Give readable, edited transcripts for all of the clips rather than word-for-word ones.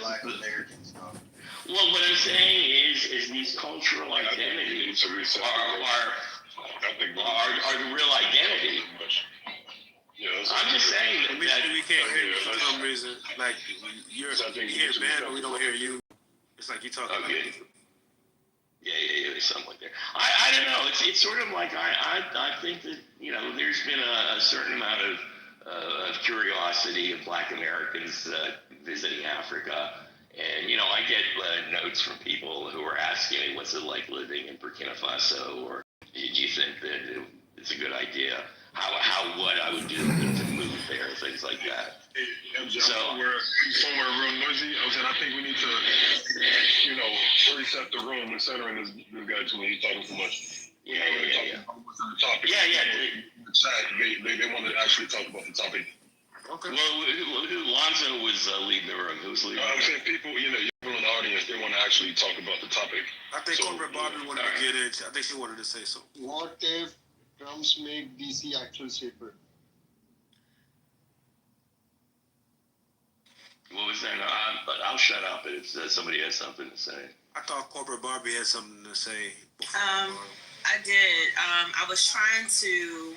Black American stuff. Well, what I'm saying is these cultural identities are the real identity. I'm just saying that we can't hear you for some reason. Like you hear band, but we don't hear you. It's like you talking. Okay. Yeah, something like that. I don't know. It's sort of like I think that there's been a certain amount of curiosity of Black Americans visiting Africa. And, I get notes from people who are asking me, what's it like living in Burkina Faso? Or do you think that it's a good idea? What I would do to move there, things like that. Hey, MJ, somewhere real noisy. I think we need to, reset the room and centering this guy too much. He's talking too much. Yeah. Topic. Yeah. They want to actually talk about the topic. Okay. Well, Lonzo was leading the room. Who's leading? I'm saying people, people in the audience, they want to actually talk about the topic. I think Corporate Bobby wanted to get in. I think she wanted to say something. What if Trump's make DC actually safer? What was that? But I'll shut up if somebody has something to say. I thought Corporate Barbie had something to say before. I did. I was trying to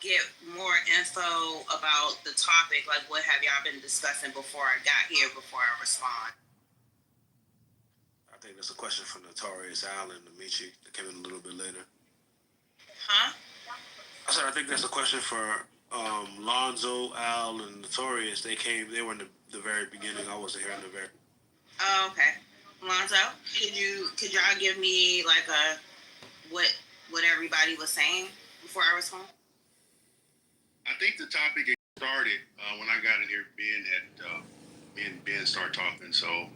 get more info about the topic, like what have y'all been discussing before I got here, before I respond. I think that's a question from Notorious Al and Amici that came in a little bit later. Huh? I said I think that's a question for Lonzo, Al, and Notorious. They were in the very beginning. I wasn't here in the very. Oh, okay. Lonzo, could y'all give me like what everybody was saying before I respond? I think the topic started when I got in here. Me and Ben started talking. So,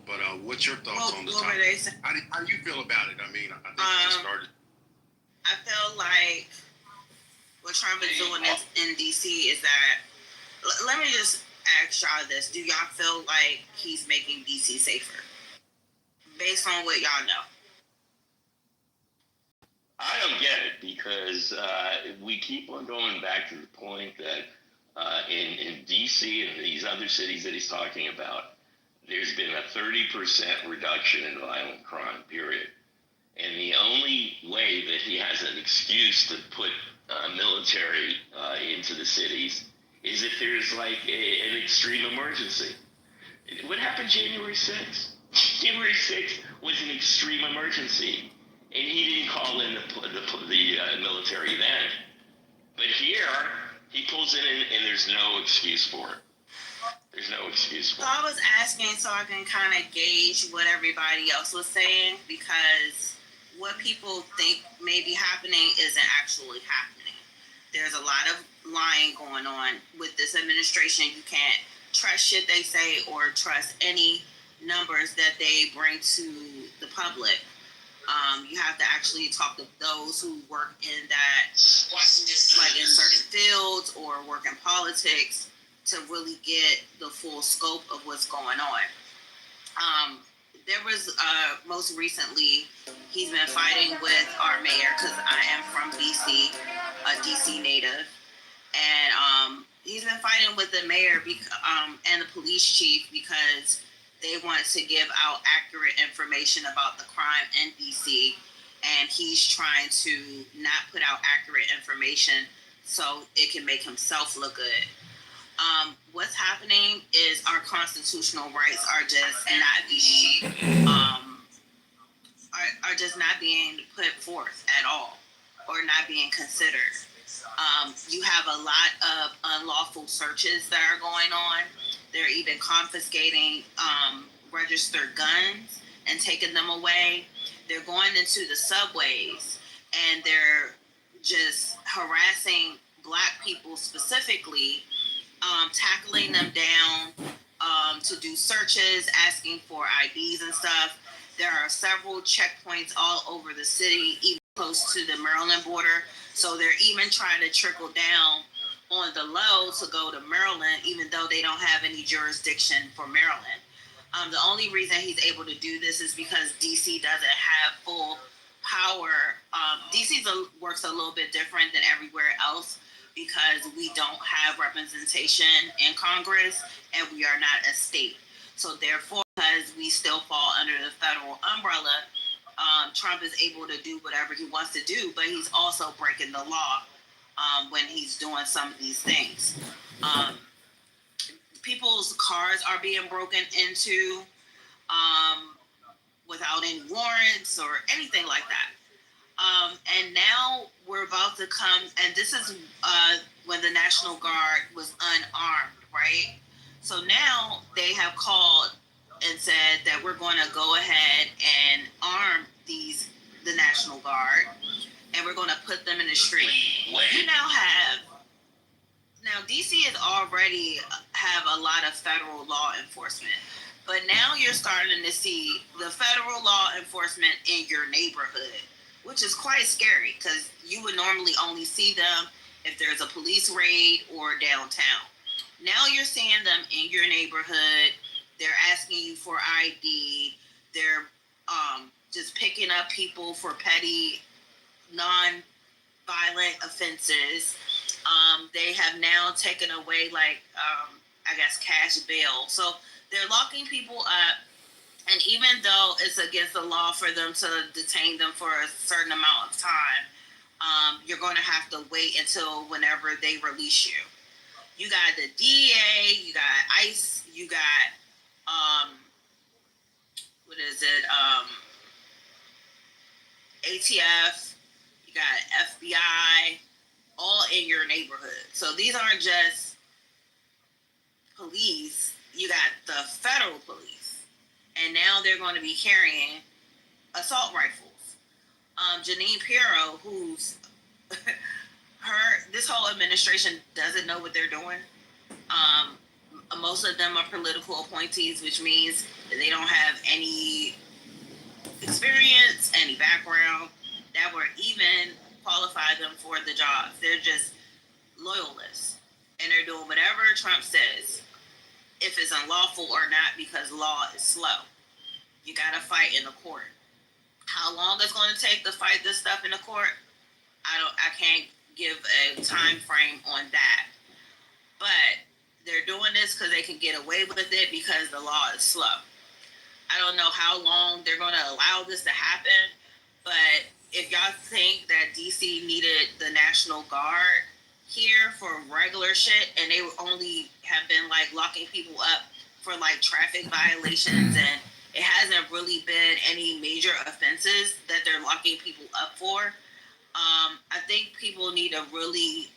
but what's your thoughts on the topic? What were they saying? How do you feel about it? I mean, I think it just started. I feel like what Trump is doing in DC is that. Let me just ask y'all this: do y'all feel like he's making DC safer, based on what y'all know? I don't get it because we keep on going back to the point that in D.C. and these other cities that he's talking about, there's been a 30% reduction in violent crime, period. And the only way that he has an excuse to put military into the cities is if there's like an extreme emergency. What happened January 6th? January 6th was an extreme emergency. And he didn't call in the military then. But here, he pulls in and there's no excuse for it. There's no excuse for it. So I was asking so I can kind of gauge what everybody else was saying, because what people think may be happening isn't actually happening. There's a lot of lying going on with this administration. You can't trust shit they say or trust any numbers that they bring to the public. You have to actually talk to those who work in that, like in certain fields or work in politics, to really get the full scope of what's going on. There was most recently, he's been fighting with our mayor, because I am from DC, a DC native, and he's been fighting with the mayor and the police chief because they want to give out accurate information about the crime in DC, and he's trying to not put out accurate information so it can make himself look good. What's happening is our constitutional rights are just not being put forth at all, or not being considered. You have a lot of unlawful searches that are going on. They're even confiscating registered guns and taking them away. They're going into the subways and they're just harassing Black people specifically, tackling them down to do searches, asking for IDs and stuff. There are several checkpoints all over the city, even close to the Maryland border. So they're even trying to trickle down on the low to go to Maryland, even though they don't have any jurisdiction for Maryland. The only reason he's able to do this is because DC doesn't have full power. DC works a little bit different than everywhere else because we don't have representation in Congress and we are not a state. So therefore, because we still fall under the federal umbrella, Trump is able to do whatever he wants to do, but he's also breaking the law when he's doing some of these things. People's cars are being broken into without any warrants or anything like that. And now we're about to come, and this is when the National Guard was unarmed, right? So now they have called and said that we're going to go ahead and arm the National Guard, and we're going to put them in the street. You now DC is already have a lot of federal law enforcement, but now you're starting to see the federal law enforcement in your neighborhood, which is quite scary because you would normally only see them if there's a police raid or downtown. Now you're seeing them in your neighborhood. They're asking you for ID. They're just picking up people for petty, non-violent offenses. They have now taken away, I guess, cash bail. So they're locking people up. And even though it's against the law for them to detain them for a certain amount of time, you're going to have to wait until whenever they release you. You got the DEA, you got ICE, you got, ATF, you got FBI, all in your neighborhood. So these aren't just police, you got the federal police. And now they're going to be carrying assault rifles. Janine Pirro, who's this whole administration doesn't know what they're doing. Most of them are political appointees, which means that they don't have any experience, any background that would even qualify them for the jobs. They're just loyalists, and they're doing whatever Trump says, if it's unlawful or not, because law is slow. You got to fight in the court. How long it's going to take to fight this stuff in the court, I can't give a time frame on that. But they're doing this because they can get away with it because the law is slow. I don't know how long they're going to allow this to happen, but if y'all think that DC needed the National Guard here for regular shit, and they only have been locking people up for traffic violations, and it hasn't really been any major offenses that they're locking people up for, I think people need to really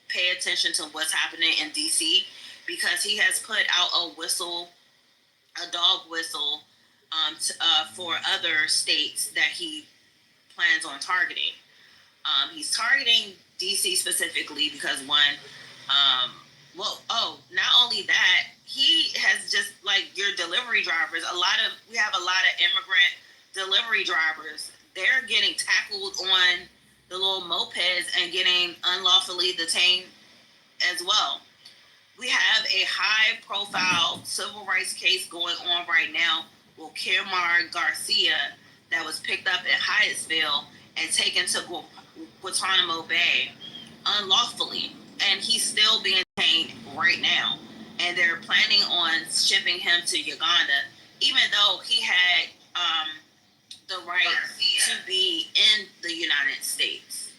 pay attention to what's happening in DC, because he has put out a dog whistle for other states that he plans on targeting. He's targeting DC specifically because not only that, he has just your delivery drivers. We have a lot of immigrant delivery drivers. They're getting tackled on the little mopeds and getting unlawfully detained as well. We have a high-profile civil rights case going on right now with Kilmar Garcia that was picked up in Hyattsville and taken to Guantanamo Bay unlawfully, and he's still being detained right now. And they're planning on shipping him to Uganda, even though he had the right to be in the United States,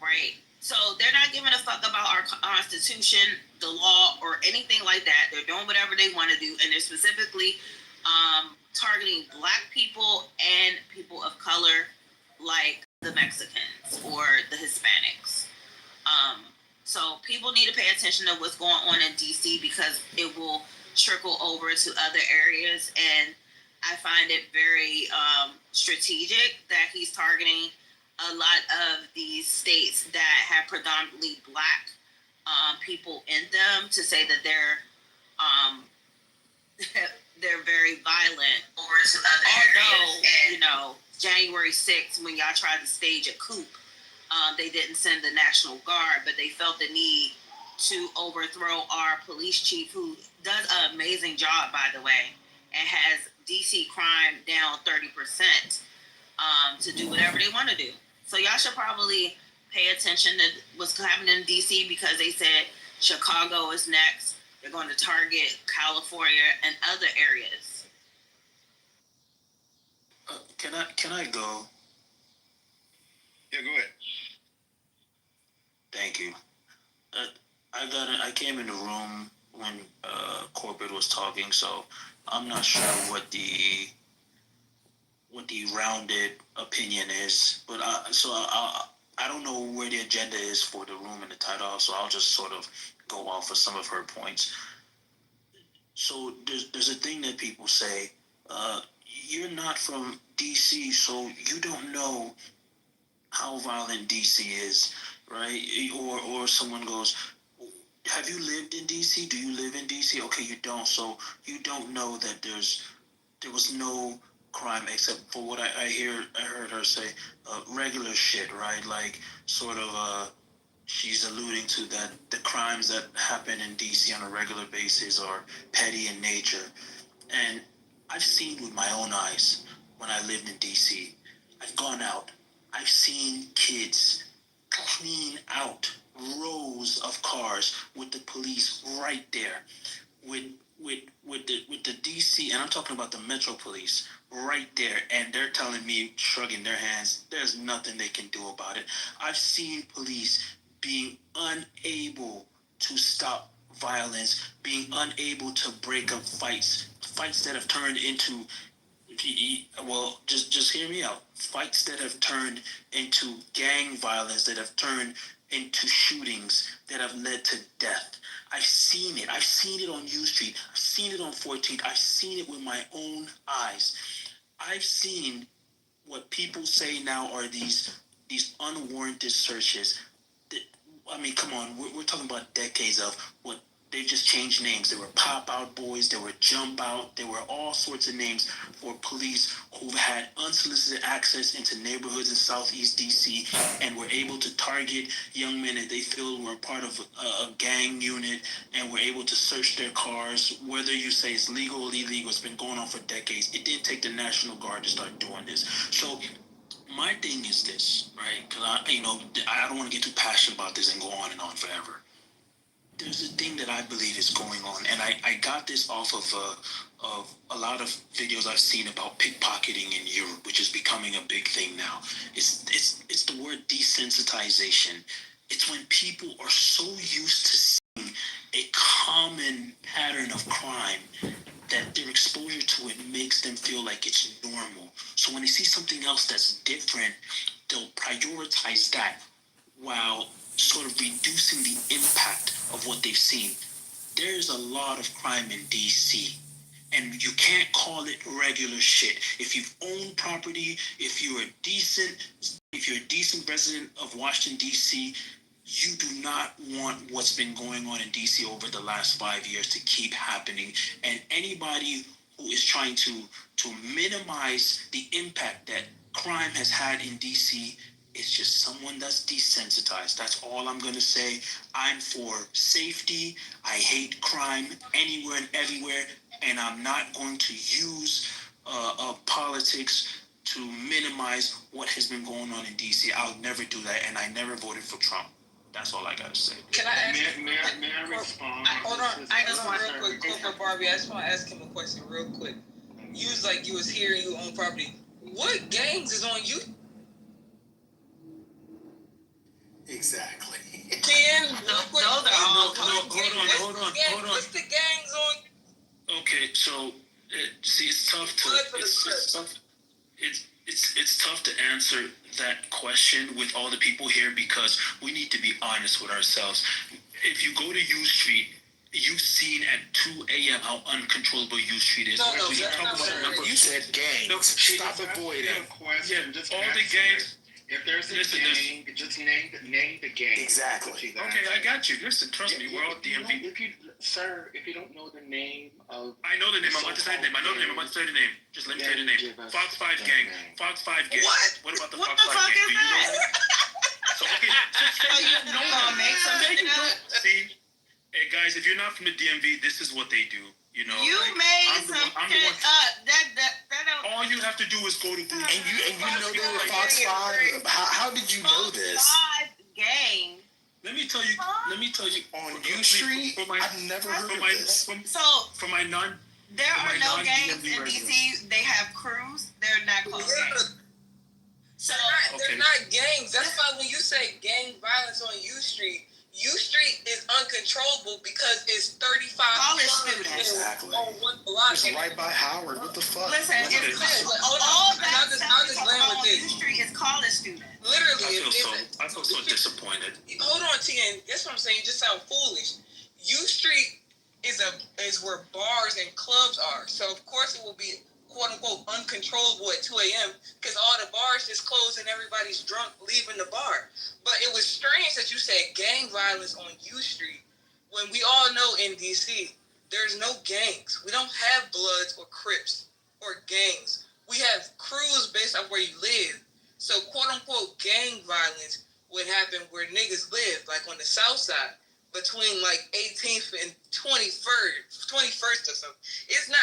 right? So they're not giving a fuck about our Constitution, the law, or anything like that. They're doing whatever they want to do, and they're specifically targeting Black people and people of color, like the Mexicans or the Hispanics. So people need to pay attention to what's going on in DC, because it will trickle over to other areas. And I find it very strategic that he's targeting a lot of these states that have predominantly Black people in them, to say that they're very violent over to other areas. January 6th, when y'all tried to stage a coup, they didn't send the National Guard, but they felt the need to overthrow our police chief, who does an amazing job, by the way, and has DC crime down 30%, to do whatever they want to do. So y'all should probably pay attention to what's happening in DC, because they said Chicago is next. They're going to target California and other areas. Can I go? Yeah, go ahead. Thank you. I came in the room when corporate was talking, so I'm not sure what the rounded opinion is, but I don't know where the agenda is for the room and the title, so I'll just sort of go off of some of her points. So there's a thing that people say, you're not from DC, so you don't know how violent DC is, right? Or someone goes, have you lived in DC? Do you live in DC? Okay, you don't, so you don't know that there was no crime except for what I heard her say, regular shit, right? Like sort of she's alluding to that the crimes that happen in DC on a regular basis are petty in nature. And I've seen with my own eyes when I lived in DC. I've gone out. I've seen kids clean out rows of cars with the police right there, with the DC, and I'm talking about the Metro Police right there, and they're telling me, shrugging their hands, there's nothing they can do about it. I've seen police being unable to stop violence, being unable to break up fights that have turned into, well, just hear me out. Fights that have turned into gang violence, that have turned into shootings, that have led to death. I've seen it. I've seen it on U Street. I've seen it on 14th. I've seen it with my own eyes. I've seen what people say now are these unwarranted searches. I mean, come on, we're talking about decades of what they've just changed names. There were pop out boys, there were jump out, there were all sorts of names for police who've had unsolicited access into neighborhoods in Southeast DC and were able to target young men that they feel were part of a gang unit and were able to search their cars. Whether you say it's legal or illegal, it's been going on for decades. It didn't take the National Guard to start doing this. So my thing is this, right? Because I don't want to get too passionate about this and go on and on forever. There's a thing that I believe is going on, and I got this off of a lot of videos I've seen about pickpocketing in Europe, which is becoming a big thing now. It's the word desensitization. It's when people are so used to seeing a common pattern of crime that their exposure to it makes them feel like it's normal. So when they see something else that's different, they'll prioritize that while sort of reducing the impact of what they've seen. There's a lot of crime in DC, and you can't call it regular shit. If you've owned property, if you're a decent resident of Washington DC, you do not want what's been going on in DC over the last 5 years to keep happening. And anybody who is trying to minimize the impact that crime has had in DC is just someone that's desensitized. That's all I'm going to say. I'm for safety. I hate crime anywhere and everywhere. And I'm not going to use politics to minimize what has been going on in DC. I'll never do that. And I never voted for Trump. That's all I gotta say. Can I ask? May I respond? Hold on. I just want real quick, Corporate Barbie. I just want to ask him a question real quick. You was like you was here and you own property. What gangs is on you? Exactly. Ken, those are all. Hold on. What's the gangs on? Okay, so see, it's tough to answer that question with all the people here because we need to be honest with ourselves. If you go to U Street, you've seen at 2 a.m. how uncontrollable U Street is. You said gangs. No, stop avoiding. Question, just all the answer gangs. it. If there's a gang, just name the gang. Exactly. Okay, I got you. Listen, trust me, we're all DMV. If you don't know the name of, I know the name. I'm about to say the name. Just let me say the name. Fox 5 gang. Fox 5 gang. What about the What Fox the 5 fuck gang? is Do you know that? that? So okay, You gonna make something up? see, hey guys, if you're not from the DMV, this is what they do. You know, You like, made I'm the some one- I'm the shit one- up. That don't. All you have to do is go to Google. And you know they were Fox 5? How did you know this? Fox 5 gang. Let me me tell you. Let me tell you. On U Street, I've never heard of this. So For my non. there For are my no non-DMV gangs in residents. DC. They have crews. They're not called gangs. So They're not gangs. That's why when you say gang violence on U Street is uncontrollable because it's 35 College thugs students. Exactly. on one block. It's right by Howard. What the fuck? listen, Hold it's on. all I'll that just stuff land is with on this. U Street is college students. Literally, I feel so disappointed. Hold on, TN. That's what I'm saying. You just sound foolish. U Street is where bars and clubs are. So of course it will be quote unquote uncontrollable at 2 a.m. because all the bars just close and everybody's drunk leaving the bar. But it was strange that you said gang violence on U Street when we all know in DC there's no gangs. We don't have Bloods or Crips or gangs. We have crews based off where you live. So quote unquote gang violence would happen where niggas live, like on the south side, between like 18th and 21st or something. It's not,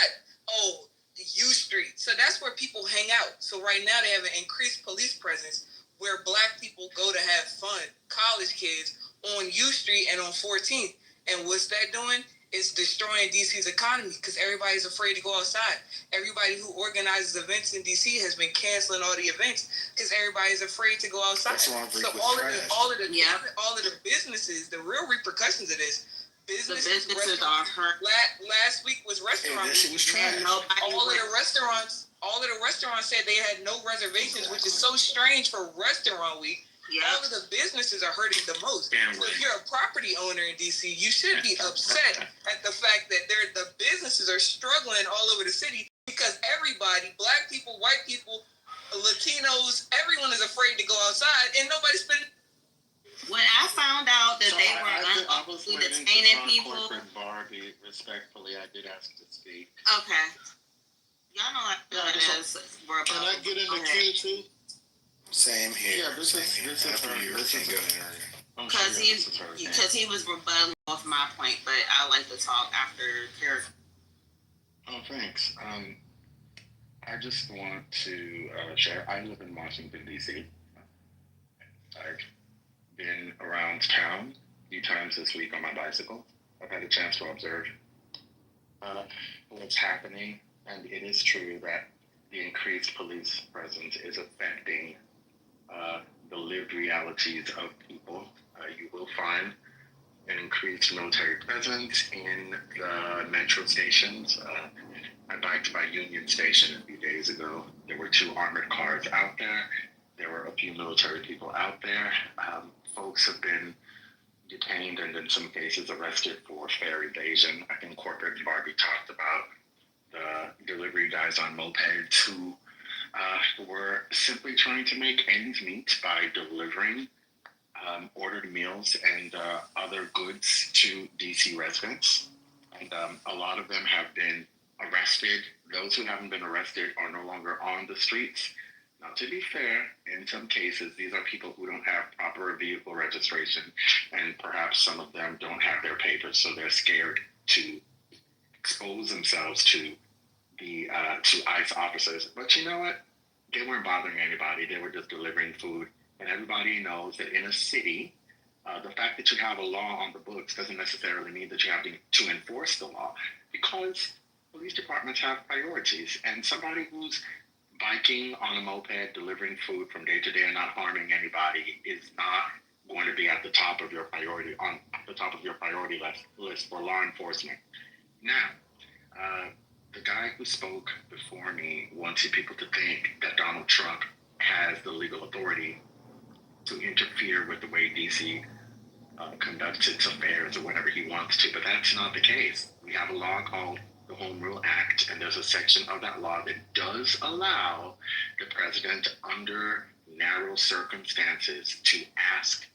the U Street. So that's where people hang out. So right now they have an increased police presence where black people go to have fun, college kids, on U Street and on 14th. And what's that doing? It's destroying DC's economy because everybody's afraid to go outside. Everybody who organizes events in DC has been canceling all the events because everybody's afraid to go outside. That's why I'm So with all trash. of the businesses, the real repercussions of this, The businesses businesses are hurt. Last week was Hey, restaurant that shit week. was trash. All of the restaurants said they had no reservations, which is so strange for restaurant week. All of the businesses are hurting the most. So if you're a property owner in DC, you should be upset at the fact that the businesses are struggling all over the city because everybody, black people, white people, Latinos, everyone is afraid to go outside and nobody's spending. When I found out that they were I was unlawfully waiting to detaining talk people, corporate Barbie. Respectfully, I did ask to speak. okay. Y'all know I feel Yeah, this we're Can I get in the queue too? Same here. Yeah, this is After her. you, This can't is go her. in there. Because he was rebutting off my point, but I like to talk after Karen. Oh, thanks. I just want to share. I live in Washington, D.C. I've been around town a few times this week on my bicycle. I've had a chance to observe what's happening, and it is true that the increased police presence is affecting the lived realities of people. You will find an increased military presence in the metro stations. I biked by Union Station a few days ago. There were 2 armored cars out there. There were a few military people out there. Folks have been detained and in some cases arrested for fare evasion. I think Corporate Barbie talked about the delivery guys on mopeds who were simply trying to make ends meet by delivering ordered meals and other goods to DC residents. And a lot of them have been arrested. Those who haven't been arrested are no longer on the streets. Now, to be fair, in some cases, these are people who don't have proper vehicle registration, and perhaps some of them don't have their papers, so they're scared to expose themselves to the to ICE officers. But you know what? They weren't bothering anybody. They were just delivering food. And everybody knows that in a city, the fact that you have a law on the books doesn't necessarily mean that you have to enforce the law, because police departments have priorities. And somebody who's biking on a moped, delivering food from day to day and not harming anybody is not going to be at the top of your priority list for law enforcement. Now, the guy who spoke before me wants you people to think that Donald Trump has the legal authority to interfere with the way DC conducts its affairs or whatever he wants to, but that's not the case. We have a law called the Home Rule Act, and there's a section of that law that does allow the president, under narrow circumstances, to ask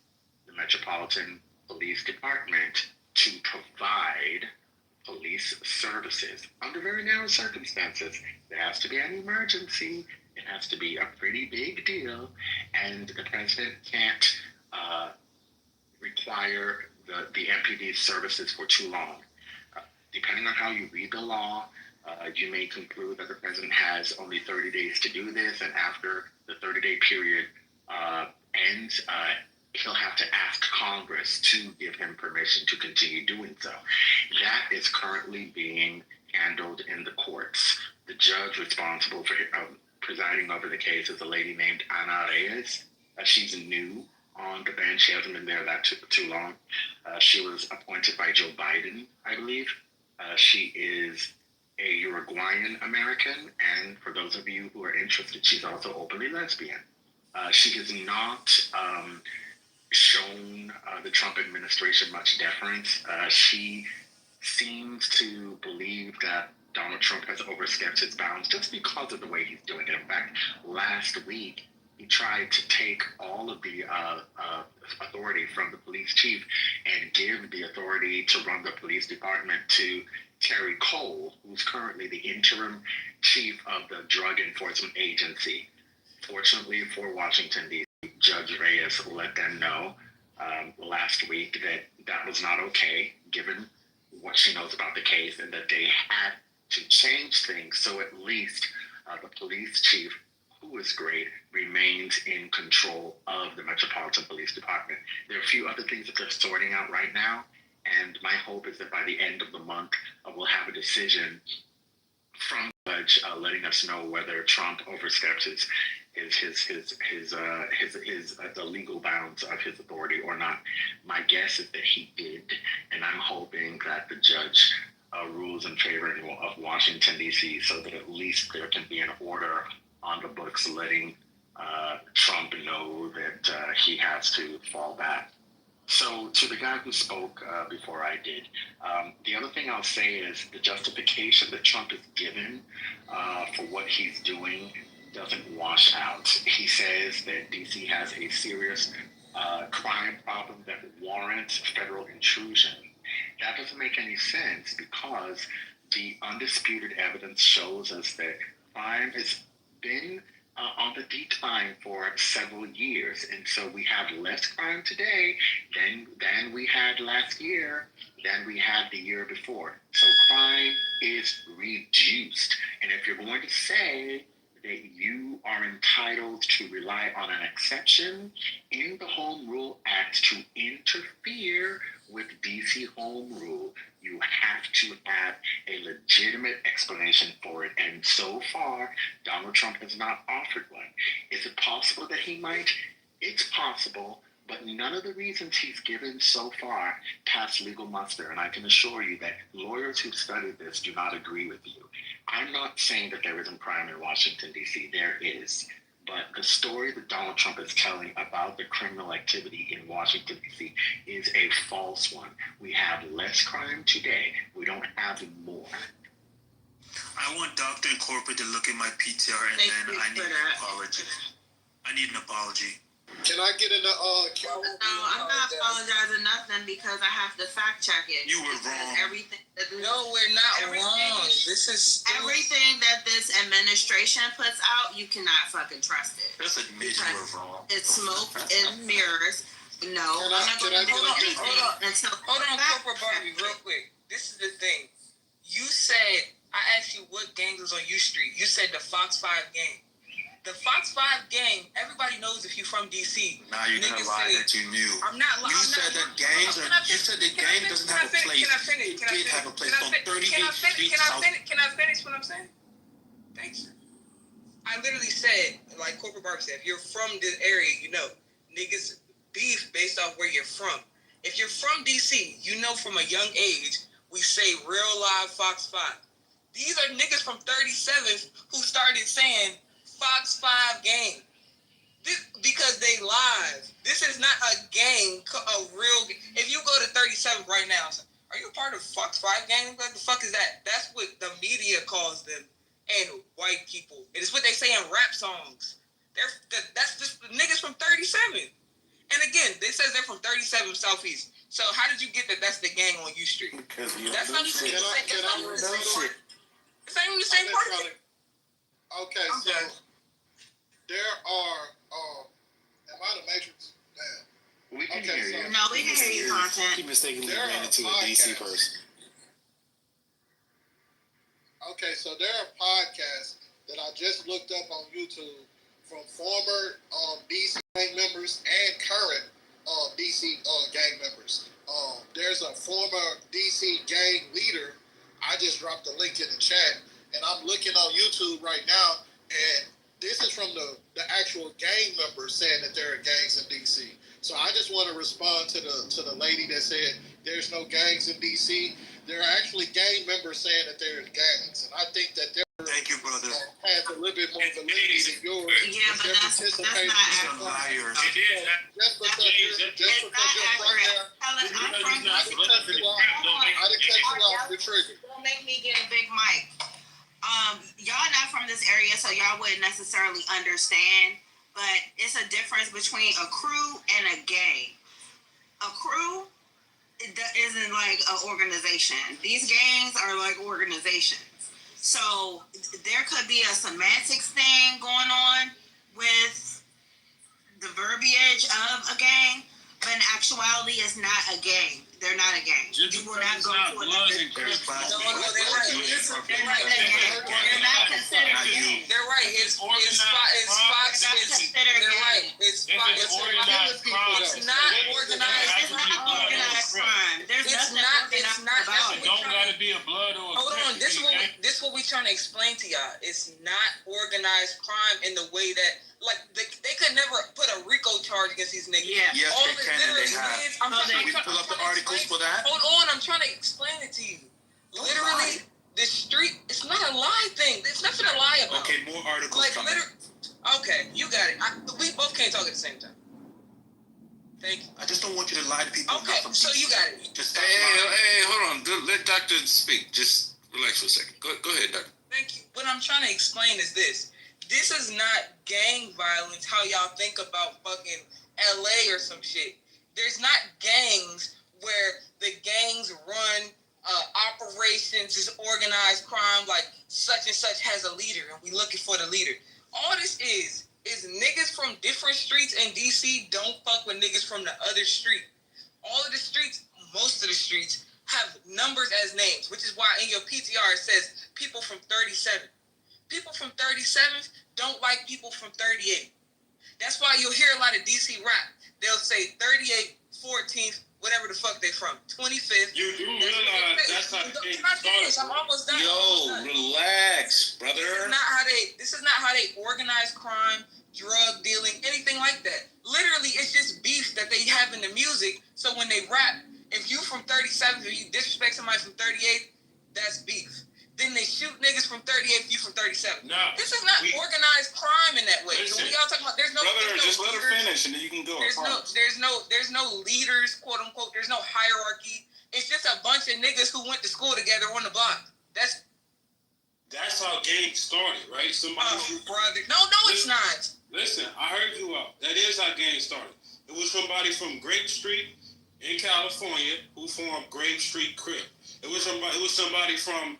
the Metropolitan Police Department to provide police services under very narrow circumstances. There has to be an emergency. It has to be a pretty big deal, and the president can't require the MPD services for too long. Depending on how you read the law, you may conclude that the president has only 30 days to do this, and after the 30-day period ends, he'll have to ask Congress to give him permission to continue doing so. That is currently being handled in the courts. The judge responsible for presiding over the case is a lady named Ana Reyes. She's new on the bench. She hasn't been there that too long. She was appointed by Joe Biden, I believe. She is a Uruguayan American, and for those of you who are interested, she's also openly lesbian. She has not shown the Trump administration much deference. She seems to believe that Donald Trump has overstepped his bounds just because of the way he's doing it. In fact, last week, he tried to take all of the authority from the police chief and give the authority to run the police department to Terry Cole, who's currently the interim chief of the Drug Enforcement Agency. Fortunately for Washington, D.C., Judge Reyes let them know last week that that was not okay, given what she knows about the case, and that they had to change things so at least the police chief, who is great, remains in control of the Metropolitan Police Department. There are a few other things that they're sorting out right now, and my hope is that by the end of the month, we'll have a decision from the judge letting us know whether Trump overstepped the legal bounds of his authority or not. My guess is that he did, and I'm hoping that the judge rules in favor of Washington, D.C., so that at least there can be an order on the books letting Trump know that he has to fall back. So to the guy who spoke before I did, the other thing I'll say is the justification that Trump is given for what he's doing doesn't wash out. He says that D.C. has a serious crime problem that warrants federal intrusion. That doesn't make any sense because the undisputed evidence shows us that crime has been on the decline for several years. And so we have less crime today than we had last year, than we had the year before. So crime is reduced. And if you're going to say that you are entitled to rely on an exception in the Home Rule Act to interfere with DC Home Rule, you have to have a legitimate explanation for it. And so far, Donald Trump has not offered one. Is it possible that he might? It's possible, but none of the reasons he's given so far pass legal muster. And I can assure you that lawyers who've studied this do not agree with you. I'm not saying that there isn't crime in Washington, D.C. There is. But the story that Donald Trump is telling about the criminal activity in Washington, D.C. is a false one. We have less crime today. We don't have more. I want Dr. Incorporated to look at my PTR and then I need an apology. I need an apology. Can I get in the No, I'm not apologizing nothing because I have to fact check it. You were wrong. Everything. No, we're not wrong. This is everything that this administration puts out. You cannot fucking trust it. Just admit you were wrong. It's smoke and mirrors. No, I'm not going to do anything until. Hold on, Corporal Barbie, real quick. This is the thing. You said, I asked you what gang was on U Street. You said the Fox 5 gang. The Fox 5 gang, everybody knows if you're from D.C. Now you're going to lie that you knew. I'm not lying. You said that gangs are, you said the gang doesn't have a place. Can I finish? It did have a place on 38th Street South. Can I finish what I'm saying? Thanks. I literally said, like Corporal Barbie said, if you're from this area, you know, niggas beef based off where you're from. If you're from D.C., you know from a young age, we say real live Fox 5. These are niggas from 37th who started saying Fox 5 gang. Because they live. This is not a gang, a real gang. If you go to 37 right now, are you a part of Fox 5 gang? What the fuck is that? That's what the media calls them and white people. It is what they say in rap songs. That's just the niggas from 37. And again, they says they're from 37 Southeast. So how did you get that that's the gang on U Street? Because you That's not even the same. It's not even the same part. Okay, so there are. Am I the Matrix? Damn. We can hear you. No, we can hear you, content. He mistakenly ran into a DC person. Okay, so there are podcasts that I just looked up on YouTube from former DC bank members and current DC gang members. There's a former DC gang leader. I just dropped the link in the chat, and I'm looking on YouTube right now, and this is from the actual gang members saying that there are gangs in DC. So I just want to respond to the lady that said there's no gangs in DC. There are actually gang members saying that there are gangs, and I think that Thank you, brother. has a little bit more validity than yours. Yeah, but that's not accurate. Liars. Just because you're from there, Helen, I'm from I didn't cut you off. You're triggered. Don't make me get a big mic. Y'all not from this area, so y'all wouldn't necessarily understand. But it's a difference between a crew and a gang. A crew isn't like an organization. These gangs are like organizations. So there could be a semantics thing going on with the verbiage of a gang, but in actuality, it's not a gang. They're not a gang. You will not go to another. They're not considered a gang. They're right. It's Fox. They're right. It's organized crime. It's not organized. It's not organized crime. There's nothing organized about it. Don't gotta be a blood or a Hold on, this is what we trying to explain to y'all. It's not organized crime in the way that, like, they could never put a RICO charge against these niggas. Yeah. Yes, All they it can and they literally have. is, I'm trying We pull up the articles for that. Hold on, I'm trying to explain it to you. Literally, the street, it's not a lie thing. There's nothing to lie about. Okay, more articles Like, coming. okay, you got it. We both can't talk at the same time. Thank you. I just don't want you to lie to people. Okay, so you got it. Just stop Hey, lying. hold on. Let Doctor speak. Just relax for a second. Go ahead, Doctor. Thank you. What I'm trying to explain is this. This is not gang violence, how y'all think about fucking LA or some shit. There's not gangs where the gangs run operations, is organized crime, like such and such has a leader and we looking for the leader. All this is niggas from different streets in DC don't fuck with niggas from the other street. All of the streets, most of the streets, have numbers as names, which is why in your PTR it says people from 37. People from 37th don't like people from 38. That's why you'll hear a lot of DC rap. They'll say 38, 14th, whatever the fuck they from. 25th. You do realize that's how they started. I'm almost done. Yo, relax, brother. This is not how they organize crime, drug dealing, anything like that. Literally, it's just beef that they have in the music. So when they rap, if you from 37th or you disrespect somebody from 38, that's beef. Then they shoot niggas from 38, you from 37. No. This is not organized crime in that way. Listen, so when y'all talking about, there's no just let her leaders, finish and then you can go. there's no leaders, quote unquote. There's no hierarchy. It's just a bunch of niggas who went to school together on the block. That's how gangs started, right? brother. No, it's not. Listen, I heard you out. That is how gangs started. It was somebody from Grape Street in California who formed Grape Street Crip. It was somebody from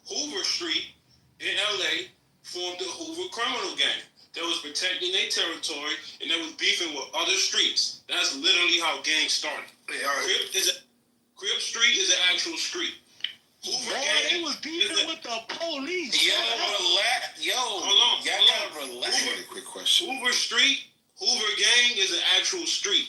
Hoover Street in LA formed the Hoover Criminal Gang that was protecting their territory and that was beefing with other streets. That's literally how gangs started. Crip Street is an actual street. Hoover Gang. They was beefing with the police. Yo, relax. Yo, Hold y'all gotta relax. Quick question. Hoover Gang is an actual street.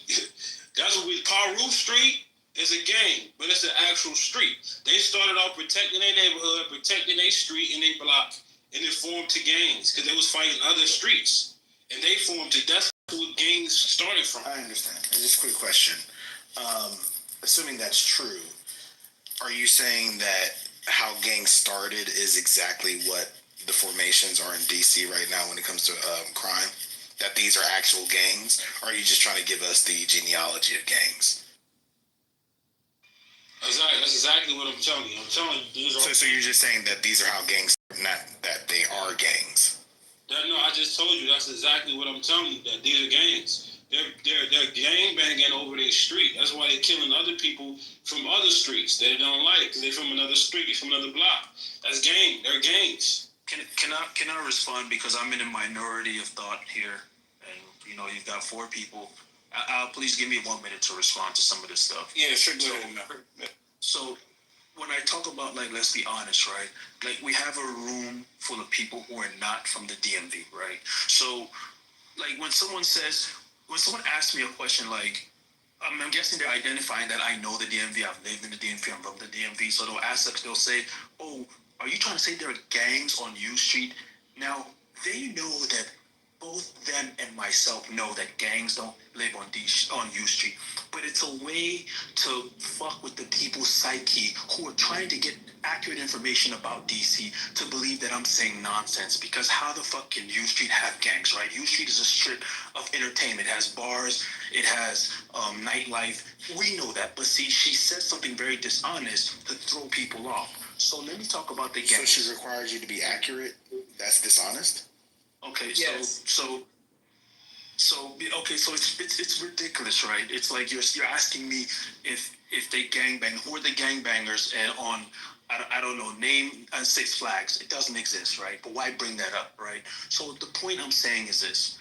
That's what Carew Street is a gang, but it's an actual street. They started off protecting their neighborhood, protecting their street and their block, and it formed to gangs because they was fighting other streets. And they formed to, that's what gangs started from. I understand. And just a quick question. Assuming that's true, are you saying that how gangs started is exactly what the formations are in DC right now when it comes to crime? That these are actual gangs? Or are you just trying to give us the genealogy of gangs? That's exactly what I'm telling you. I'm telling you, these are... So you're just saying that these are how gangs, not that they are gangs? No, I just told you that's exactly what I'm telling you, that these are gangs. They're gang banging over their street. That's why they're killing other people from other streets that they don't like, because they're from another street, from another block. That's gang. They're gangs. Can I respond, because I'm in a minority of thought here, and you've got 4 people. Please give me 1 minute to respond to some of this stuff. Yeah, sure. So when I talk about, like, let's be honest, right? Like, we have a room full of people who are not from the DMV, right? So, like, when someone says, when someone asks me a question like, I'm guessing they're identifying that I know the DMV, I've lived in the DMV, I'm from the DMV, so they'll ask us, they'll say, oh, are you trying to say there are gangs on U Street? Now, they know that both them and myself know that gangs don't live on U Street, but it's a way to fuck with the people's psyche who are trying to get accurate information about DC to believe that I'm saying nonsense. Because how the fuck can U Street have gangs, right? U Street is a strip of entertainment. It has bars, it has nightlife. We know that, but see, she says something very dishonest to throw people off. So let me talk about the gangs. So she requires you to be accurate? That's dishonest? Okay, Yes. so it's ridiculous, right? It's like you're asking me if they gangbang. Who are the gangbangers? And on I don't know, name Six Flags. It doesn't exist, right? But why bring that up, right? So the point I'm saying is this: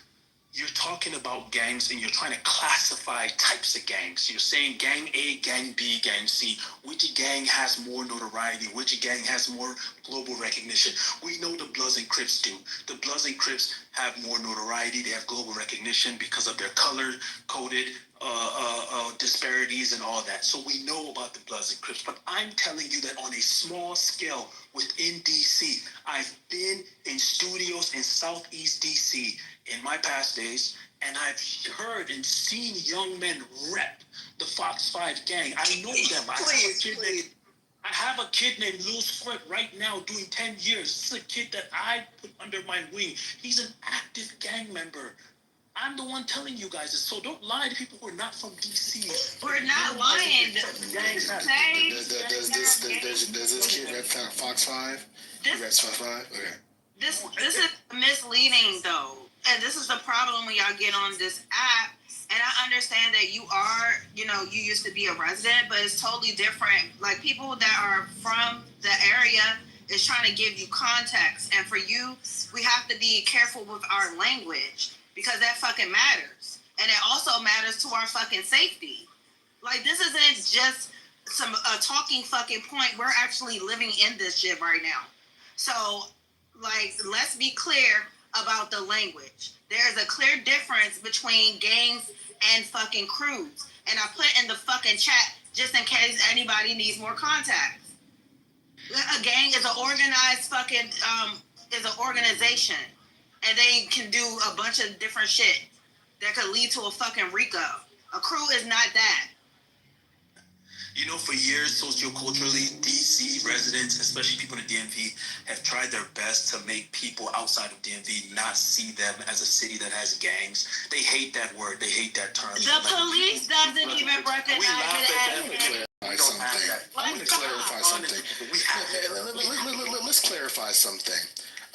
you're talking about gangs and you're trying to classify types of gangs. You're saying gang A, gang B, gang C. Which gang has more notoriety? Which gang has more global recognition? We know the Bloods and Crips do. The Bloods and Crips have more notoriety. They have global recognition because of their color-coded disparities and all that. So we know about the Bloods and Crips. But I'm telling you that on a small scale within DC, I've been in studios in Southeast DC in my past days, and I've heard and seen young men rep the Fox 5 gang. I know them. I have a kid named Lil Squirt right now doing 10 years. This is a kid that I put under my wing. He's an active gang member. I'm the one telling you guys this, so don't lie to people who are not from DC. We're not lying. Does this kid rep Fox 5? He reps Fox 5? Okay. This is misleading though, and this is the problem when y'all get on this app. And I understand that you are, you used to be a resident, but it's totally different. Like people that are from the area is trying to give you context, and for you, we have to be careful with our language because that fucking matters, and it also matters to our fucking safety. Like this isn't just a talking fucking point. We're actually living in this shit right now. So, like, let's be clear about the language. There is a clear difference between gangs and fucking crews. And I put in the fucking chat just in case anybody needs more context. A gang is an organized fucking is an organization, and they can do a bunch of different shit that could lead to a fucking RICO. A crew is not that. You know, for years, socioculturally, DC residents, especially people in the DMV, have tried their best to make people outside of DMV not see them as a city that has gangs. They hate that word. They hate that term. The police doesn't even recognize it as I'm going to clarify something. Let's clarify something.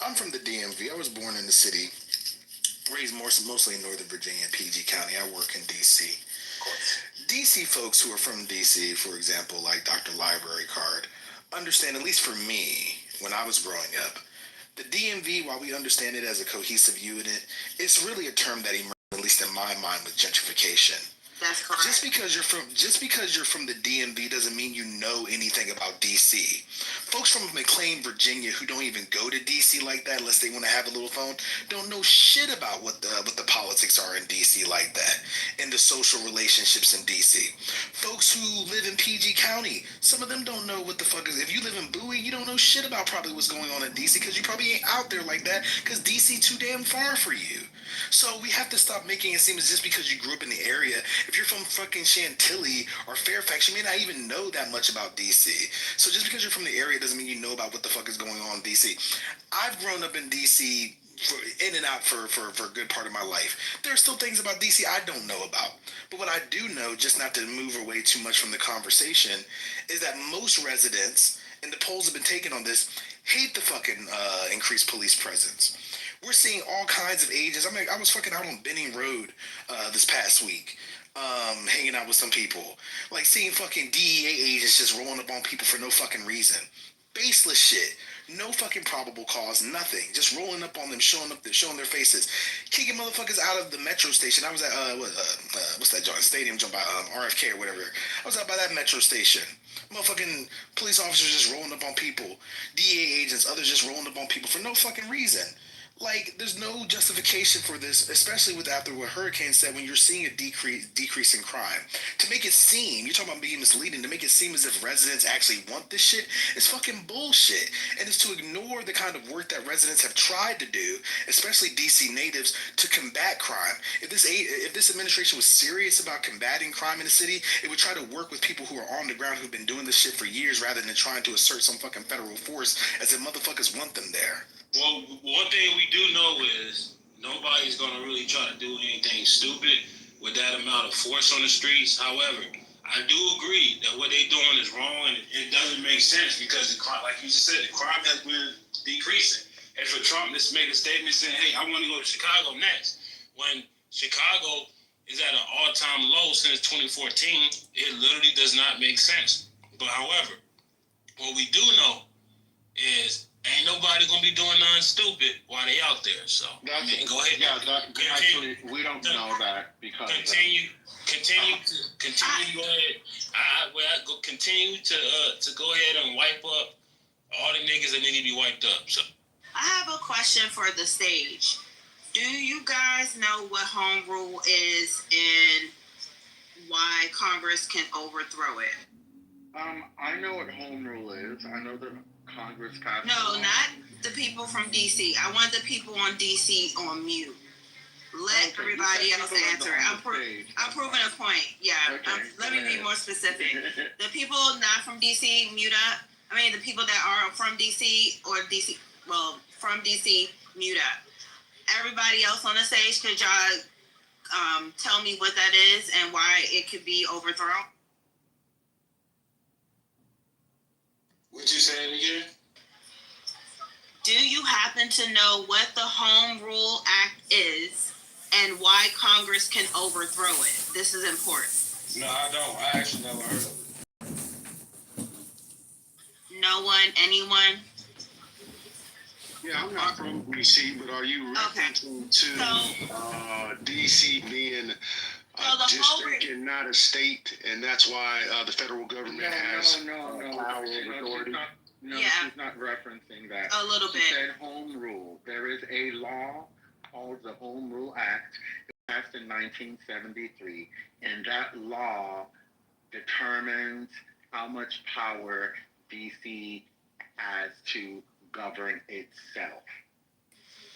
I'm from the DMV. I was born in the city, raised mostly in Northern Virginia, PG County. I work in DC. DC folks who are from DC, for example, like Dr. Library Card, understand, at least for me, when I was growing up, the DMV, while we understand it as a cohesive unit, it's really a term that emerged, at least in my mind, with gentrification. That's correct. Just because you're from the DMV doesn't mean you know anything about DC. Folks from McLean, Virginia, who don't even go to DC like that unless they want to have a little phone, don't know shit about what the politics are in DC like that, and the social relationships in DC. Folks who live in PG County, some of them don't know what the fuck is. If you live in Bowie, you don't know shit about probably what's going on in DC because you probably ain't out there like that because DC too damn far for you. So we have to stop making it seem as just because you grew up in the area. If you're from fucking Chantilly or Fairfax, you may not even know that much about DC. So just because you're from the area doesn't mean you know about what the fuck is going on in DC. I've grown up in DC in and out for a good part of my life. There are still things about DC I don't know about. But what I do know, just not to move away too much from the conversation, is that most residents, and the polls have been taken on this, hate the fucking increased police presence. We're seeing all kinds of ages. I mean, I was fucking out on Benning Road this past week, hanging out with some people. Like seeing fucking DEA agents just rolling up on people for no fucking reason. Baseless shit. No fucking probable cause, nothing. Just rolling up on them, showing their faces. Kicking motherfuckers out of the metro station. I was at, what's that joint? Stadium joint by RFK or whatever. I was out by that metro station. Motherfucking police officers just rolling up on people. DEA agents, others just rolling up on people for no fucking reason. Like, there's no justification for this, especially with after what Hurricane said. When you're seeing a decrease in crime, to make it seem, you're talking about being misleading, to make it seem as if residents actually want this shit is fucking bullshit, and it's to ignore the kind of work that residents have tried to do, especially DC natives, to combat crime. If this administration was serious about combating crime in the city, it would try to work with people who are on the ground who've been doing this shit for years, rather than trying to assert some fucking federal force as if motherfuckers want them there. Well, one thing we do know is nobody's going to really try to do anything stupid with that amount of force on the streets. However, I do agree that what they're doing is wrong, and it doesn't make sense because, like you just said, the crime has been decreasing. And for Trump to make a statement saying, hey, I want to go to Chicago next, when Chicago is at an all-time low since 2014, it literally does not make sense. But however, what we do know is ain't nobody gonna be doing nothing stupid while they out there. So I mean, go ahead. Yeah, actually, we don't know that because continue. Go ahead. Continue to go ahead and wipe up all the niggas that need to be wiped up. So I have a question for the stage. Do you guys know what home rule is and why Congress can overthrow it? I know what home rule is. I know that Congress passed. No, not the people from DC. I want the people on DC on mute. Let everybody else answer it. I'm proving a point. Yeah. Okay, let me be more specific. The people not from DC, mute up. I mean, the people that are from DC or DC, well, from DC, mute up. Everybody else on the stage, could y'all tell me what that is and why it could be overthrown? what you saying again? Do you happen to know what the Home Rule Act is and why Congress can overthrow it? This is important. No, I don't. I actually never heard of it. No one? Anyone? Yeah, I'm not from DC, but are you referencing to DC being a district and not a state, and that's why the federal government has power and authority? No, Yeah. she's not referencing that. A little She bit. said home rule. There is a law called the Home Rule Act. It was passed in 1973, and that law determines how much power DC has to govern itself.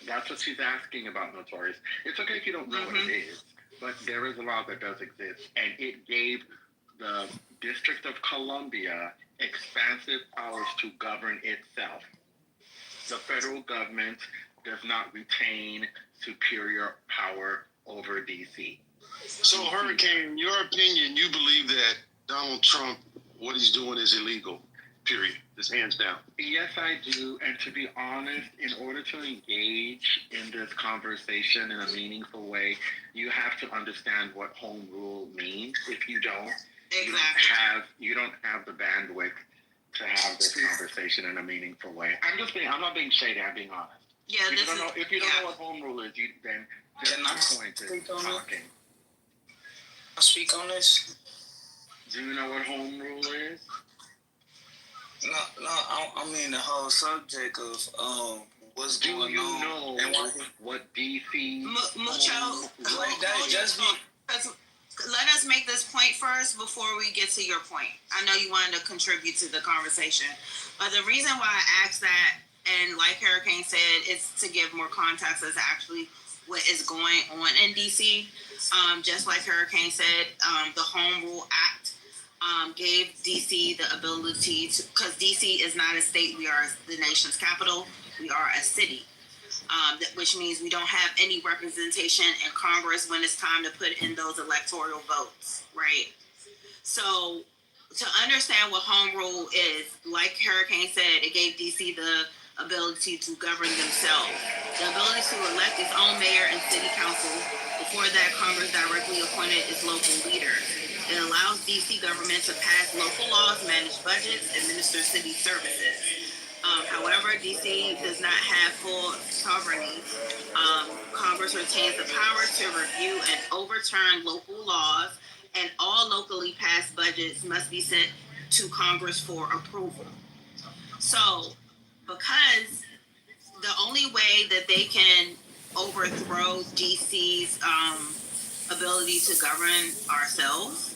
That's what she's asking about, Notorious. It's okay if you don't know what it is, but there is a law that does exist, and it gave the District of Columbia expansive powers to govern itself. The federal government does not retain superior power over DC. So, Hurricane, in your opinion, you believe that Donald Trump, what he's doing is illegal, period. Just hands down. Yes, I do. And to be honest, in order to engage in this conversation in a meaningful way, you have to understand what home rule means. If you don't, you don't have the bandwidth to have this conversation in a meaningful way. I'm not being shady, I'm being honest. Yeah, If you don't know what home rule is, then Can I point is talking. I'll speak on this. Do you know what home rule is? No, I mean the whole subject of what's Do going you on. know And what DC? Mucho. just Let us make this point first before we get to your point. I know you wanted to contribute to the conversation, but the reason why I asked that, and like Hurricane said, is to give more context as actually what is going on in DC. Just like Hurricane said, the Home Rule Act gave DC the ability to, because DC is not a state, we are the nation's capital, we are a city. Which means we don't have any representation in Congress when it's time to put in those electoral votes, right? So to understand what home rule is, like Hurricane said, it gave DC the ability to govern themselves, the ability to elect its own mayor and city council. Before that, Congress directly appointed its local leaders. It allows DC government to pass local laws, manage budgets, administer city services. However, DC does not have full sovereignty. Congress retains the power to review and overturn local laws, and all locally passed budgets must be sent to Congress for approval. So, because the only way way that they can overthrow DC's ability to govern ourselves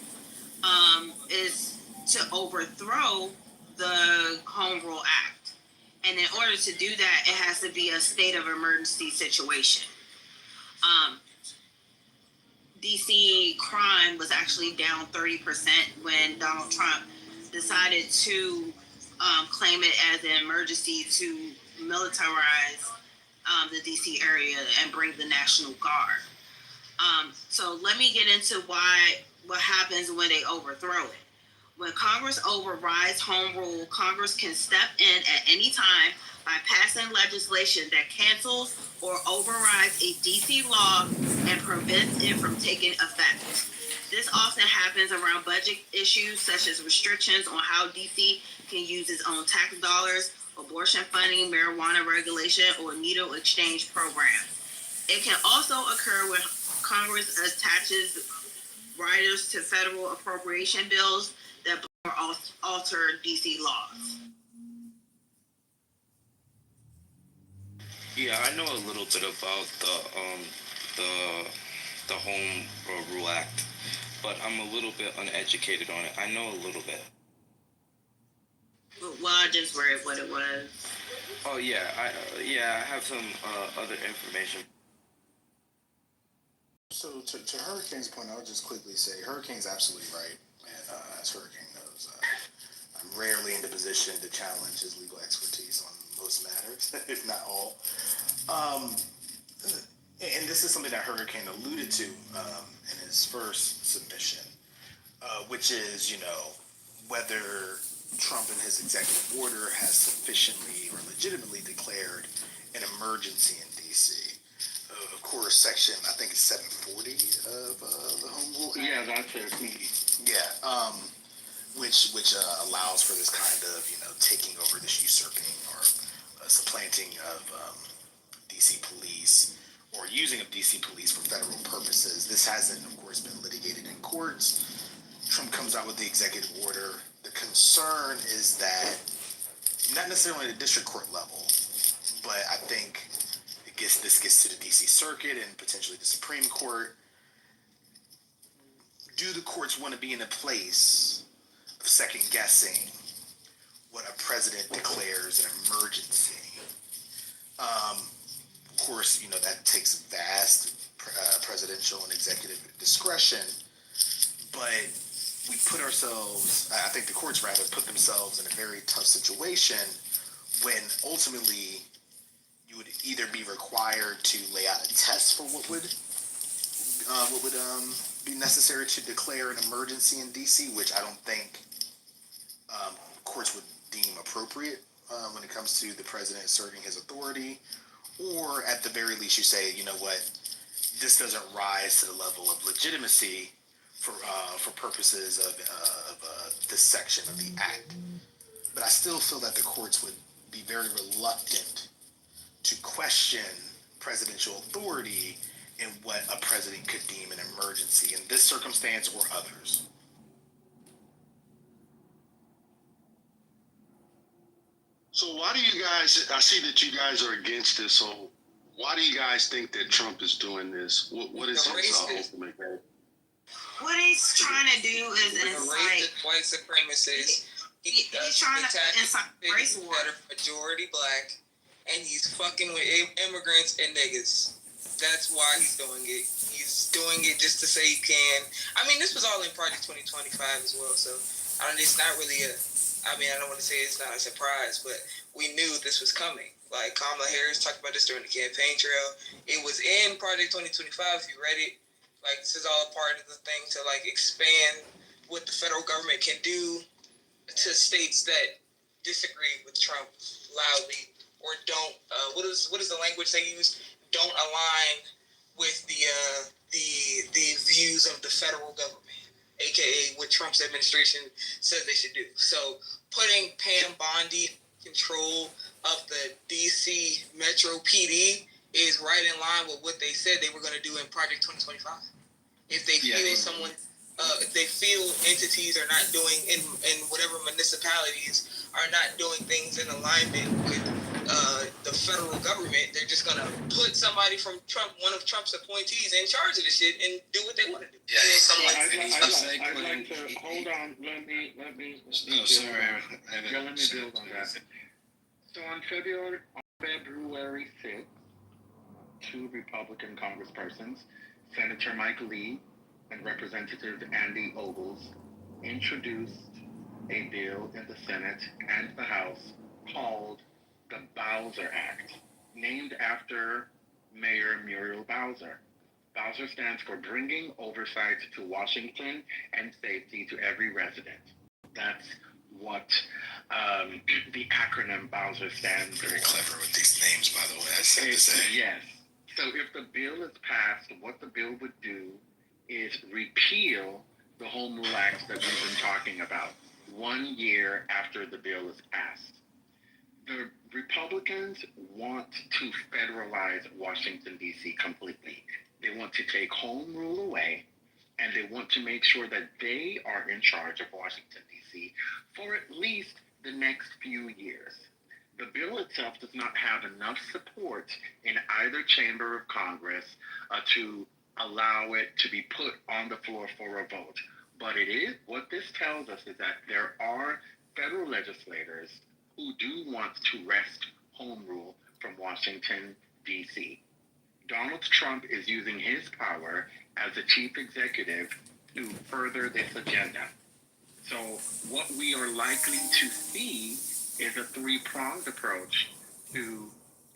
is to overthrow the Home Rule Act. And in order to do that, it has to be a state of emergency situation. DC crime was actually down 30% when Donald Trump decided to claim it as an emergency to militarize the DC area and bring the National Guard. So let me get into what happens when they overthrow it. When Congress overrides home rule, Congress can step in at any time by passing legislation that cancels or overrides a DC law and prevents it from taking effect. This often happens around budget issues such as restrictions on how DC can use its own tax dollars, abortion funding, marijuana regulation, or needle exchange programs. It can also occur when Congress attaches riders to federal appropriation bills that alter DC laws. Yeah, I know a little bit about the Home Rule Act, but I'm a little bit uneducated on it. I know a little bit. Well, I just read what it was. Oh yeah, I have some other information. So to Hurricane's point, I would just quickly say Hurricane's absolutely right, and as Hurricane knows, I'm rarely in the position to challenge his legal expertise on most matters, if not all. And this is something that Hurricane alluded to in his first submission, which is, whether Trump in his executive order has sufficiently or legitimately declared an emergency in D.C. Of course, section, I think it's 740 of the Home Rule Act. Yeah, that's it. Yeah, which allows for this kind of, taking over, this usurping or supplanting of D.C. police or using of D.C. police for federal purposes. This hasn't, of course, been litigated in courts. Trump comes out with the executive order. The concern is that, not necessarily at the district court level, but I think this gets to the D.C. Circuit and potentially the Supreme Court. Do the courts want to be in a place of second guessing what a president declares an emergency? Of course, that takes vast presidential and executive discretion, but we put ourselves, I think the courts rather, put themselves in a very tough situation when ultimately you would either be required to lay out a test for what would be necessary to declare an emergency in DC, which I don't think courts would deem appropriate when it comes to the president asserting his authority, or at the very least you say, this doesn't rise to the level of legitimacy for purposes of this section of the act. But I still feel that the courts would be very reluctant to question presidential authority in what a president could deem an emergency in this circumstance or others. So why do you guys, I see that you guys are against this, so why do you guys think that Trump is doing this? What is his ultimate goal? What he's trying to do is incite white supremacists. He's trying to incite race war. That are majority black, and he's fucking with immigrants and niggas. That's why he's doing it. He's doing it just to say he can. I mean, this was all in Project 2025 as well, so it's not really I don't want to say it's not a surprise, but we knew this was coming. Like, Kamala Harris talked about this during the campaign trail. It was in Project 2025, if you read it. Like, this is all a part of the thing to, expand what the federal government can do to states that disagree with Trump loudly or don't, what is the language they use? Don't align with the views of the federal government, aka what Trump's administration says they should do. So putting Pam Bondi in control of the DC Metro PD is right in line with what they said they were going to do in Project 2025. If they feel if they feel entities are not doing in whatever municipalities are not doing things in alignment with the the federal government. They're just gonna put somebody from Trump, one of Trump's appointees, in charge of the shit and do what they want to do. Yeah, I'd like like to hold on. Let me. Oh, build sorry. on- let me build on that. So on February 6th, two Republican congresspersons, Senator Mike Lee and Representative Andy Ogles, introduced a bill in the Senate and the House called the Bowser Act, named after Mayor Muriel Bowser. Bowser stands for Bringing Oversight to Washington and Safety to Every Resident. That's what the acronym Bowser stands for. Very clever with these names, by the way, I have to say. Yes. So if the bill is passed, what the bill would do is repeal the Home Rule Act that we've been talking about 1 year after the bill is passed. The Republicans want to federalize Washington, D.C. completely. They want to take home rule away, and they want to make sure that they are in charge of Washington, D.C. for at least the next few years. The bill itself does not have enough support in either chamber of Congress to allow it to be put on the floor for a vote. But what this tells us is that there are federal legislators who do want to wrest home rule from Washington, D.C. Donald Trump is using his power as a chief executive to further this agenda. So what we are likely to see is a three-pronged approach to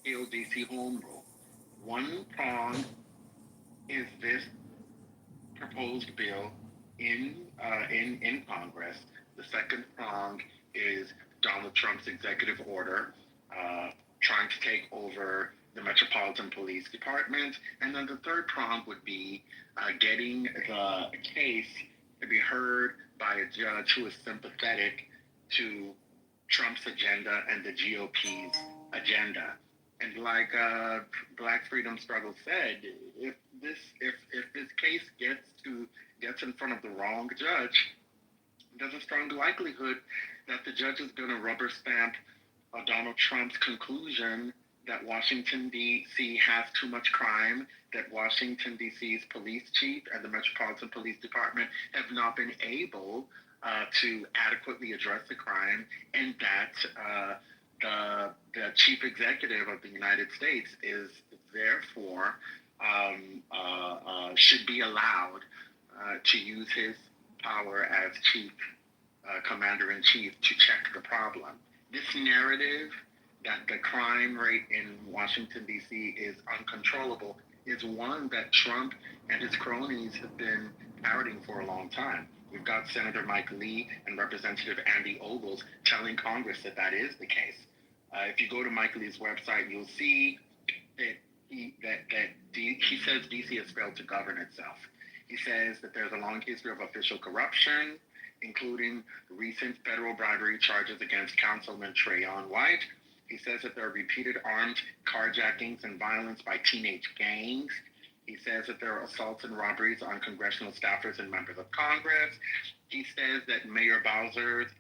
kill D.C. home rule. One prong is this proposed bill in Congress. The second prong is Donald Trump's executive order trying to take over the Metropolitan Police Department. And then the third prong would be getting the case to be heard by a judge who is sympathetic to Trump's agenda and the GOP's agenda. And like Black Freedom Struggle said, if this case gets in front of the wrong judge, there's a strong likelihood that the judge is going to rubber stamp Donald Trump's conclusion that Washington, D.C. has too much crime, that Washington, D.C.'s police chief and the Metropolitan Police Department have not been able to adequately address the crime, and that the chief executive of the United States is therefore should be allowed to use his power as chief commander-in-chief to check the problem. This narrative that the crime rate in Washington, D.C. is uncontrollable is one that Trump and his cronies have been parroting for a long time. We've got Senator Mike Lee and Representative Andy Ogles telling Congress that is the case. If you go to Mike Lee's website, you'll see that he says D.C. has failed to govern itself. He says that there's a long history of official corruption, including recent federal bribery charges against Councilman Trayon White. He says that there are repeated armed carjackings and violence by teenage gangs. He says that there are assaults and robberies on congressional staffers and members of Congress. He says that Mayor Bowser's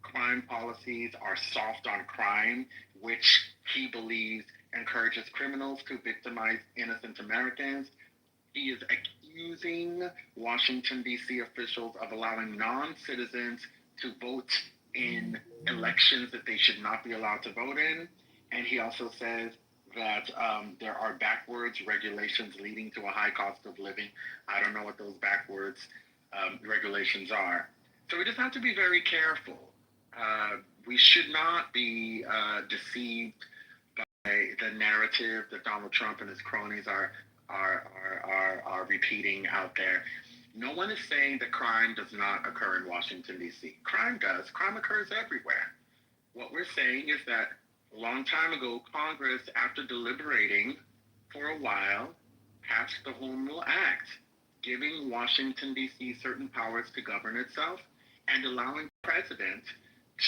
crime policies are soft on crime, which he believes encourages criminals to victimize innocent Americans. He is accusing Washington, D.C. officials of allowing non-citizens to vote in elections that they should not be allowed to vote in. And he also says that there are backwards regulations leading to a high cost of living. I don't know what those backwards regulations are. So we just have to be very careful. We should not be deceived by the narrative that Donald Trump and his cronies are repeating out there. No one is saying that crime does not occur in Washington, D.C. Crime does. Crime occurs everywhere. What we're saying is that a long time ago, Congress, after deliberating for a while, passed the Home Rule Act, giving Washington, D.C. certain powers to govern itself and allowing the president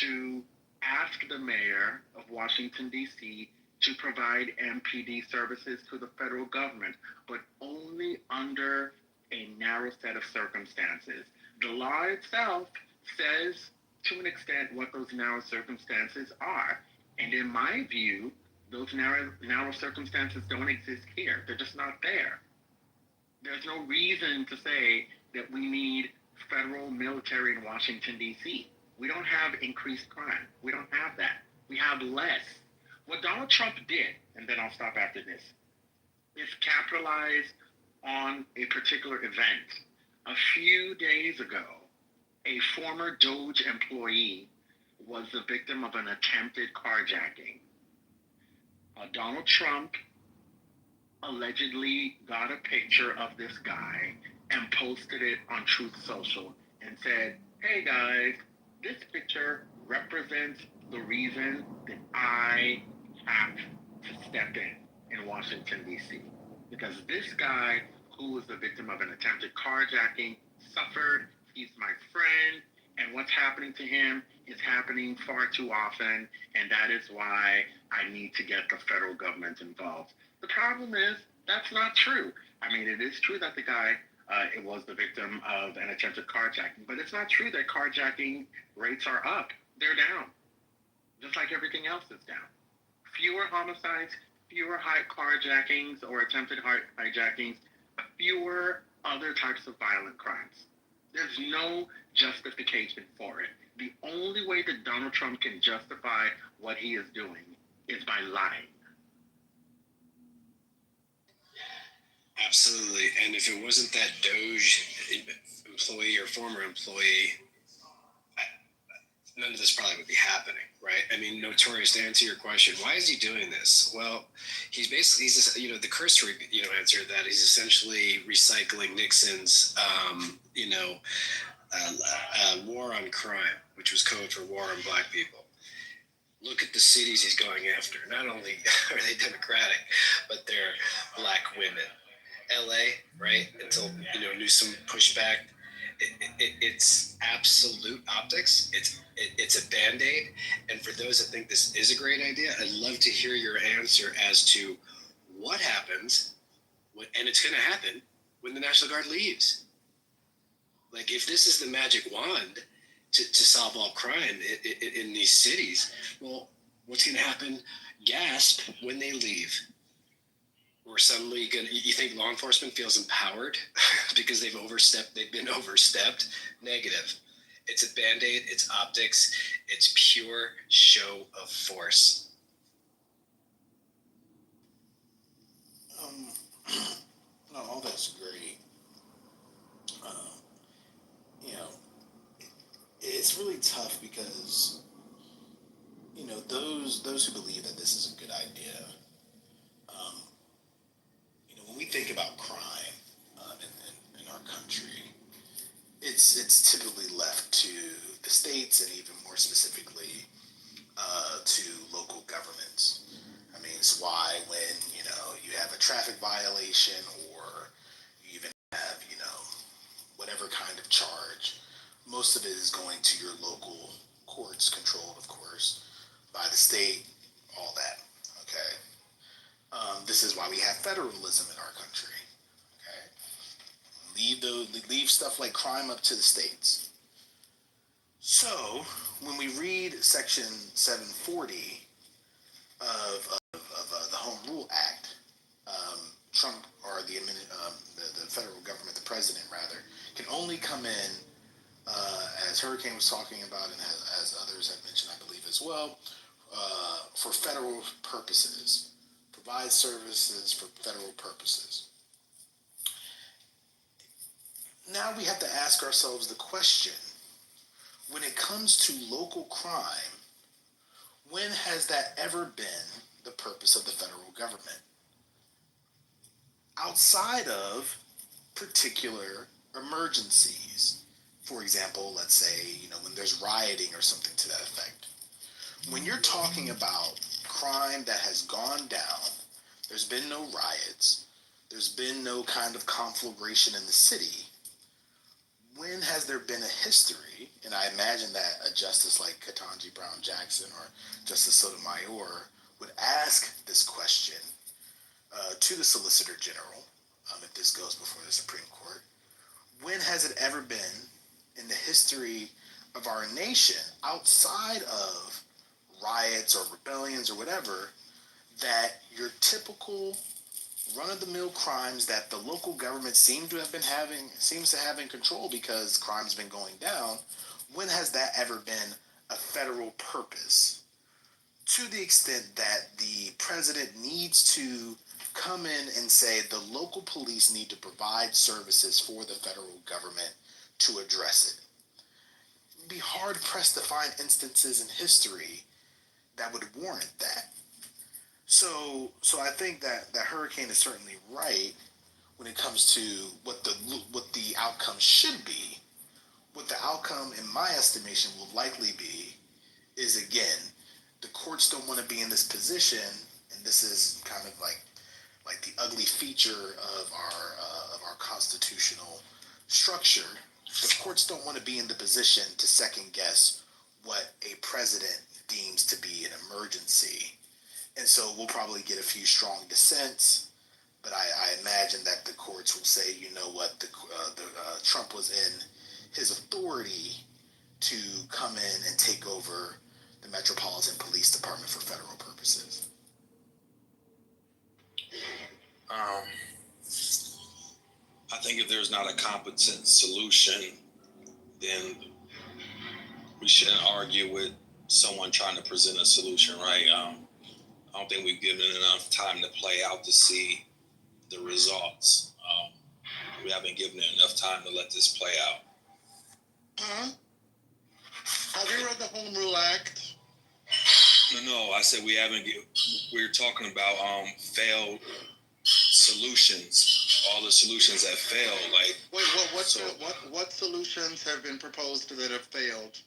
to ask the mayor of Washington, D.C. to provide MPD services to the federal government, but only under a narrow set of circumstances. The law itself says, to an extent, what those narrow circumstances are. And in my view, Those narrow circumstances don't exist here. They're just not there. There's no reason to say that we need federal military in Washington, D.C. We don't have increased crime. We don't have that. We have less. What Donald Trump did, and then I'll stop after this, is capitalize on a particular event. A few days ago, a former Doge employee was the victim of an attempted carjacking. Donald Trump allegedly got a picture of this guy and posted it on Truth Social and said, hey guys, this picture represents the reason that I have to step in Washington, D.C. Because this guy, who was the victim of an attempted carjacking, suffered. He's my friend, and what's happening to him is happening far too often, and that is why I need to get the federal government involved. The problem is that's not true. I mean, it is true that the guy it was the victim of an attempted carjacking, but it's not true that carjacking rates are up. They're down, just like everything else is down. Fewer homicides, fewer high carjackings or attempted hijackings, fewer other types of violent crimes. There's no justification for it. The only way that Donald Trump can justify what he is doing is by lying. Absolutely. And if it wasn't that Doge employee or former employee, none of this probably would be happening, right? I mean, Notorious, to answer your question, why is he doing this? Well, he's just, the cursory, answer to that, he's essentially recycling Nixon's, war on crime, which was code for war on black people. Look at the cities he's going after. Not only are they Democratic, but they're black women. LA, right? Until Newsom pushed back. It's absolute optics. It's a Band-Aid. And for those that think this is a great idea, I'd love to hear your answer as to what happens, and it's going to happen, when the National Guard leaves. Like, if this is the magic wand to solve all crime in these cities, well, what's going to happen, gasp, when they leave? We're suddenly you think law enforcement feels empowered because they've been overstepped? Negative. It's a Band-Aid, it's optics, it's pure show of force. No, all that's great. It's really tough because, those who believe that this is a good idea, when we think about crime in our country, it's typically left to the states and even more specifically to local governments. I mean, it's why when you have a traffic violation or you even have whatever kind of charge, most of it is going to your local courts, controlled, of course, by the state, all that. Okay. This is why we have federalism in our country. Okay, leave stuff like crime up to the states. So when we read Section 740 of the Home Rule Act, Trump or the federal government, the president rather, can only come in, as Hurricane was talking about, and as others have mentioned, I believe as well, for federal purposes. Provide services for federal purposes. Now we have to ask ourselves the question, when it comes to local crime, when has that ever been the purpose of the federal government? Outside of particular emergencies. For example, let's say, when there's rioting or something to that effect. When you're talking about crime that has gone down, there's been no riots, there's been no kind of conflagration in the city, when has there been a history, and I imagine that a justice like Ketanji Brown Jackson or Justice Sotomayor would ask this question to the Solicitor General, if this goes before the Supreme Court, when has it ever been in the history of our nation, outside of riots or rebellions or whatever, that your typical run-of-the-mill crimes that the local government seems to have in control because crime's been going down, when has that ever been a federal purpose? To the extent that the president needs to come in and say the local police need to provide services for the federal government to address it. It'd be hard-pressed to find instances in history that would warrant that. So I think that Hurricane is certainly right when it comes to what the outcome should be. What the outcome, in my estimation, will likely be is, again, the courts don't want to be in this position, and this is kind of like the ugly feature of our constitutional structure. The courts don't want to be in the position to second guess what a president deems to be an emergency. And so we'll probably get a few strong dissents, but I imagine that the courts will say, you know what, Trump was in his authority to come in and take over the Metropolitan Police Department for federal purposes. I think if there's not a competent solution, then we shouldn't argue with someone trying to present a solution, right? I don't think we've given enough time to play out to see the results. We haven't given it enough time to let this play out. Have you read the Home Rule Act? No, I said we haven't. We're talking about failed solutions. All the solutions that failed. Like, Wait, what solutions have been proposed that have failed?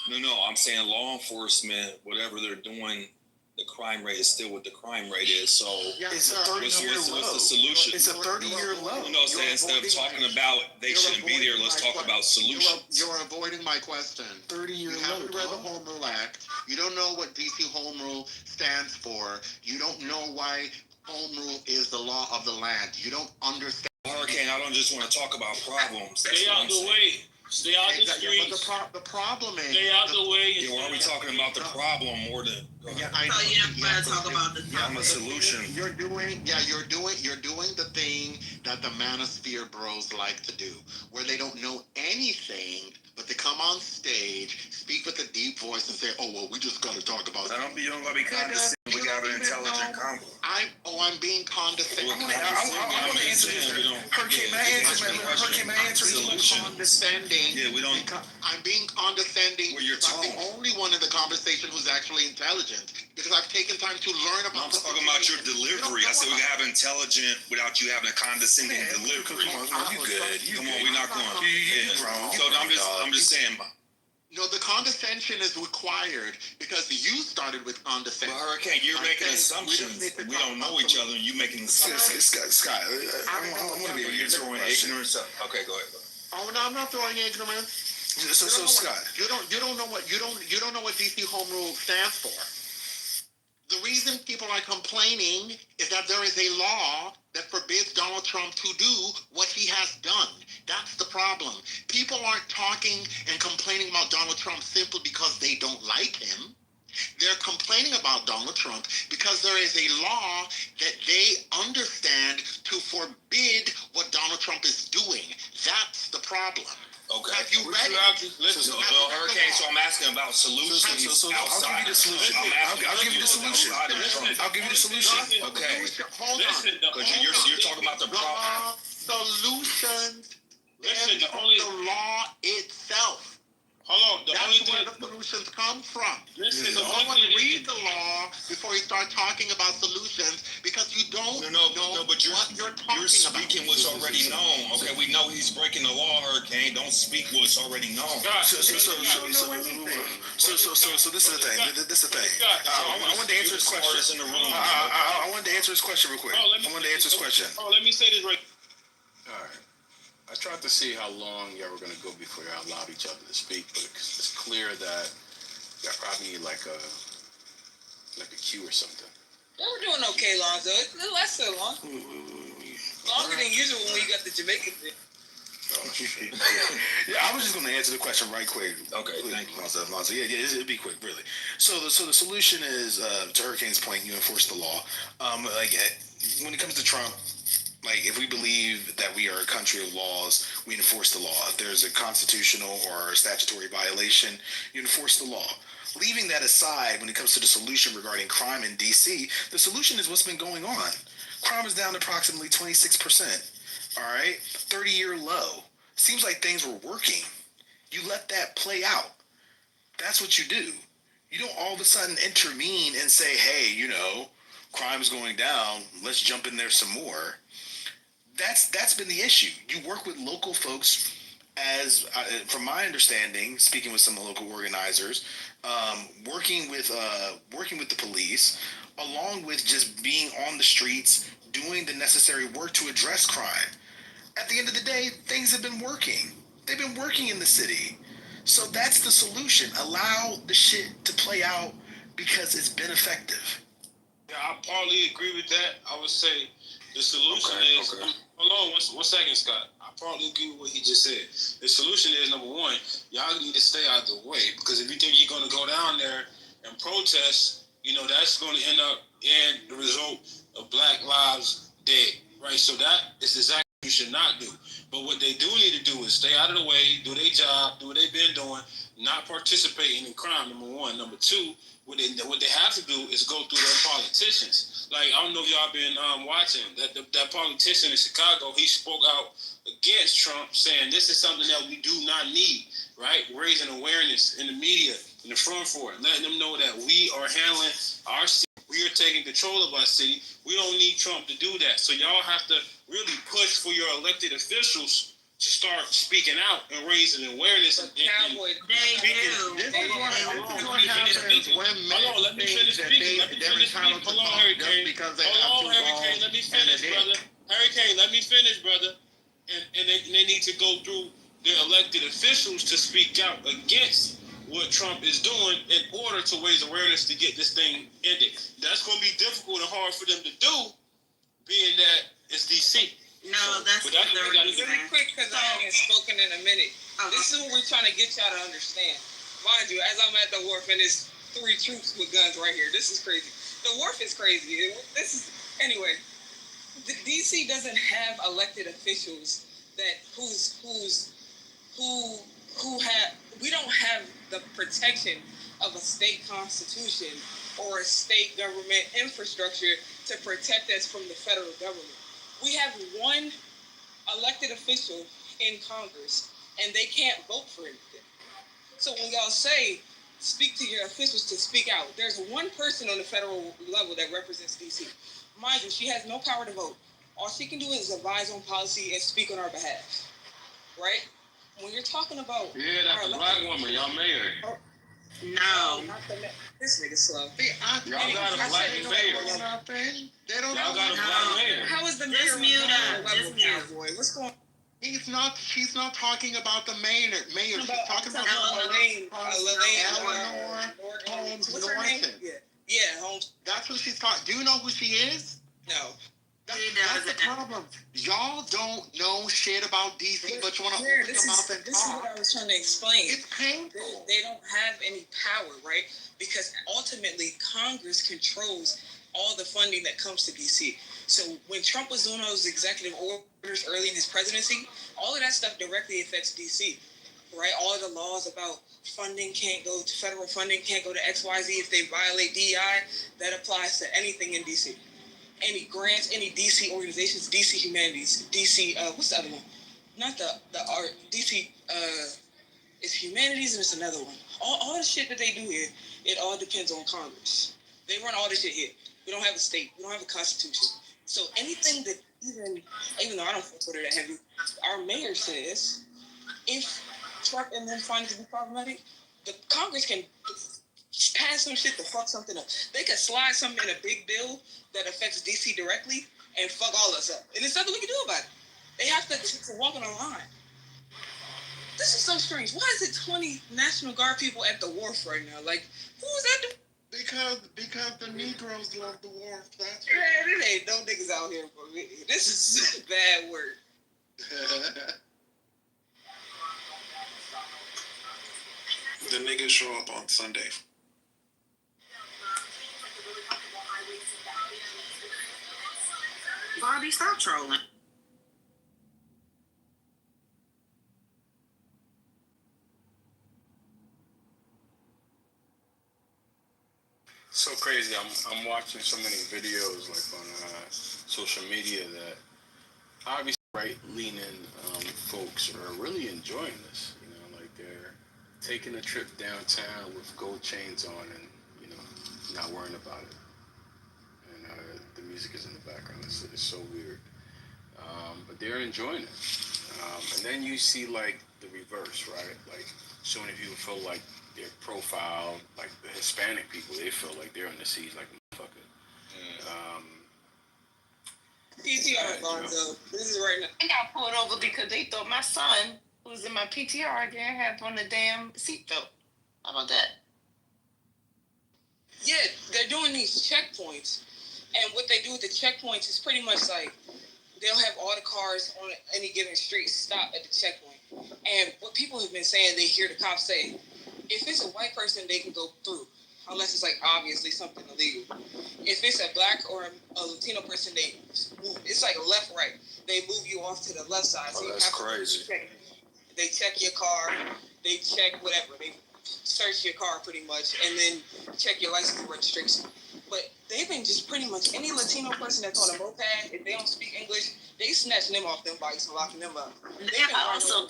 No, I'm saying law enforcement, whatever they're doing, the crime rate is still what the crime rate is. So it's a 30-year low. What's the solution? It's a 30-year low. No, instead of talking about they shouldn't be there, let's talk about solutions. You're avoiding my question. 30-year low. You haven't read the Home Rule Act. You don't know what DC Home Rule stands for. You don't know why Home Rule is the law of the land. You don't understand. Hurricane, I don't just want to talk about problems. Stay out the way. Stay out the streets. But the problem is. Stay out the way. Yeah, why are we talking about the problem more than? Yeah, I know. So you don't want to talk about the I'm a solution. You're doing the thing that the Manosphere bros like to do, where they don't know anything, but they come on stage, speak with a deep voice, and say, "Oh well, we just got to talk about." I don't be condescending. We got an intelligent convo. I'm being condescending. I want to answer this. Hurricane, may I answer this? Condescending. Yeah, we don't. I'm being condescending. Well, you're I'm the only one in the conversation who's actually intelligent because I've taken time to learn about. I'm talking about your delivery. I said we can have intelligent without you having a condescending delivery. Come on, you good? Come on, we're not going. Wrong. So I'm just saying. No, the condescension is required because you started with condescension. But Hurricane, you're making assumptions. We don't know each other, and you making assumptions. Scott, I'm going to be You're throwing ignorance up. Okay, go ahead. Oh no, I'm not throwing ignorance. So Scott, you don't know what DC Home Rule stands for. The reason people are complaining is that there is a law that forbids Donald Trump to do what he has done. That's the problem. People aren't talking and complaining about Donald Trump simply because they don't like him. They're complaining about Donald Trump because there is a law that they understand to forbid what Donald Trump is doing. That's the problem. Okay. Have you read it? Listen, Hurricane, so I'm asking about solutions outside. I'll give you the solution. I'll give you the solution. Okay. Hold on. Because you're talking about the problem. Solutions. Listen, the law itself. Hold on. That's where the solutions come from. Listen, no one read the law before you start talking about solutions because you don't know but what you're talking you're speaking about. what's already known. Okay, we know he's breaking the law, Hurricane. Don't speak what's already known. So this is the thing. This is the thing. I wanted to answer his question. I wanted to answer his question real quick. I wanted to answer his question. Oh, let me say this right. All right. I tried to see how long y'all were going to go before y'all allowed each other to speak, but it's clear that y'all probably need like a cue or something. Yeah, we're doing okay, Lonzo. It didn't last so long. Longer than usual when we got the Jamaican thing. Yeah, I was just going to answer the question right quick. Okay, thank you. Monzo. Yeah, it'll be quick, really. So the solution is, to Hurricane's point, you enforce the law. When it comes to Trump, like, if we believe that we are a country of laws, we enforce the law. If there's a constitutional or statutory violation, you enforce the law. Leaving that aside, when it comes to the solution regarding crime in D.C., the solution is what's been going on. Crime is down to approximately 26%. All right? 30-year low. Seems like things were working. You let that play out. That's what you do. You don't all of a sudden intervene and say, hey, crime's going down. Let's jump in there some more. That's been the issue. You work with local folks, as from my understanding, speaking with some local organizers, working with the police, along with just being on the streets, doing the necessary work to address crime. At the end of the day, things have been working. They've been working in the city. So that's the solution. Allow the shit to play out because it's been effective. Yeah, I partly agree with that. I would say the solution is. Okay. Hold on, one second, Scott. I partly agree with what he just said. The solution is, number one, y'all need to stay out of the way, because if you think you're going to go down there and protest, that's going to end up in the result of Black lives dead, right? So that is exactly what you should not do. But what they do need to do is stay out of the way, do their job, do what they've been doing, not participating in crime, number one. Number two, what they have to do is go through their politicians. Like, I don't know if y'all been watching that politician in Chicago. He spoke out against Trump, saying this is something that we do not need, right? Raising awareness in the media, in the front for it, letting them know that we are handling our city. We are taking control of our city. We don't need Trump to do that. So y'all have to really push for your elected officials to start speaking out and raising awareness. But Cowboy, This is what happens when men let me think finish that speaking. Let me they're finish entitled speaking. to Hold on, talk Hurricane. just because they Hold on, have two Hurricane. balls Let me and a finish, dick. brother. Hurricane, let me finish, brother. And they need to go through their elected officials to speak out against what Trump is doing in order to raise awareness to get this thing ended. That's going to be difficult and hard for them to do, being that it's D.C. No, that's But that's what we got to do. really quick, because I haven't spoken in a minute. This is what we're trying to get y'all to understand. Mind you, as I'm at the wharf and there's 3 troops with guns right here. This is crazy. The wharf is crazy. Anyway. The DC doesn't have elected officials we don't have the protection of a state constitution or a state government infrastructure to protect us from the federal government. We have one elected official in Congress, and they can't vote for anything. So when y'all say, speak to your officials to speak out, there's one person on the federal level that represents DC. Mind you, she has no power to vote. All she can do is advise on policy and speak on our behalf, right? When you're talking about... Yeah, that's a black woman, y'all mayor. No. Not the this nigga slow. Y'all got a black mayor. They don't Y'all got a know. black mayor. How is the mayor Just mute up. level Just mute. cowboy? What's going on? She's not talking about the mayor. She's talking about Elaine Eleanor Holmes what's her name? Norton. Yeah, Holmes. That's who she's talking. Do you know who she is? No. That's the problem. Y'all don't know shit about DC, but you want to open your mouth and This is what talk. I was trying to explain. It's painful. They don't have any power, right? Because ultimately, Congress controls all the funding that comes to DC. So when Trump was doing those executive orders early in his presidency, all of that stuff directly affects DC, right? All of the laws about funding can't go to federal funding, can't go to XYZ if they violate DEI. That applies to anything in DC. Any grants, any DC organizations, DC Humanities, DC, what's the other one? Not the art, DC, it's Humanities and it's another one. All the shit that they do here, it all depends on Congress. They run all this shit here. We don't have a state. We don't have a constitution. So anything that even though I don't fuck with her that heavy, our mayor says, if Trump and them find it to be problematic, the Congress can pass some shit to fuck something up. They can slide something in a big bill that affects DC directly and fuck all us up. And there's nothing we can do about it. They have to walk on a line. This is so strange. Why is it 20 National Guard people at the wharf right now? Like, who is that? Because the Negroes love the wharf. That's Yeah, there ain't no niggas out here for me. This is bad word. the niggas show up on Sunday. Bobby, stop trolling. So crazy. I'm watching so many videos like on social media that obviously right-leaning folks are really enjoying this. You know, like they're taking a trip downtown with gold chains on and, you know, not worrying about it. And the music is in the background. It's so weird. But they're enjoying it. And then you see like the reverse, right? Like so many people feel like they're profiled, like the Hispanic people, they feel like they're in the seas like a motherfucker. PTR Lonzo. This is right now. I got pulled over because they thought my son, who was in my PTR, didn't have on the damn seatbelt. How about that? Yeah, they're doing these checkpoints, and what they do with the checkpoints is pretty much like they'll have all the cars on any given street stop at the checkpoint. And what people have been saying, they hear the cops say, if it's a white person, they can go through, unless it's like obviously something illegal. If it's a black or a Latino person, they move. It's like left, right. They move you off to the left side. Oh, that's crazy. They check your car. They check whatever. They search your car pretty much, and then check your license and registration. But they've been just pretty much any Latino person that's on a moped, if they don't speak English, they snatching them off them bikes and locking them up. I also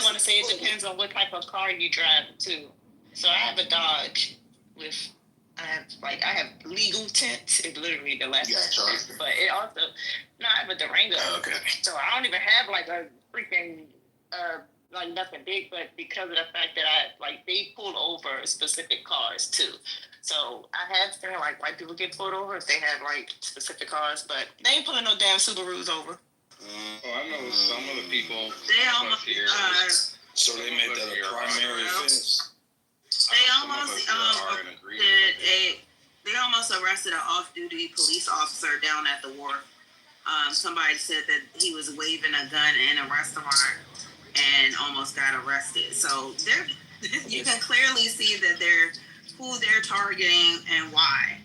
want to say it depends on what type of car you drive too. So I have a Dodge with I have legal tints. It's literally the last one. But it also I have a Durango. Okay. So I don't even have like a freaking like nothing big, but because of the fact that they pull over specific cars too. So I have seen like white people get pulled over if they have like specific cars, but they ain't pulling no damn Subarus over. I know some of the people They almost here. So they made that a primary offense. They almost arrested an off-duty police officer down at the wharf. Somebody said that he was waving a gun in a restaurant and almost got arrested. So you can clearly see that who they're targeting and why.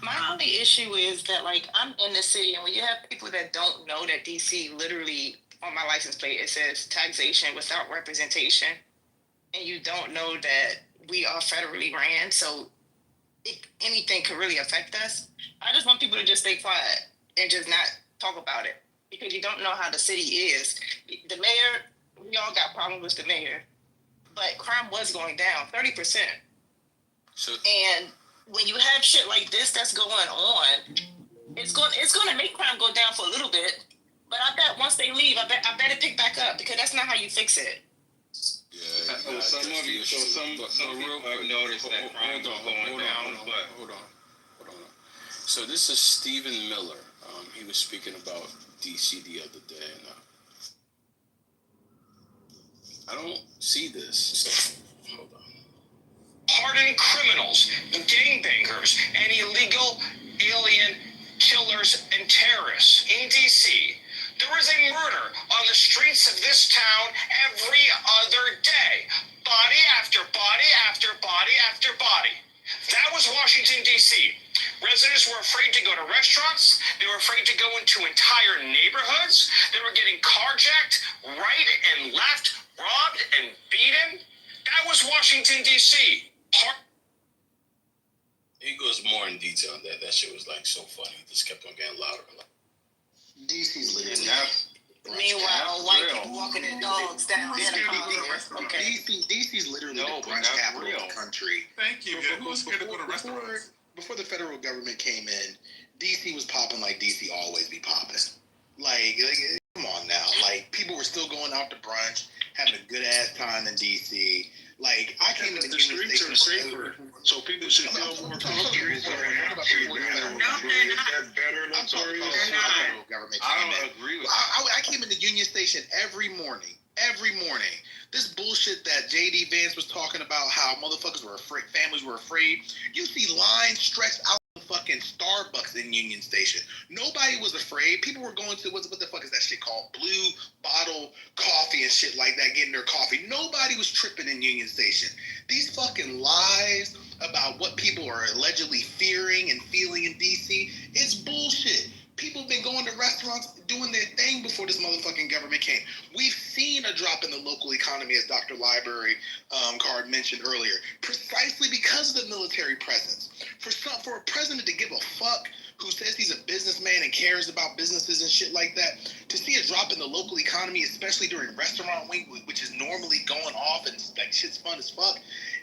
My only issue is that I'm in the city, and when you have people that don't know that DC literally on my license plate it says taxation without representation, and you don't know that we are federally ran, so anything could really affect us. I just want people to just stay quiet and just not talk about it, because you don't know how the city is. The mayor, we all got problems with the mayor, but crime was going down 30%. And when you have shit like this that's going on, it's going to make crime go down for a little bit. But I bet once they leave, I bet it pick back up, because that's not how you fix it. Yeah, some people have noticed that crime going down, but hold on. So this is Stephen Miller. He was speaking about DC the other day, and I don't see this. So, hold on. Hardened criminals, gangbangers, and illegal alien killers and terrorists in DC. There is a murder on the streets of this town every other day. Body after body after body after body. That was Washington, D.C. Residents were afraid to go to restaurants. They were afraid to go into entire neighborhoods. They were getting carjacked right and left, robbed and beaten. That was Washington, D.C. He goes more in detail on that. That shit was so funny. It just kept on getting louder. DC's literally. Meanwhile, white people walking their dogs down in DC's literally the brunch capital of the country. Thank you. Who's scared to go to restaurants? Before the federal government came in, DC was popping like DC always be popping. Come on now. People were still going out to brunch, having a good ass time in DC. I came in the streets are safer, so people should feel more comfortable. I don't agree with that. I came in the Union Station every morning. This bullshit that J.D. Vance was talking about, how motherfuckers were afraid, families were afraid. You see lines stretched out on fucking Starbucks in Union Station. Nobody was afraid. People were going to, what the fuck is that shit called? Blue Bottle Coffee and shit like that, getting their coffee. Nobody was tripping in Union Station. These fucking lies about what people are allegedly fearing and feeling in DC, it's bullshit. People have been going to restaurants doing their thing before this motherfucking government came. We've seen a drop in the local economy, as Dr. Library Card mentioned earlier, precisely because of the military presence. For a president to give a fuck who says he's a businessman and cares about businesses and shit like that, to see a drop in the local economy, especially during restaurant week, which is normally going off and like shit's fun as fuck,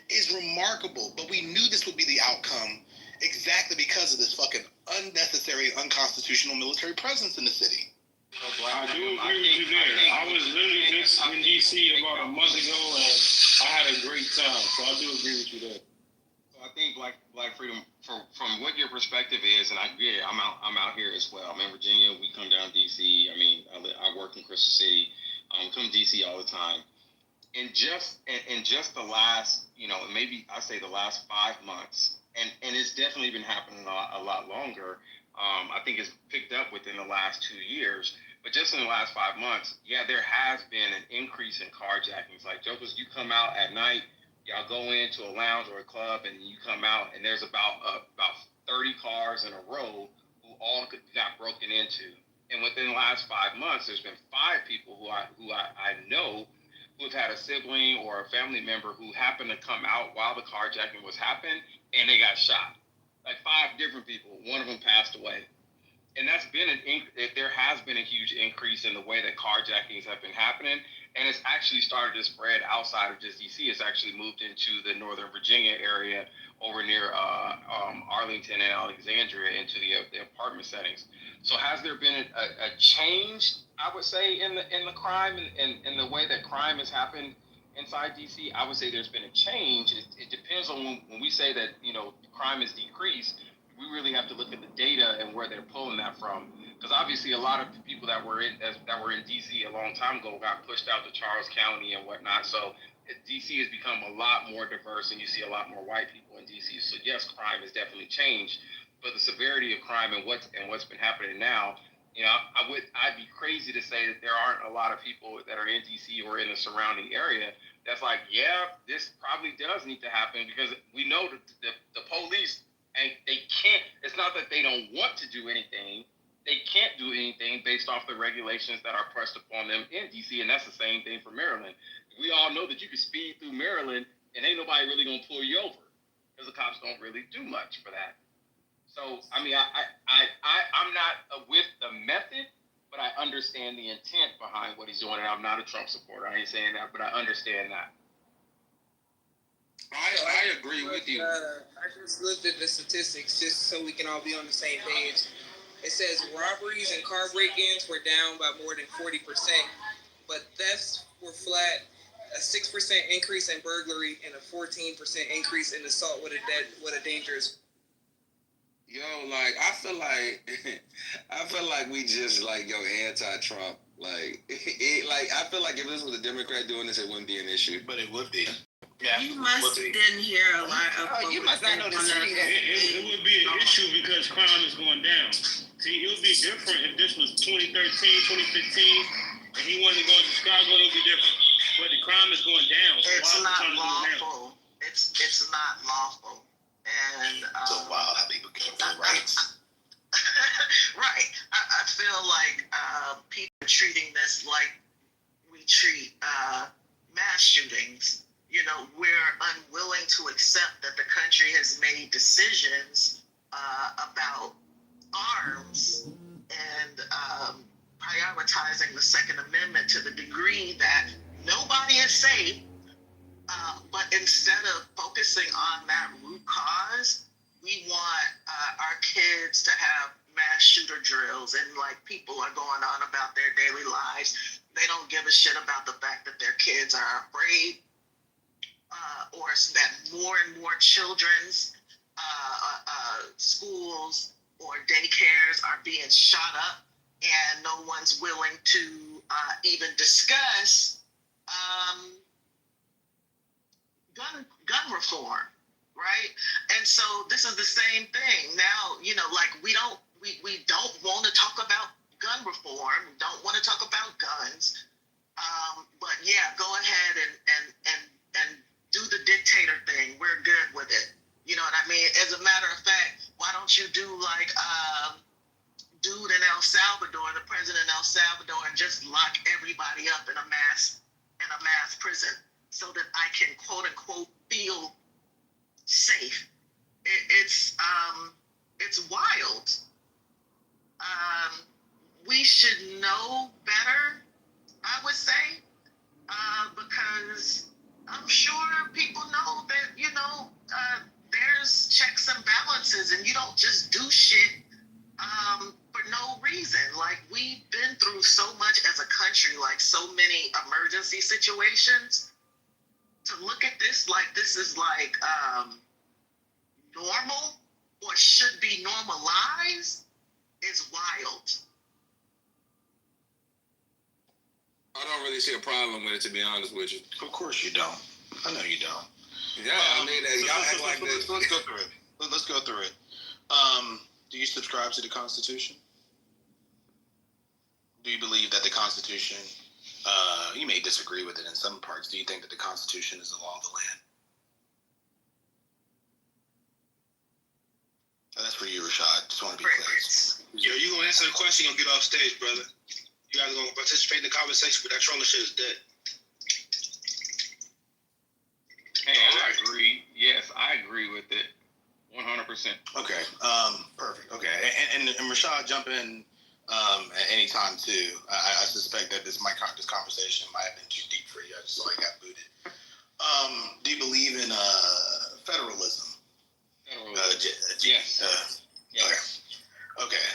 is remarkable. But we knew this would be the outcome exactly because of this fucking unnecessary, unconstitutional military presence in the city. I do agree with you there. I was literally just in DC about a month ago, and I had a great time. So I do agree with you there. So I think Black Freedom, from what your perspective is, and I get it. I'm out here as well. I'm in Virginia. We come down to DC. I mean, I work in Crystal City. Come to DC all the time. In just the last, maybe I say the last 5 months, and it's definitely been happening a lot longer. I think it's picked up within the last 2 years, but just in the last 5 months, yeah, there has been an increase in carjackings. Like, jokers, you come out at night, y'all go into a lounge or a club, and you come out, and there's about 30 cars in a row who all got broken into. And within the last 5 months, there's been 5 people who I know who have had a sibling or a family member who happened to come out while the carjacking was happening, and they got shot. Like 5 different people. One of them passed away. And that's been there has been a huge increase in the way that carjackings have been happening. And it's actually started to spread outside of just DC. It's actually moved into the Northern Virginia area over near Arlington and Alexandria into the apartment settings. So has there been a change, I would say, in the crime and the way that crime has happened inside DC? I would say there's been a change. It depends on when we say that, crime has decreased, we really have to look at the data and where they're pulling that from. Because obviously a lot of people that were in DC a long time ago got pushed out to Charles County and whatnot. So DC has become a lot more diverse, and you see a lot more white people in DC. So yes, crime has definitely changed, but the severity of crime and what's been happening now, I'd be crazy to say that there aren't a lot of people that are in DC or in the surrounding area that's like, yeah, this probably does need to happen, because we know that the police, and they can't. It's not that they don't want to do anything. They can't do anything based off the regulations that are pressed upon them in DC, and that's the same thing for Maryland. We all know that you can speed through Maryland, and ain't nobody really gonna pull you over, because the cops don't really do much for that. So, I mean, I'm not with the method, but I understand the intent behind what he's doing, and I'm not a Trump supporter. I ain't saying that, but I understand that. I agree with you. I just looked at the statistics just so we can all be on the same page. It says robberies and car break-ins were down by more than 40%, but thefts were flat. A 6% increase in burglary and a 14% increase in assault with a dangerous. Yo, like I feel like we just like anti-Trump. Like I feel like if this was a Democrat doing this, it wouldn't be an issue. But it would be. Yeah, you didn't hear a lot of. You must not know the city. It would be an issue because crime is going down. See, it would be different if this was 2013, 2015, and he wanted to go to Chicago. It would be different. But the crime is going down. So it's not lawful. It's not lawful. And so wild how people get over rights. Right. I feel like people are treating this like we treat mass shootings. We're unwilling to accept that the country has made decisions about arms and prioritizing the Second Amendment to the degree that nobody is safe. But instead of focusing on that root cause, we want our kids to have mass shooter drills, and like people are going on about their daily lives. They don't give a shit about the fact that their kids are afraid, or that more and more children's schools or daycares are being shot up, and no one's willing to even discuss gun reform. right? And so this is the same thing. Now, like we don't want to talk about gun reform, don't want to talk about guns. But yeah, go ahead and do the dictator thing. We're good with it. You know what I mean? As a matter of fact, why don't you do like dude in El Salvador, the president in El Salvador, and just lock everybody up in a mass prison so that I can quote unquote feel safe. It's wild. We should know better, I would say, because I'm sure people know that there's checks and balances, and you don't just do shit for no reason. Like, we've been through so much as a country, like so many emergency situations. To look at this like this is like normal or should be normalized is wild. I don't really see a problem with it, to be honest with you. Of course you don't. I know you don't. Yeah, I mean, y'all act like this. Let's go through it. Let's go through it. Do you subscribe to the Constitution? Do you believe that the Constitution, you may disagree with it in some parts, do you think that the Constitution is the law of the land? That's for you, Rashad. Just want to be clear. Yo, you gonna answer the question, you gonna get off stage, brother. You guys gonna participate in the conversation, but that trolling shit is dead. Hey, I agree. Yes, I agree with it. 100%. Okay. Perfect. Okay. And Rashad, jump in at any time too. I suspect that this conversation might have been too deep for you. I just saw I got booted. Do you believe in federalism? Yes. Yes. Okay.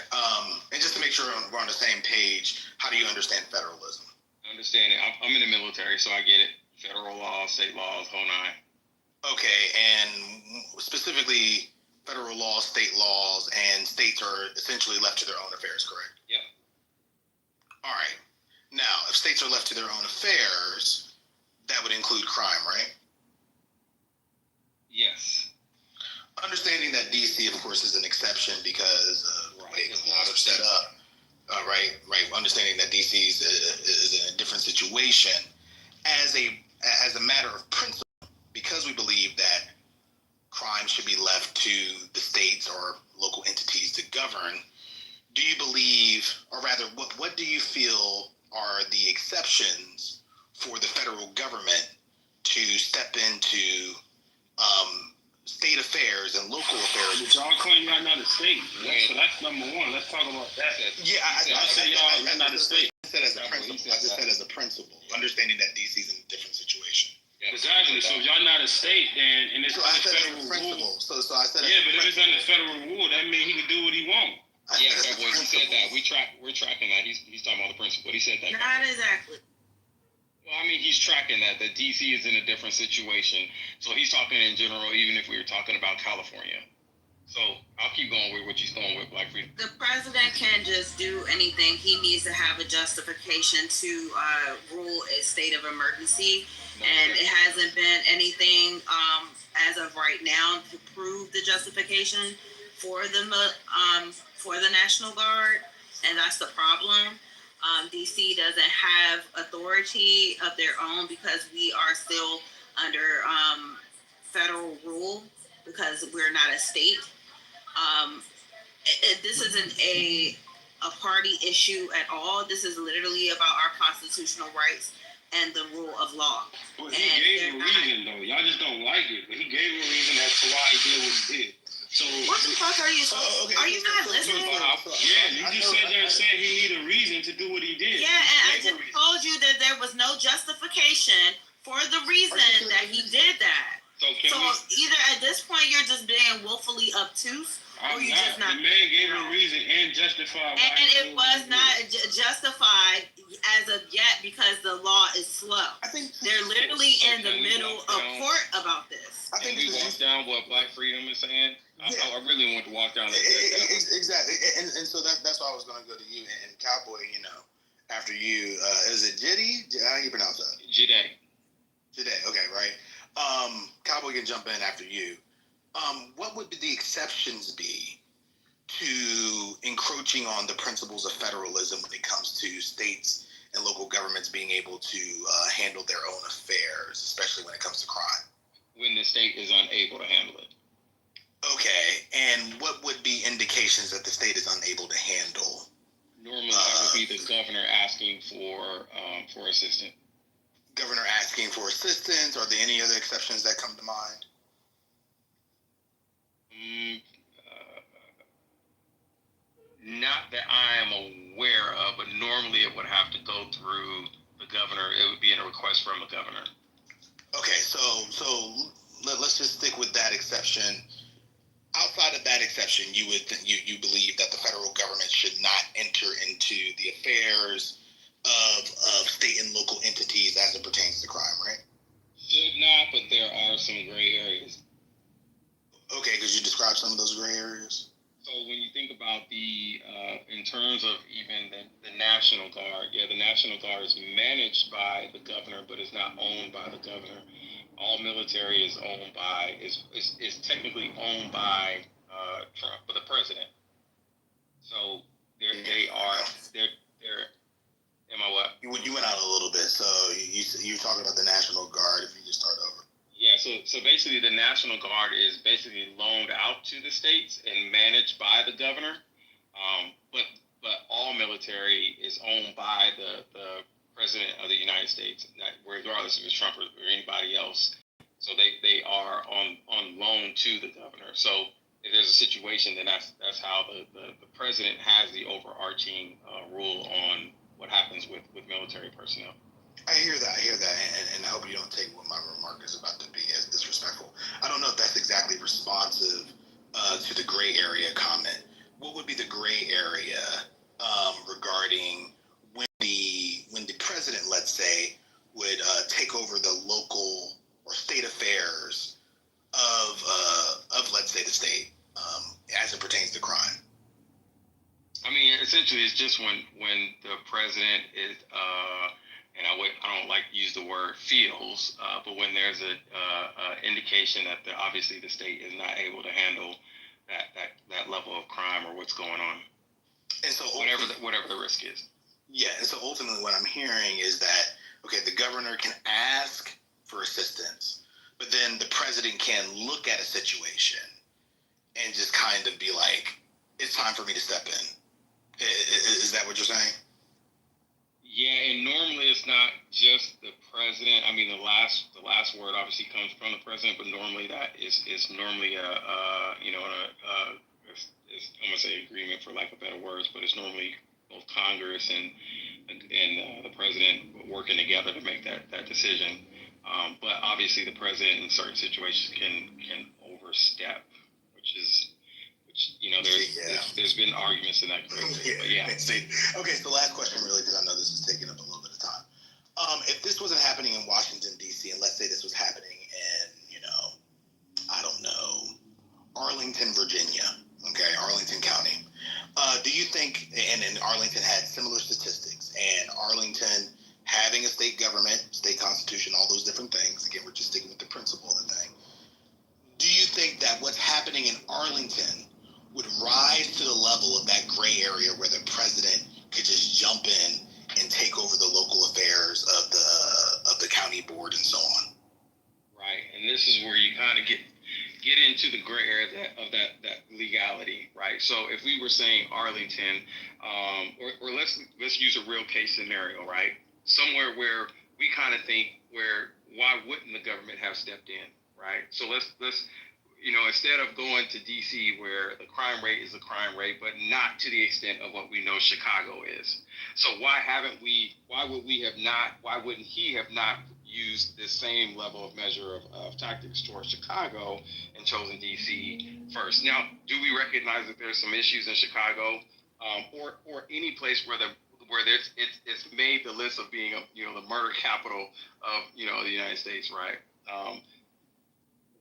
And just to make sure we're on the same page, how do you understand federalism? I understand it. I'm in the military, so I get it. Federal laws, state laws, whole nine. Okay, and specifically federal laws, state laws, and states are essentially left to their own affairs, correct? Yep. All right. Now, if states are left to their own affairs, that would include crime, right? Yes. Understanding that D.C., of course, is an exception because of the way the laws are set up. Right. Understanding that D.C. is in a different situation. As a matter of principle, because we believe that crime should be left to the states or local entities to govern, do you believe, or rather, what do you feel are the exceptions for the federal government to step into state affairs and local affairs? But y'all claim y'all not a state, so that's number one. Let's talk about that. Yeah, I say y'all not a state. I said as a principle. I just said as a principle, understanding that DC is in a different situation. Exactly. So if y'all not a state, then and it's under federal rule. So I said. Yeah, but if it's under federal rule, that means he can do what he wants. Yeah, he said that. We're tracking that. He's talking about the principle. He said that. Not exactly. Well, I mean, he's tracking that DC is in a different situation. So he's talking in general, even if we were talking about California. So I'll keep going with what you're going with, Black Freedom. The president can't just do anything. He needs to have a justification to rule a state of emergency. And it hasn't been anything as of right now to prove the justification for the National Guard. And that's the problem. DC doesn't have authority of their own because we are still under federal rule because we're not a state. This isn't a party issue at all. This is literally about our constitutional rights and the rule of law. Well, he gave a reason, though. Y'all just don't like it. But he gave a reason as to why he did what he did. So what the fuck are you? Are you not listening? Yeah, you just sat there and said he needed a reason to do what he did. Yeah, and I just told you that there was no justification for the reason that he did that. So either at this point you're just being willfully obtuse, or you just not. The man gave a reason and justified. And it was not justified as of yet because the law is slow. I think they're literally in the middle of court about this. I think we walk down what Black Freedom is saying. I really want to walk down that. Exactly, and so that's why I was going to go to you and Cowboy. After you, is it Jiddy? How do you pronounce that? Jide. Okay, right. Cowboy can jump in after you. What would the exceptions be to encroaching on the principles of federalism when it comes to states and local governments being able to handle their own affairs, especially when it comes to crime? When the state is unable to handle it. Okay, and what would be indications that the state is unable to handle? Normally, that would be the governor asking for assistance. Governor asking for assistance. Are there any other exceptions that come to mind? Not that I am aware of, but normally it would have to go through the governor. It would be in a request from the governor. Okay, so let's just stick with that exception. Outside of that exception, you believe that the federal government should not enter into the affairs of state and local entities as it pertains to crime, right? Should not, but there are some gray areas. Okay, could you describe some of those gray areas? So when you think about in terms of even the National Guard, the National Guard is managed by the governor, but is not owned by the governor. All military is owned by is technically owned by Trump, but the president. So they're. Am I what? You went out a little bit, so you talking about the National Guard. If you just start over. Yeah, so basically the National Guard is basically loaned out to the states and managed by the governor, but all military is owned by the President of the United States, regardless if it's Trump or anybody else. So they are on loan to the governor. So if there's a situation, then that's how the president has the overarching rule on what happens with military personnel. I hear that, and I hope you don't take what my remark is about to be as disrespectful. I don't know if that's exactly responsive to the gray area comment. What would be the gray area regarding when the president, let's say, would take over the local or state affairs of let's say the state as it pertains to crime? I mean, essentially, it's just when the president is, and I don't like to use the word feels, but when there's a indication that obviously the state is not able to handle that level of crime or what's going on, and so whatever the risk is. Yeah, and so ultimately, what I'm hearing is that the governor can ask for assistance, but then the president can look at a situation and just kind of be like, "It's time for me to step in." Is that what you're saying? Yeah, and normally it's not just the president. I mean, the last word obviously comes from the president, but normally that is normally I'm gonna say agreement for lack of better words, but it's normally both Congress and the president working together to make that decision. But obviously the president in certain situations can overstep, which there's been arguments in that case. But yeah. Okay, so last question really, because I know this is taking up a little bit of time. If this wasn't happening in Washington, D.C., and let's say this was happening in, I don't know, Arlington, Virginia, Arlington County, do you think, and Arlington had similar statistics, and Arlington having a state government, state constitution, all those different things, again, we're just sticking with the principle of the thing, do you think that what's happening in Arlington would rise to the level of that gray area where the president could just jump in and take over the local affairs of the county board and so on? Right, and this is where you kind of get into the gray area of that legality, right? So if we were saying Arlington, or let's use a real case scenario, right? Somewhere where we kind of think why wouldn't the government have stepped in, right? So let's instead of going to DC where the crime rate is the crime rate, but not to the extent of what we know Chicago is. So why wouldn't he have not used the same level of measure of tactics towards Chicago and chosen DC first? Now, do we recognize that there's some issues in Chicago, or any place where it's made the list of being the murder capital of the United States, right?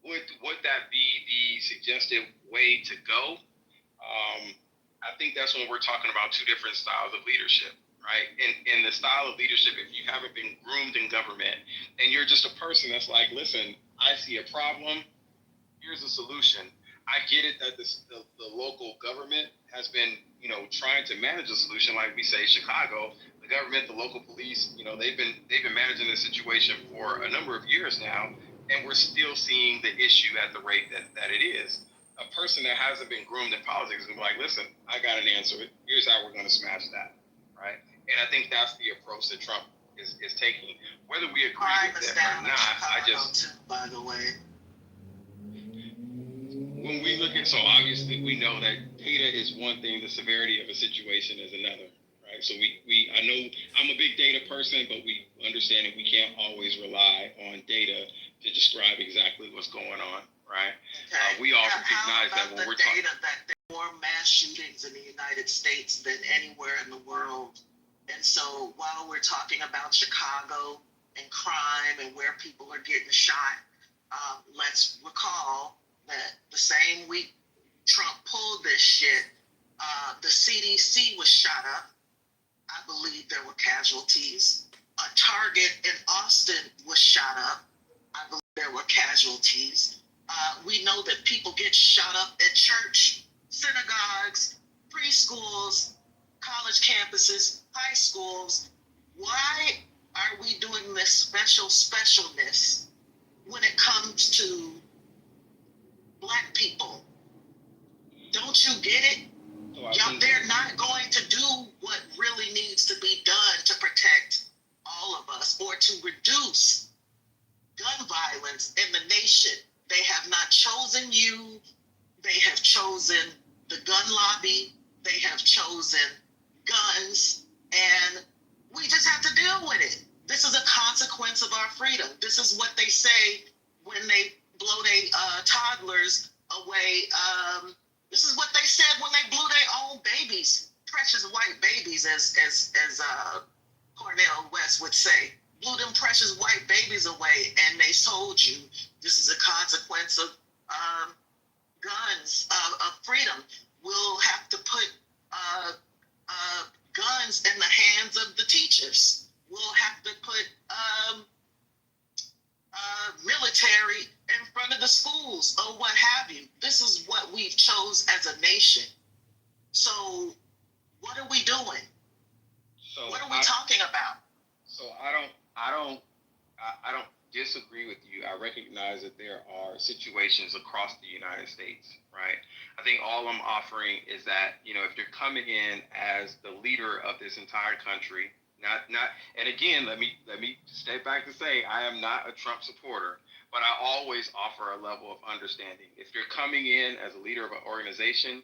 Would that be the suggested way to go? I think that's when we're talking about two different styles of leadership, right? In the style of leadership, if you haven't been groomed in government and you're just a person that's like, listen, I see a problem, here's a solution. I get it that the local government has been, trying to manage a solution. Like we say, Chicago, the government, the local police, they've been managing this situation for a number of years now, and we're still seeing the issue at the rate that it is. A person that hasn't been groomed in politics is gonna be like, listen, I got an answer. Here's how we're gonna smash that, right? And I think that's the approach that Trump is taking. Whether we agree with it or not, by the way. When we look at, so obviously we know that data is one thing, the severity of a situation is another, right? So I know I'm a big data person, but we understand that we can't always rely on data to describe exactly what's going on, right? Okay. We all recognize that when we're talking that there are more mass shootings in the United States than anywhere in the world. And so while we're talking about Chicago and crime and where people are getting shot, let's recall that the same week Trump pulled this shit, the CDC was shot up. I believe there were casualties. A Target in Austin was shot up. I believe there were casualties. We know that people get shot up at church, synagogues, preschools, college campuses, high schools. Why are we doing this specialness when it comes to Black people? Don't you get it? They're not going to do what really needs to be done to protect all of us or to reduce gun violence in the nation. They have not chosen you. They have chosen the gun lobby. They have chosen guns. And we just have to deal with it. This is a consequence of our freedom. This is what they say when they blow their toddlers away. This is what they said when they blew their own babies, precious white babies, as Cornel West would say. Blew them precious white babies away, and they told you this is a consequence of guns, of freedom. We'll have to put guns in the hands of the teachers. We'll have to put military in front of the schools or what have you. This is what we've chose as a nation. So what are we doing? So what are we talking about? So I don't disagree with you. I recognize that there are situations across the United States, right? I think all I'm offering is that, if you're coming in as the leader of this entire country, and again, let me step back to say I am not a Trump supporter, but I always offer a level of understanding. If you're coming in as a leader of an organization,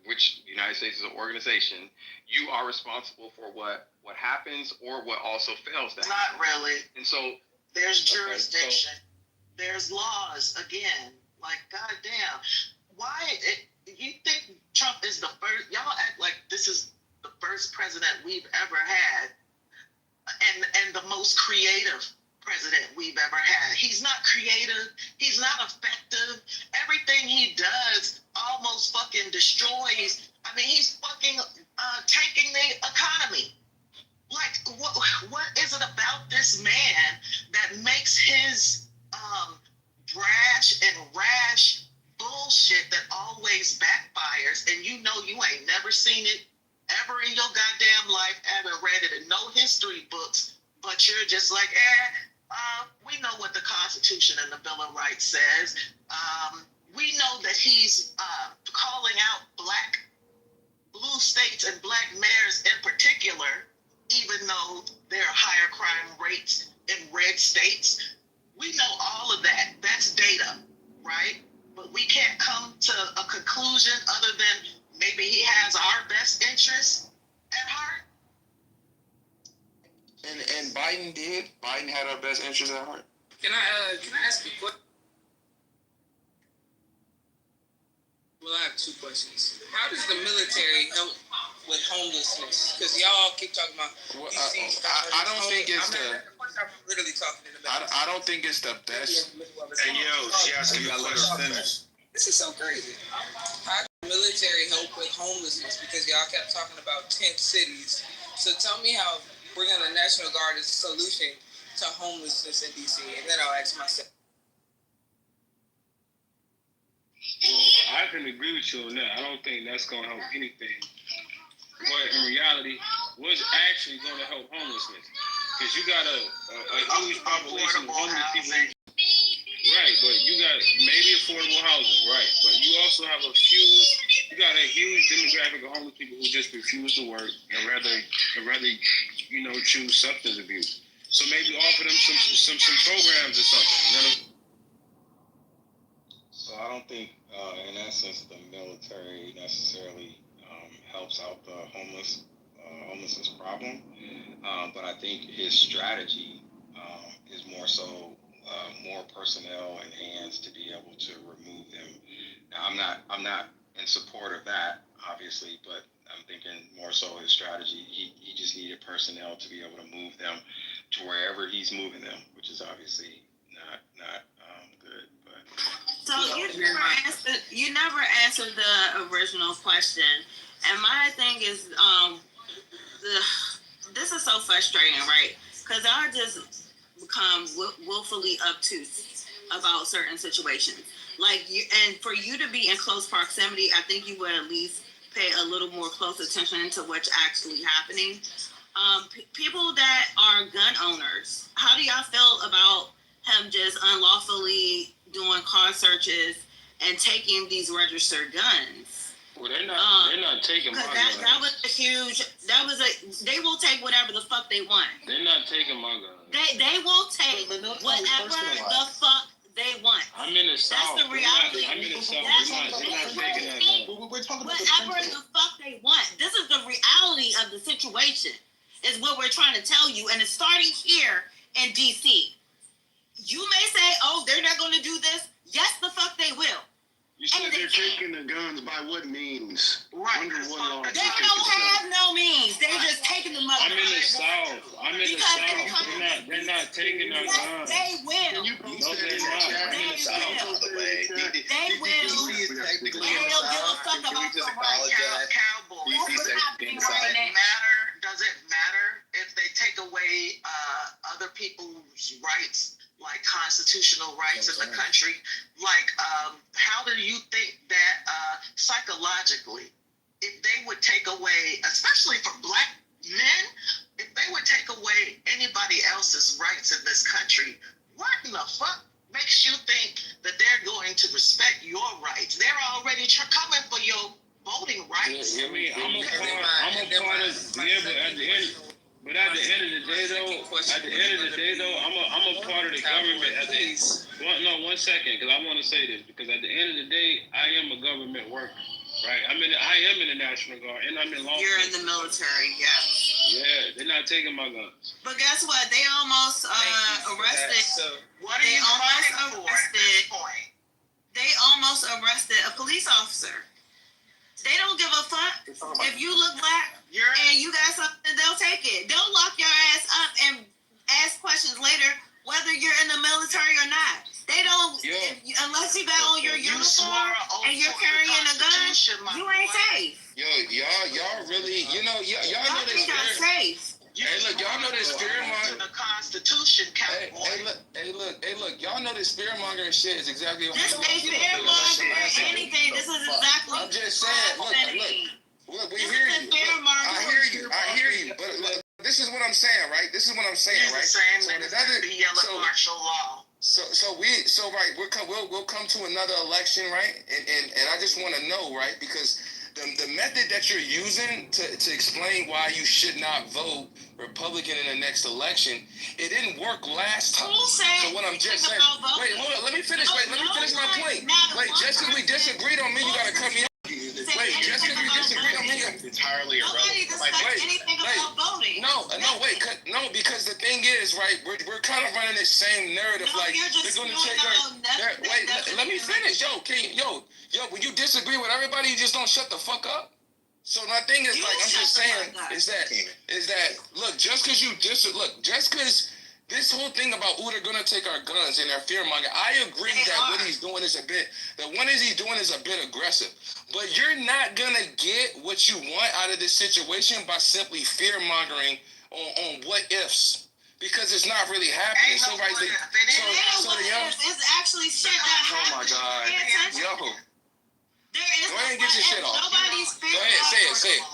which the United States is an organization, you are responsible for what happens or what also fails to happen. Not really. And so there's jurisdiction, there's laws. Again, like goddamn, you think Trump is the first? Y'all act like this is the first president we've ever had, and the most creative president we've ever had. He's not creative. He's not effective. Everything he does almost fucking destroys. I mean, he's fucking tanking the economy. Like, what is it about this man that makes his brash and rash bullshit that always backfires, and you ain't never seen it ever in your goddamn life, ever read it in no history books, but you're just like, we know what the Constitution and the Bill of Rights says. We know that he's calling out blue states and black mayors in particular, even though there are higher crime rates in red states. We know all of that. That's data, right? But we can't come to a conclusion other than maybe he has our best interests at heart. And Biden did. Biden had our best interests at heart. Can I ask you a question? Well, I have two questions. How does the military help with homelessness? Because y'all keep talking about. I don't think it's I'm literally talking about. I don't think it's the best. Hey, yo, she asked me to let her finish. This is so crazy. How does the military help with homelessness? Because y'all kept talking about tent cities. So tell me how bringing the National Guard is a solution to homelessness in D.C. And then I'll ask myself. Well, I can agree with you on that. I don't think that's going to help anything. But in reality, what's actually going to help homelessness? Because you got a huge population of homeless people. Right, but you got maybe affordable housing, right? But you also have a huge demographic of homeless people who just refuse to work and rather choose substance abuse. So maybe offer them some programs or something. So I don't think, in essence, the military necessarily helps out the homelessness problem. But I think his strategy is more so more personnel and hands to be able to remove them. Now, I'm not in support of that, obviously, but I'm thinking more so his strategy. He just needed personnel to be able to move them to wherever he's moving them, which is obviously not good. But so you never answered the original question, and my thing is this is so frustrating, right? Because I just become willfully obtuse about certain situations. And for you to be in close proximity, I think you would at least pay a little more close attention to what's actually happening. People that are gun owners, how do y'all feel about him just unlawfully doing car searches and taking these registered guns? Well, they're not taking my guns. That was a huge. They will take whatever the fuck they want. They're not taking my guns. They will take whatever the fuck they want. I'm in the South. That's the reality. I'm in the South. They're not taking that gun. We're talking about whatever the fuck they want. This is the reality of the situation. Is what we're trying to tell you, and it's starting here in DC. You may say, "Oh, they're not going to do this." Yes, the fuck they will. You said they're taking the guns by what means? Right. Under what law? They don't have no means. They just taking them up. I'm in the South. They're not taking our guns. They will. No, they're not. I'm in the South. They will. They don't give a fuck about the Does it matter if they take away other people's rights, like constitutional rights in the country? How do you think that psychologically, if they would take away, especially for black men, if they would take away anybody else's rights in this country, what in the fuck makes you think that they're going to respect your rights? They're already coming for your voting rights. Yeah, I mean, I'm a part of, but at the end of the day, though, I'm a part of the government. One second, because I want to say this, because at the end of the day, I am a government worker, right? I am in the National Guard, and I'm in law. You're in the military, yeah. Yeah, they're not taking my guns. But guess what? They almost arrested. What are you fighting for at this point? They almost arrested a police officer. They don't give a fuck. If you look black and you got something, they'll take it. They'll lock your ass up and ask questions later, whether you're in the military or not. They don't, unless you got on your uniform and you're carrying a gun, you ain't safe. Yo, y'all really, y'all know this safe. Hey, look, y'all know this fear-mongering. The Constitution, cowboy. Hey, look, y'all know this fear-mongering shit is exactly what this ain't fear-mongering or anything. This is exactly I'm just saying, look, we hear you. I hear you. But look, this is what I'm saying, right? This is what I'm saying, right? The yellow martial law. We'll come to another election, right? And I just want to know, right? Because the method that you're using to explain why you should not vote Republican in the next election, it didn't work last time. So what I'm just saying, wait, hold on, let me finish my point. Wait, just because we disagreed on me, you gotta cut me off. Wait, just because we disagreed on me, entirely irrelevant. No, because the thing is, right, we're kind of running this same narrative, like they're gonna take our. Wait, let me finish, when you disagree with everybody, you just don't shut the fuck up. So my thing is, like, I'm just saying, is that look, just because this whole thing about they're gonna take our guns and they're fear mongering, I agree that what he's doing is a bit aggressive. But you're not gonna get what you want out of this situation by simply fear mongering on what ifs. Because it's not really happening. It's actually shit that happens. Oh my God. There is Go ahead and get your shit off. Nobody's fear. Go ahead, say it.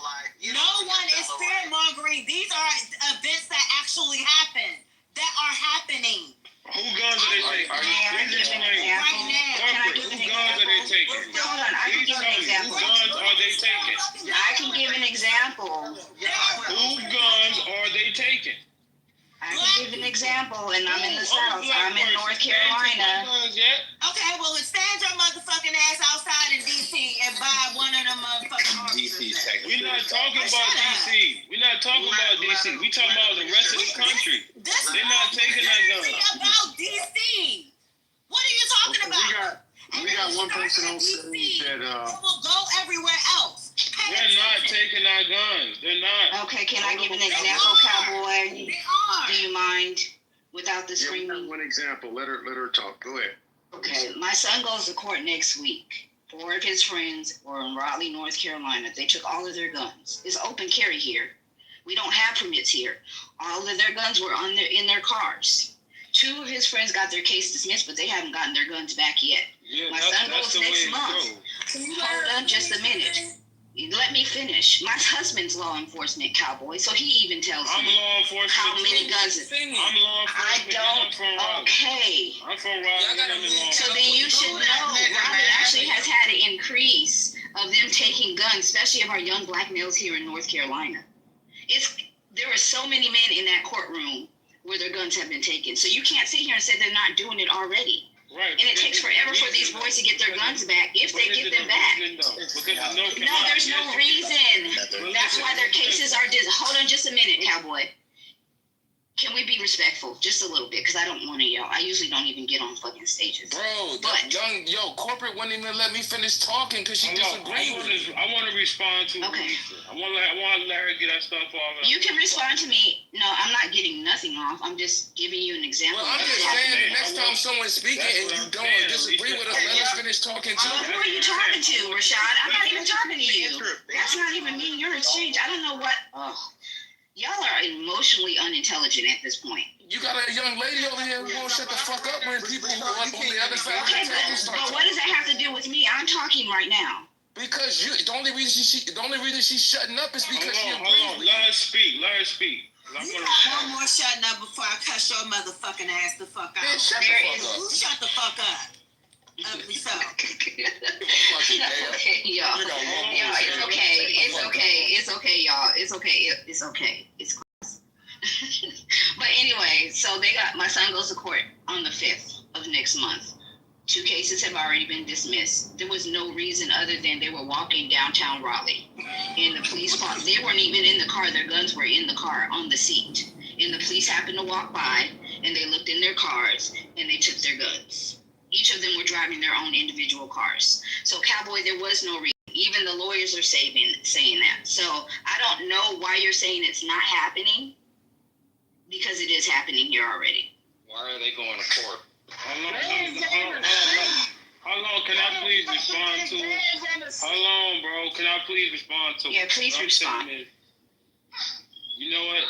No one is fear mongering. These are events that actually happen. That are happening. Who guns are they taking? Right now. Who guns are they taking? Hold on, I can give an example. Who guns are they taking? I can give an example. Who guns are they taking? I can give an example, and I'm in the South. I'm in North Carolina. Okay, well, stand your motherfucking ass outside in D.C. and buy one of them motherfucking officers. We're not talking about D.C. We're not talking about D.C. We talking about the rest of the country. They're not taking that gun. About D.C. What are you talking about? We got one person on stage that will go everywhere else. They're not taking our guns. They're not. Okay, can I give an example, Cowboy? Do you mind? Without the screaming. One example. Let her talk. Go ahead. Okay, my son goes to court next week. 4 of his friends were in Raleigh, North Carolina. They took all of their guns. It's open carry here. We don't have permits here. All of their guns were in their cars. 2 of his friends got their case dismissed, but they haven't gotten their guns back yet. Yeah, my son goes next month. Hold on just a minute. Let me finish. My husband's law enforcement, Cowboy, so he even tells me how many guns. I'm law enforcement. Okay. I'm from Raleigh. So then you should know Raleigh actually has had an increase of them taking guns, especially of our young black males here in North Carolina. There are so many men in that courtroom where their guns have been taken. So you can't sit here and say they're not doing it already. Right. And it takes forever for these boys to get their guns back, if they get them back. No, there's no reason. That's why their cases are hold on just a minute, Cowboy. Can we be respectful just a little bit? Because I don't want to yell. I usually don't even get on fucking stages. Bro, corporate wouldn't even let me finish talking because she disagreed with me. I want to respond to okay. I want to let her get that stuff off. You can respond to me. No, I'm not getting nothing off. I'm just giving you an example. Well, I'm just saying the next time someone's speaking and you don't disagree with us, let us finish talking too. Who are you talking to, Rashad? I'm not even talking to you. That's not even me. Your exchange. I don't know what. Y'all are emotionally unintelligent at this point. You got a young lady over here who won't shut the fuck up when people who are up on the other side of the table start but what does that have to do with me? I'm talking right now. Because the only reason she's shutting up is because she agrees with you. Let her speak. You got one more shutting up before I cuss your motherfucking ass the fuck out. Man, shut the fuck up. Who shut the fuck up? Ugly self. Okay, y'all. It's okay, y'all. It's okay. It's close. But anyway, so my son goes to court on the 5th of next month. 2 cases have already been dismissed. There was no reason other than they were walking downtown Raleigh. And the police, they weren't even in the car. Their guns were in the car on the seat. And the police happened to walk by and they looked in their cars and they took their guns. Each of them were driving their own individual cars. So, Cowboy, there was no reason. Even the lawyers are saying that. So I don't know why you're saying it's not happening, because it is happening here already. Why are they going to court? How long can I please respond to it? How long, bro? Can I please respond to it? Yeah, please respond. You know what?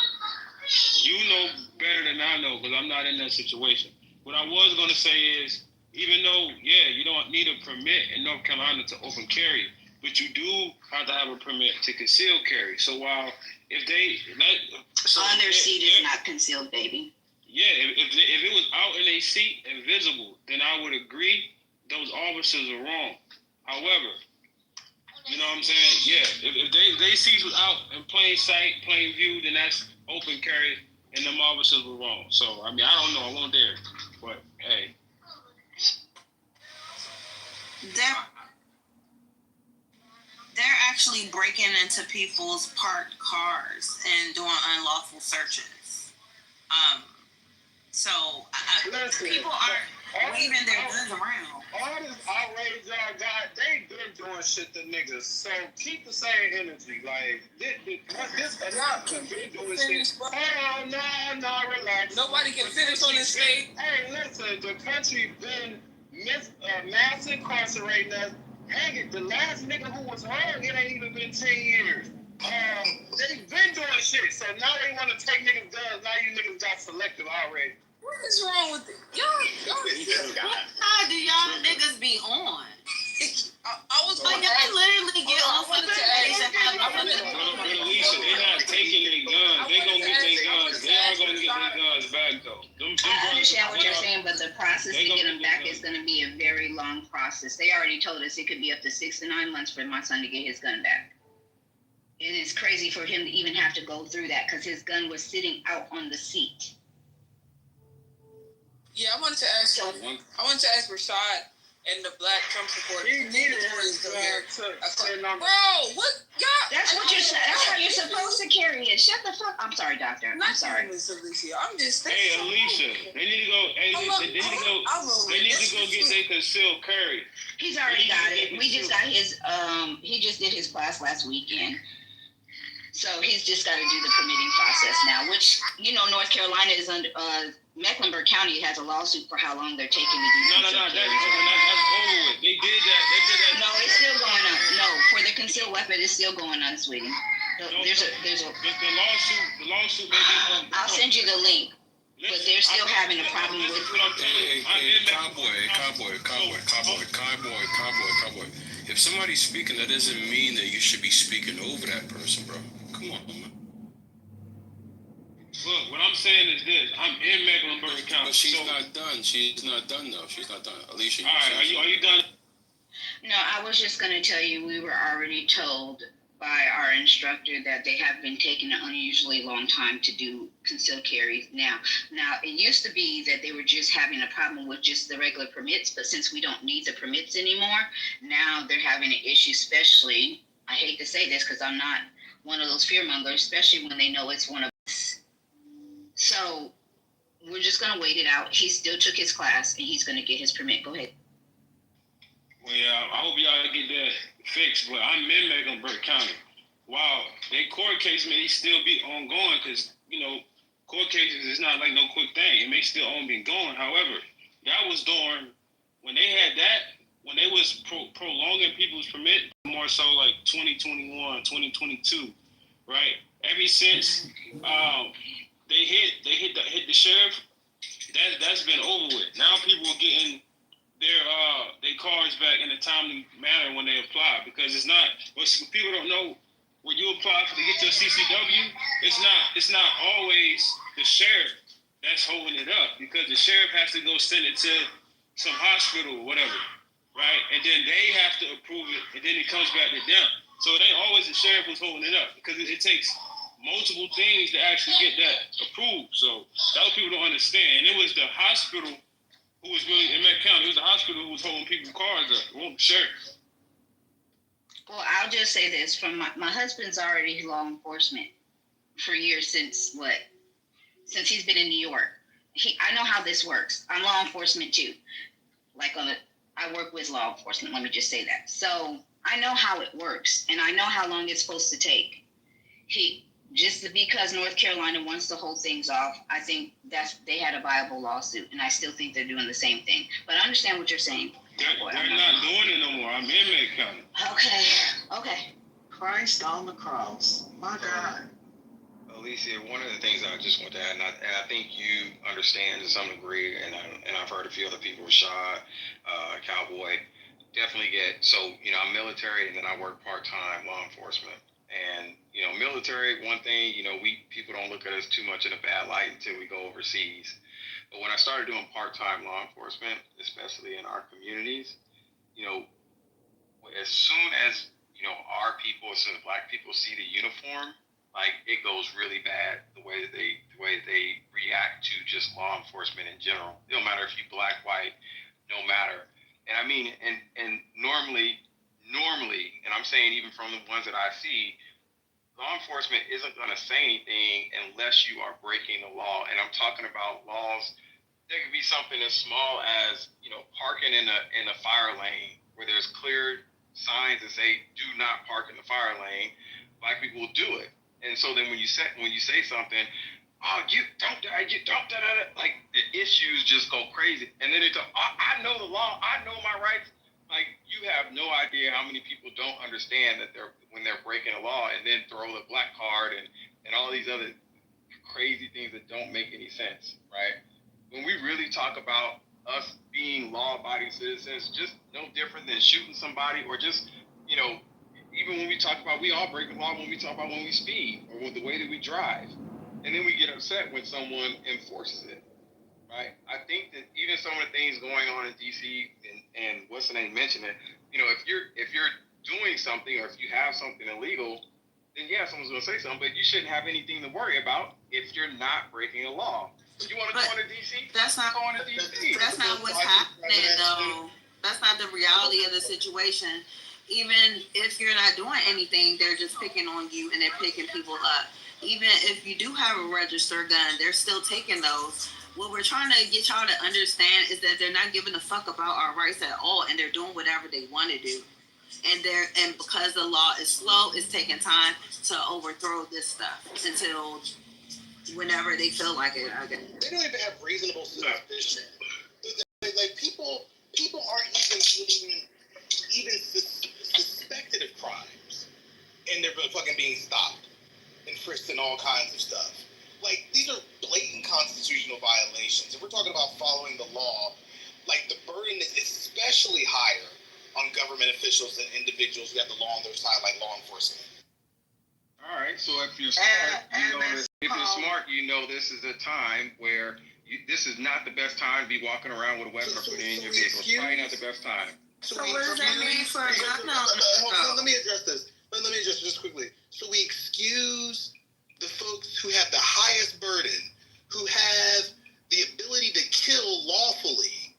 You know better than I know because I'm not in that situation. What I was going to say is, even though, you don't need a permit in North Carolina to open carry, but you do have to have a permit to conceal carry. So while if they... on their seat is not concealed, baby. Yeah, if it was out in a seat and visible, then I would agree those officers are wrong. However, you know what I'm saying? Yeah, if they see you out in plain sight, plain view, then that's open carry, and them officers were wrong. So, I mean, I don't know. I won't dare. But, hey. They're actually breaking into people's parked cars and doing unlawful searches. So people aren't waving their guns around. All this outrage y'all got, they been doing shit to niggas. So keep the same energy. Like this announcement been doing shit. Oh no, relax. Nobody can finish on this stage. Hey, listen, the country been mass incarcerating us. Hang it, the last nigga who was hung, it ain't even been 10 years. They been doing shit, so now they want to take niggas guns. Now you niggas got selective already. What is wrong with it? Y'all, how do y'all niggas be on? I was Like, I literally get off of the But Alicia, they not taking their guns. They gonna get their guns. They are gonna get their guns back though. I understand what you're saying, but the process to get them back is going to be a very long process. They already told us it could be up to 6 to 9 months for my son to get his gun back. And it's crazy for him to even have to go through that because his gun was sitting out on the seat. Yeah, I wanted to ask Rashad and the Black Trump supporters. He needed his gun. Bro, what? Yeah. That's what you're saying. That's how you're supposed to carry it. Shut the fuck. I'm sorry, doctor. I'm sorry. I'm just. Hey, Alicia, they need to go. Hey, they need to go. They need to go get their concealed carry. He's already got it. We just got his. He just did his class last weekend. So he's just got to do the permitting process now, which, North Carolina is under, Mecklenburg County has a lawsuit for how long they're taking to do. No, that's over with. They did that. No, it's still going on. No, for the concealed weapon, it's still going on, sweetie. There's a. The lawsuit. I'll send you the link. But they're still having a problem with. Cowboy. If somebody's speaking, that doesn't mean that you should be speaking over that person, bro. Come on, man. Look, what I'm saying is this: I'm in Mecklenburg County. But she's not done. She's not done though. She's not done. Alicia. All right, are you done? No, I was just going to tell you we were already told by our instructor that they have been taking an unusually long time to do concealed carries now. Now, it used to be that they were just having a problem with just the regular permits, but since we don't need the permits anymore, now they're having an issue, especially, I hate to say this because I'm not one of those fearmongers, especially when they know it's one of us. So we're just going to wait it out. He still took his class and he's going to get his permit. Go ahead. Well, yeah, I hope y'all get that fixed, but I'm in Mecklenburg County. Wow, they court case may still be ongoing because, court cases is not like no quick thing. It may still be going. However, that was during, when they had that, when they was prolonging people's permit, more so like 2021, 2022, right? Ever since they hit the sheriff, that's been over with. Now people are getting their cars back in a timely manner when they apply, because it's not, what people don't know, when you apply to get your CCW, it's not always the sheriff that's holding it up, because the sheriff has to go send it to some hospital or whatever, right? And then they have to approve it, and then it comes back to them. So it ain't always the sheriff who's holding it up, because it takes multiple things to actually get that approved. So that's what people don't understand. And it was the hospital who was really in Met County. It was the hospital who was holding people's cars up. It wasn't the sheriff. Well, I'll just say this: from my husband's already law enforcement for years, since he's been in New York. I know how this works. I'm law enforcement too. I work with law enforcement. Let me just say that. So I know how it works, and I know how long it's supposed to take. Just because North Carolina wants to hold things off, I think they had a viable lawsuit, and I still think they're doing the same thing. But I understand what you're saying. They're not doing it no more. I'm in Met County. Okay. Christ on the cross. My God. Alicia, one of the things I just want to add, and I think you understand to some degree, and I've heard a few other people, Rashad, Cowboy, definitely get, so, I'm military, and then I work part-time law enforcement. And, military, one thing, people don't look at us too much in a bad light until we go overseas. But when I started doing part-time law enforcement, especially in our communities, as soon as, our people, as soon as Black people see the uniform, it goes really bad, the way that they react to just law enforcement in general. It don't matter if you Black, white, no matter. And I mean, and normally, and I'm saying even from the ones that I see, law enforcement isn't going to say anything unless you are breaking the law. And I'm talking about laws. There could be something as small as, parking in a fire lane where there's clear signs that say, do not park in the fire lane. Black people will do it. And so then when you say something, oh, you don't, the issues just go crazy. And then they talk, I know the law, I know my rights. You have no idea how many people don't understand that when they're breaking a law, and then throw the black card and all these other crazy things that don't make any sense, right? When we really talk about us being law-abiding citizens just no different than shooting somebody or just, you know, even when we talk about, we all break the law when we talk about when we speed or with the way that we drive. And then we get upset when someone enforces it, right? I think that even some of the things going on in DC and what's the name mentioned it, you know, if you're doing something or if you have something illegal, then yeah, someone's gonna say something, but you shouldn't have anything to worry about if you're not breaking a law. You want to go into DC? That's not going to DC. That's not what's happening, though. That's not the reality of the situation. Even if you're not doing anything, they're just picking on you and they're picking people up. Even if you do have a registered gun, they're still taking those. What we're trying to get y'all to understand is that they're not giving a fuck about our rights at all, and they're doing whatever they want to do. And because the law is slow, it's taking time to overthrow this stuff until whenever they feel like it. I guess. They don't even have reasonable suspicion. Like people aren't even suspected of crimes, and they're fucking being stopped and frisked and all kinds of stuff. Like, these are blatant constitutional violations. If we're talking about following the law, like, the burden is especially higher on government officials and individuals who have the law on their side, like law enforcement. All right, so if you're smart, you know this is a time where this is not the best time to be walking around with a weapon or putting it in your vehicle. It's probably not the best time. So what does that mean for a gun? Let me address this. Let me address this quickly. So we excuse the folks who have the highest burden, who have the ability to kill lawfully,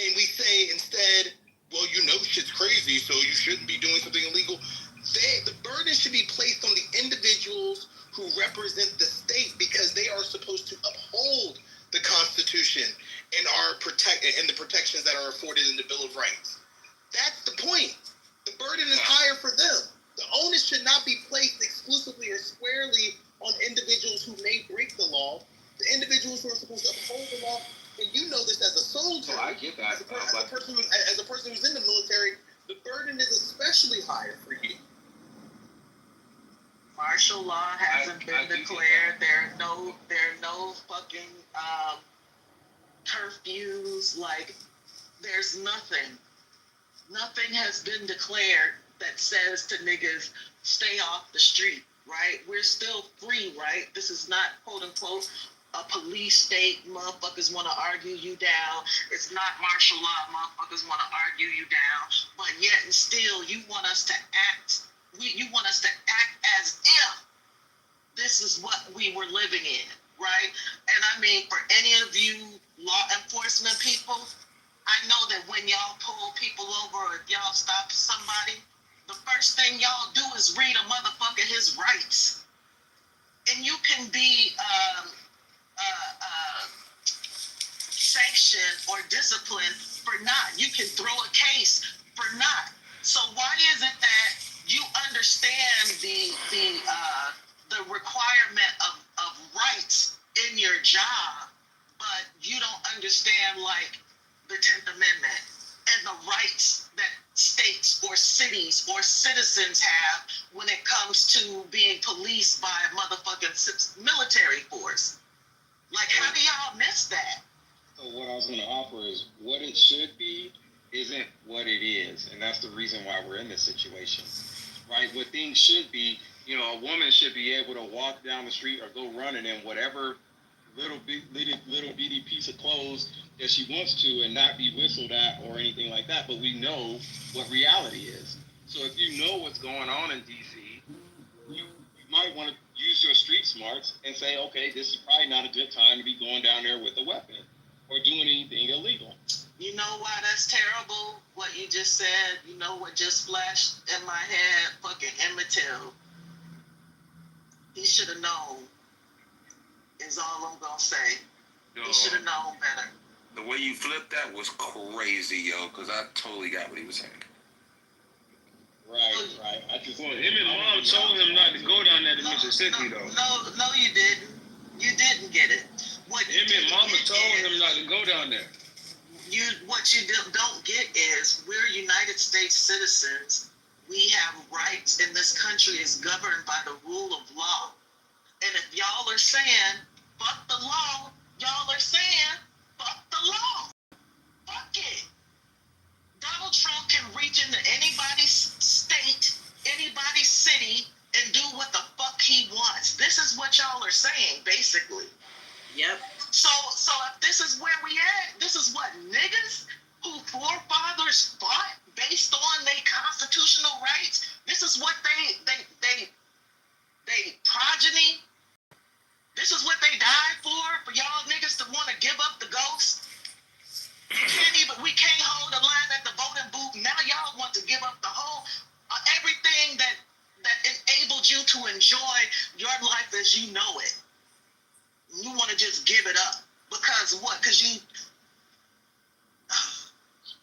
and we say instead, well, you know shit's crazy, so you shouldn't be doing something illegal. The burden should be placed on the individuals who represent the state because they are supposed to uphold the Constitution and the protections that are afforded in the Bill of Rights. That's the point. The burden is higher for them. The onus should not be placed exclusively or squarely on individuals who may break the law. The individuals who are supposed to uphold the law, and you know this as a soldier. Oh, I get that. As a person who's in the military, the burden is especially higher for you. Martial law hasn't been declared. There are no fucking curfews. Like, there's nothing. Nothing has been declared that says to niggas, stay off the street, right? We're still free, right? This is not, quote unquote, a police state. Motherfuckers want to argue you down. It's not martial law. Motherfuckers want to argue you down. But yet and still, you want us to act. You want us to act as if this is what we were living in, right? And I mean, for any of you law enforcement people, I know that when y'all pull people over or if y'all stop somebody, the first thing y'all do is read a motherfucker his rights. And you can be sanctioned or disciplined for not. You can throw a case for not. So why is it that you understand the requirement of rights in your job, but you don't understand like the 10th Amendment and the rights that states or cities or citizens have when it comes to being policed by a motherfucking military force? Like, how do y'all miss that? So what I was going to offer is what it should be isn't what it is, and that's the reason why we're in this situation, right? What things should be, you know, a woman should be able to walk down the street or go running in whatever little bitty piece of clothes that she wants to and not be whistled at or anything like that. But we know what reality is. So if you know what's going on in DC, you might want to use your street smarts and say, okay, this is probably not a good time to be going down there with a weapon or doing anything illegal. You know why that's terrible? What you just said. You know what just flashed in my head? Fucking Emmett Till. He should have known. Is all I'm gonna say. He should have known better. The way you flipped that was crazy, yo, because I totally got what he was saying. Right. I just Emmett mom told him not to go down there to Mississippi, though. No, you didn't. You didn't get it. Emmett mama told him not to go down there. What you don't get is we're United States citizens. We have rights, and this country is governed by the rule of law. And if y'all are saying, fuck the law, y'all are saying, fuck the law. reach into anybody's state, anybody's city, and do what the fuck he wants. This is what y'all are saying, basically. Yep. So if this is where we at, this is what niggas who forefathers fought based on their constitutional rights. This is what they progeny. This is what they died for y'all niggas to want to give up the ghost. We can't hold the line at the voting booth. Now y'all want to give up the whole everything that enabled you to enjoy your life as you know it. You want to just give it up because what? Because you.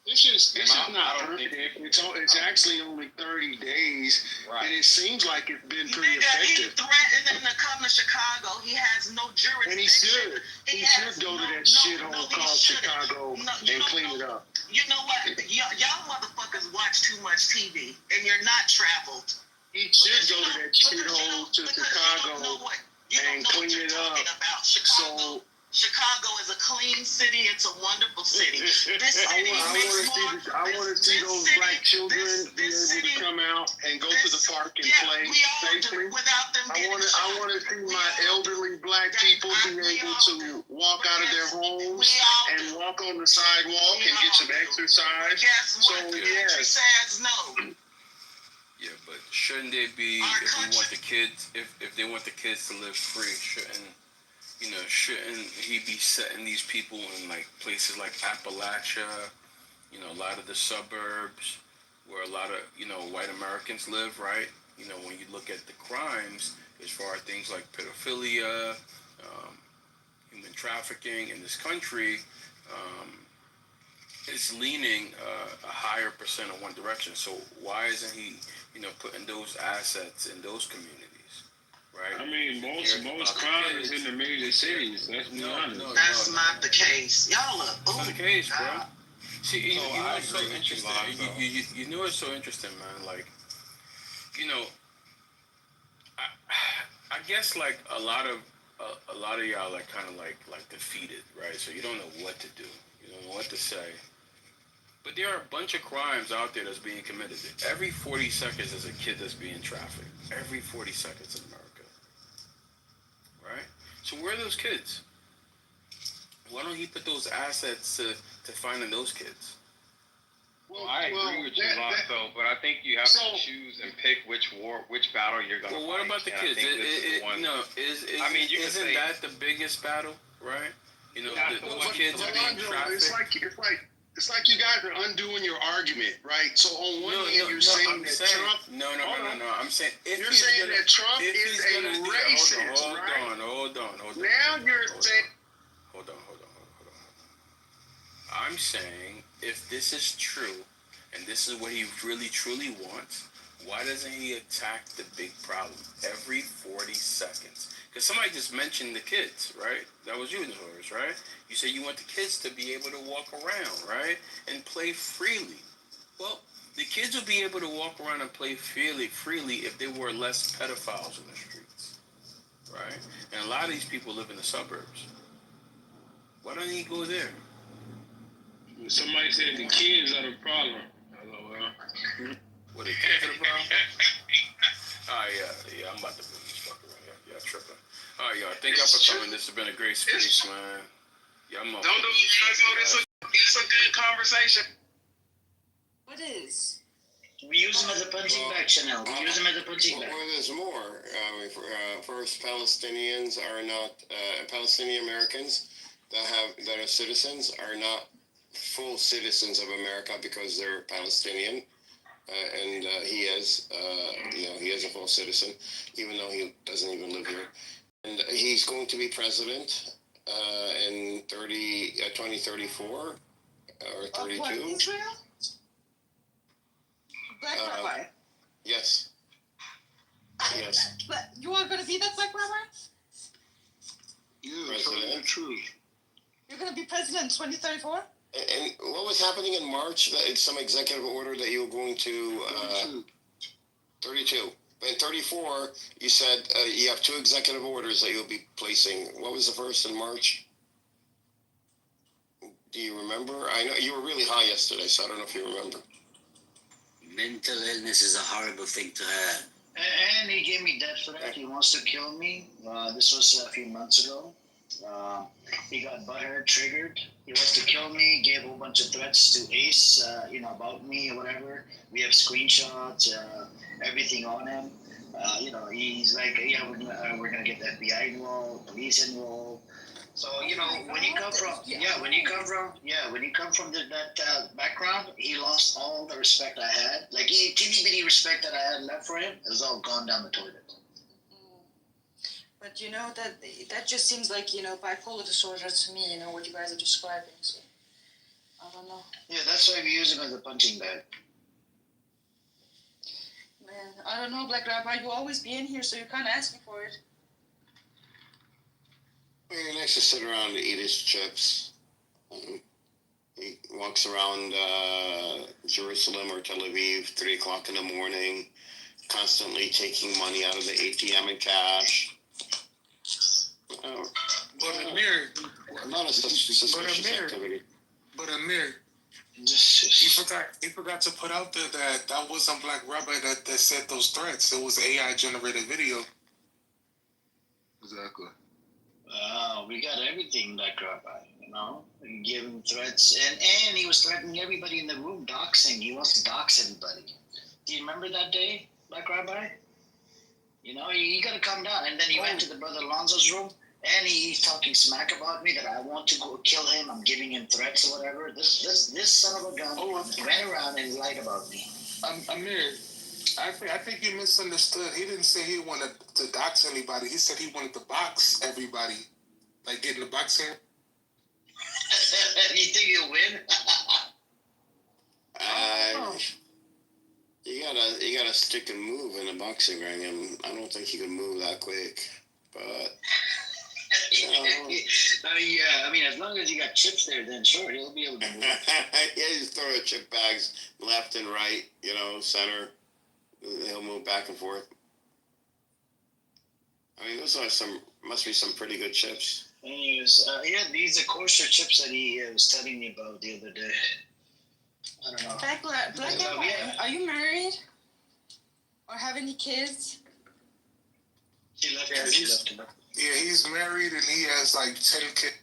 This is not it's actually only 30 days, and it seems like it's been pretty effective. He threatened to come to Chicago. He has no jurisdiction. And he should. He should go to that shithole called Chicago and clean it up. You know what? Y'all motherfuckers watch too much TV, and you're not traveled. He should go to that shithole to Chicago and clean it up. Chicago is a clean city. It's a wonderful city. This city I want to see those black children be able to come out and go to the park and play safely. I want to see my elderly black people be able to walk out of their homes and walk on the sidewalk and get some exercise. Guess what? The country says no. Yeah, but shouldn't they be, if they want the kids to live free, shouldn't he be setting these people in like places like Appalachia, a lot of the suburbs where a lot of, white Americans live, right? When you look at the crimes as far as things like pedophilia, human trafficking in this country, it's leaning a higher percent in one direction. So why isn't he, putting those assets in those communities? Right. I mean, most crime is in the major cities. Let's be honest. That's not the case. Y'all are. That's not the case, bro. See, you know what's so interesting? You know what's so interesting, man? Like, I guess like a lot of y'all are kind of like defeated, right? So you don't know what to do. You don't know what to say. But there are a bunch of crimes out there that's being committed. Every 40 seconds there's a kid that's being trafficked. Every 40 seconds in America. Right? So where are those kids? Why don't he put those assets to finding those kids? Well, I agree with you, Lonzo, but I think you have to choose and pick which battle you're going to fight. Well, what about the kids? Isn't that the biggest battle, right? Those kids are being trafficked. It's like you guys are undoing your argument, right? So on one hand, you're saying that Trump. No. I'm saying you're saying that Trump is a racist, right? Hold on. Now you're saying. Hold on. I'm saying if this is true, and this is what he really truly wants, why doesn't he attack the big problem every 40 seconds? Because somebody just mentioned the kids, right? That was you, Norris, right? You said you want the kids to be able to walk around, right? And play freely. Well, the kids would be able to walk around and play freely if there were less pedophiles in the streets, right? And a lot of these people live in the suburbs. Why don't he go there? Somebody said the kids are the problem. What, the kids are the problem? Yeah, I'm about to move this fucker right here. Yeah, tripping. All right, y'all. Thank y'all for coming. This has been a great space, man. Yeah, I'm Don't do it. It's a good conversation. What is? We use them as a punching bag, Chanel. We use them as a punching bag. Well, there's more. First, Palestinians are not Palestinian Americans that are citizens are not full citizens of America because they're Palestinian. And he is a full citizen, even though he doesn't even live here. And he's going to be president in 2034 or 32. What, Israel? Black Rabbi? Yes. Yes. But you are going to be that Black Rabbi? Yeah, president. True. You're going to be president in 2034? And what was happening in March? It's some executive order that you were going to 32. But in 34, you said you have 2 executive orders that you'll be placing. What was the first in March? Do you remember? I know you were really high yesterday, so I don't know if you remember. mental illness is a horrible thing to have. And he gave me death threat. He wants to kill me. This was a few months ago. He got butthurt, triggered. He wants to kill me. Gave a whole bunch of threats to Ace, about me or whatever. We have screenshots, everything on him. He's like, yeah, we're gonna get the FBI involved, police involved. So when you come from that background, he lost all the respect I had. Like teeny bitty respect that I had left for him, it was all gone down the toilet. But that just seems like bipolar disorder to me. What you guys are describing. So I don't know. Yeah, that's why we use him as a punching bag. Man, I don't know, Black Rabbi. You always be in here, so you're kind of asking for it. He likes to sit around and eat his chips. He walks around Jerusalem or Tel Aviv 3 o'clock in the morning, constantly taking money out of the ATM and cash. But Amir, not a suspicious activity. But Amir, he forgot to put out there that wasn't Black Rabbi that said those threats. It was AI generated video. Exactly. We got everything, Black Rabbi. We gave him threats, and he was threatening everybody in the room, doxing. He wants to dox everybody. Do you remember that day, Black Rabbi? You got to calm down. And then he went to the brother Alonzo's room, and he's talking smack about me that I want to go kill him. I'm giving him threats or whatever. This son of a gun ran around and lied about me. Amir, I think you misunderstood. He didn't say he wanted to dox anybody. He said he wanted to box everybody. Like get in the boxing. You think you'll win? You gotta stick and move in a boxing ring, and I don't think he can move that quick. But as long as you got chips there, then sure, he'll be able to move. Yeah, just throw the chip bags left and right, center. He'll move back and forth. Those are must be some pretty good chips. Anyways, these are kosher chips that he was telling me about the other day. I don't know. Black, are you married? Or have any kids? She left him. Yeah, he's married and he has like 10 kids.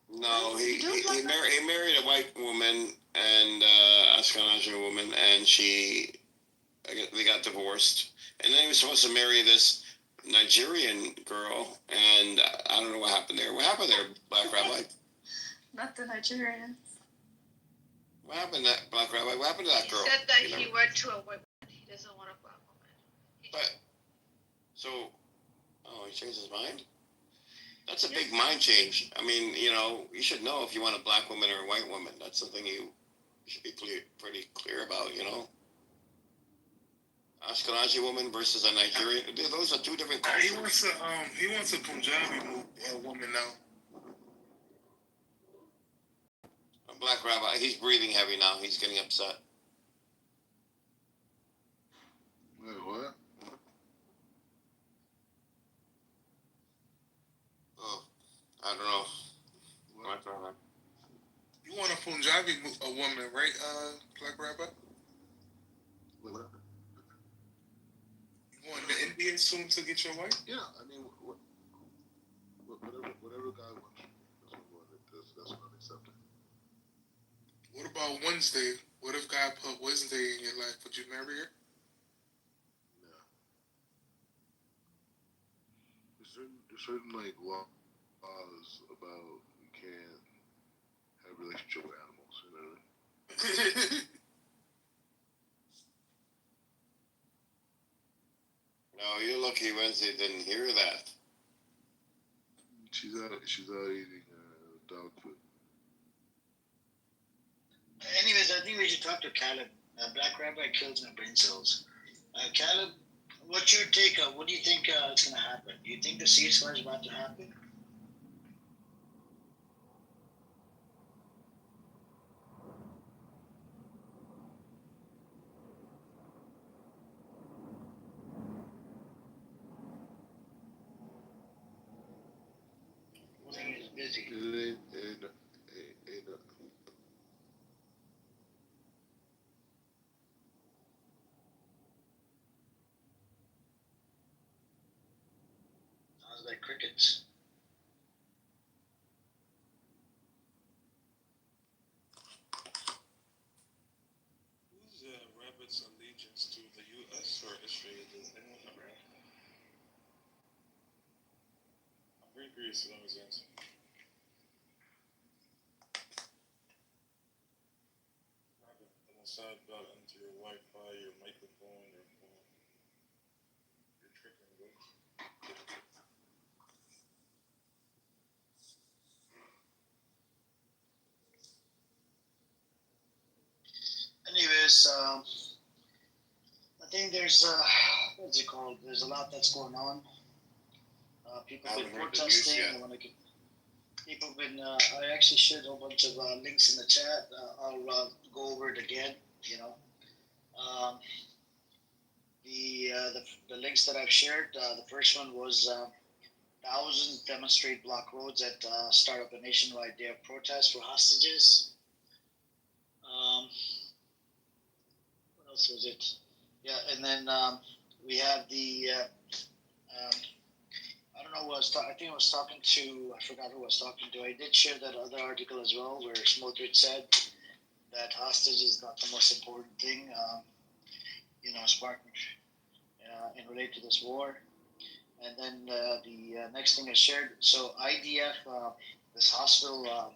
No, he married a white woman and Ashkenazi woman, and they got divorced. And then he was supposed to marry this Nigerian girl, and I don't know what happened there. What happened there, Black Rabbi? Not the Nigerians. What happened to that, Black Rabbi? What happened to that girl? He said that he went to a white woman. He doesn't want a black woman. He changed his mind? That's a big mind change. You should know if you want a black woman or a white woman. That's something you should be pretty clear about, Ashkenazi woman versus a Nigerian. Those are two different cultures. He wants a Punjabi woman now. A Black Rabbi. He's breathing heavy now. He's getting upset. Wait, what? Oh, I don't know. You want a Punjabi woman, right, Black Rabbi? What? You want the Indian soon to get your wife? Yeah, whatever guy wants. That's what I'm accepting. What about Wednesday? What if God put Wednesday in your life? Would you marry her? No. There's certain like laws about you can't have a relationship with animals. You know what I mean? No, you're lucky Wednesday didn't hear that. She's out eating dog food. Anyways, I think we should talk to Caleb. Black Rabbi kills my brain cells. Caleb, what's your take? What do you think is going to happen? Do you think the ceasefire is about to happen? He's busy. crickets. Who's Rabbit's allegiance to the U.S. or Israel? Does anyone ever ask that? I'm very curious about his answer. Rabbit, the Mossad got into your Wi-Fi, your microphone, your phone. You're tripping, bro. Anyways, I think there's what's it called? There's a lot that's going on. People have been protesting. They want to get. People have been. I actually shared a whole bunch of links in the chat. I'll go over it again. You know, the links that I've shared. The first one was thousands demonstrate block roads at start up a nationwide day of protest for hostages. What else was it? Yeah, and then we have the. I don't know who I was talking. I think I was talking to. I forgot who I was talking to. I did share that other article as well, where Smotrich said that hostage is not the most important thing. Spartan, in relate to this war. And then the next thing I shared. So IDF, this hospital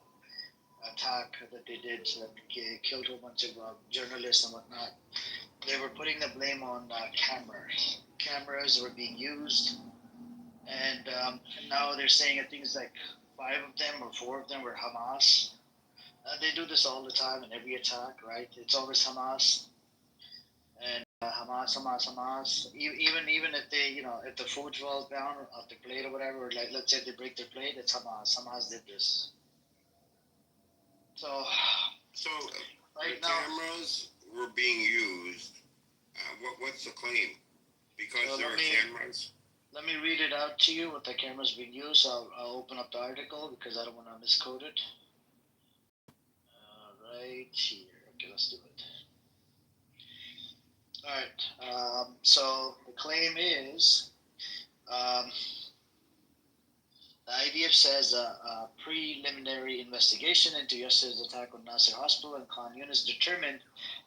attack that they did that killed a whole bunch of journalists and whatnot. They were putting the blame on cameras. Cameras were being used. And now they're saying that things like 5 of them or 4 of them were Hamas. They do this all the time in every attack, right? It's always Hamas. And Hamas. Even if they, if the food falls down off the plate or whatever, or like let's say they break their plate, it's Hamas. Hamas did this. So right now, cameras were being used. What's the claim? Because there were cameras. Let me read it out to you what the camera's being used. I'll open up the article because I don't want to misquote it. Right here. Okay, let's do it. All right. So the claim is the IDF says a preliminary investigation into yesterday's attack on Nasser Hospital and Khan Yunis determined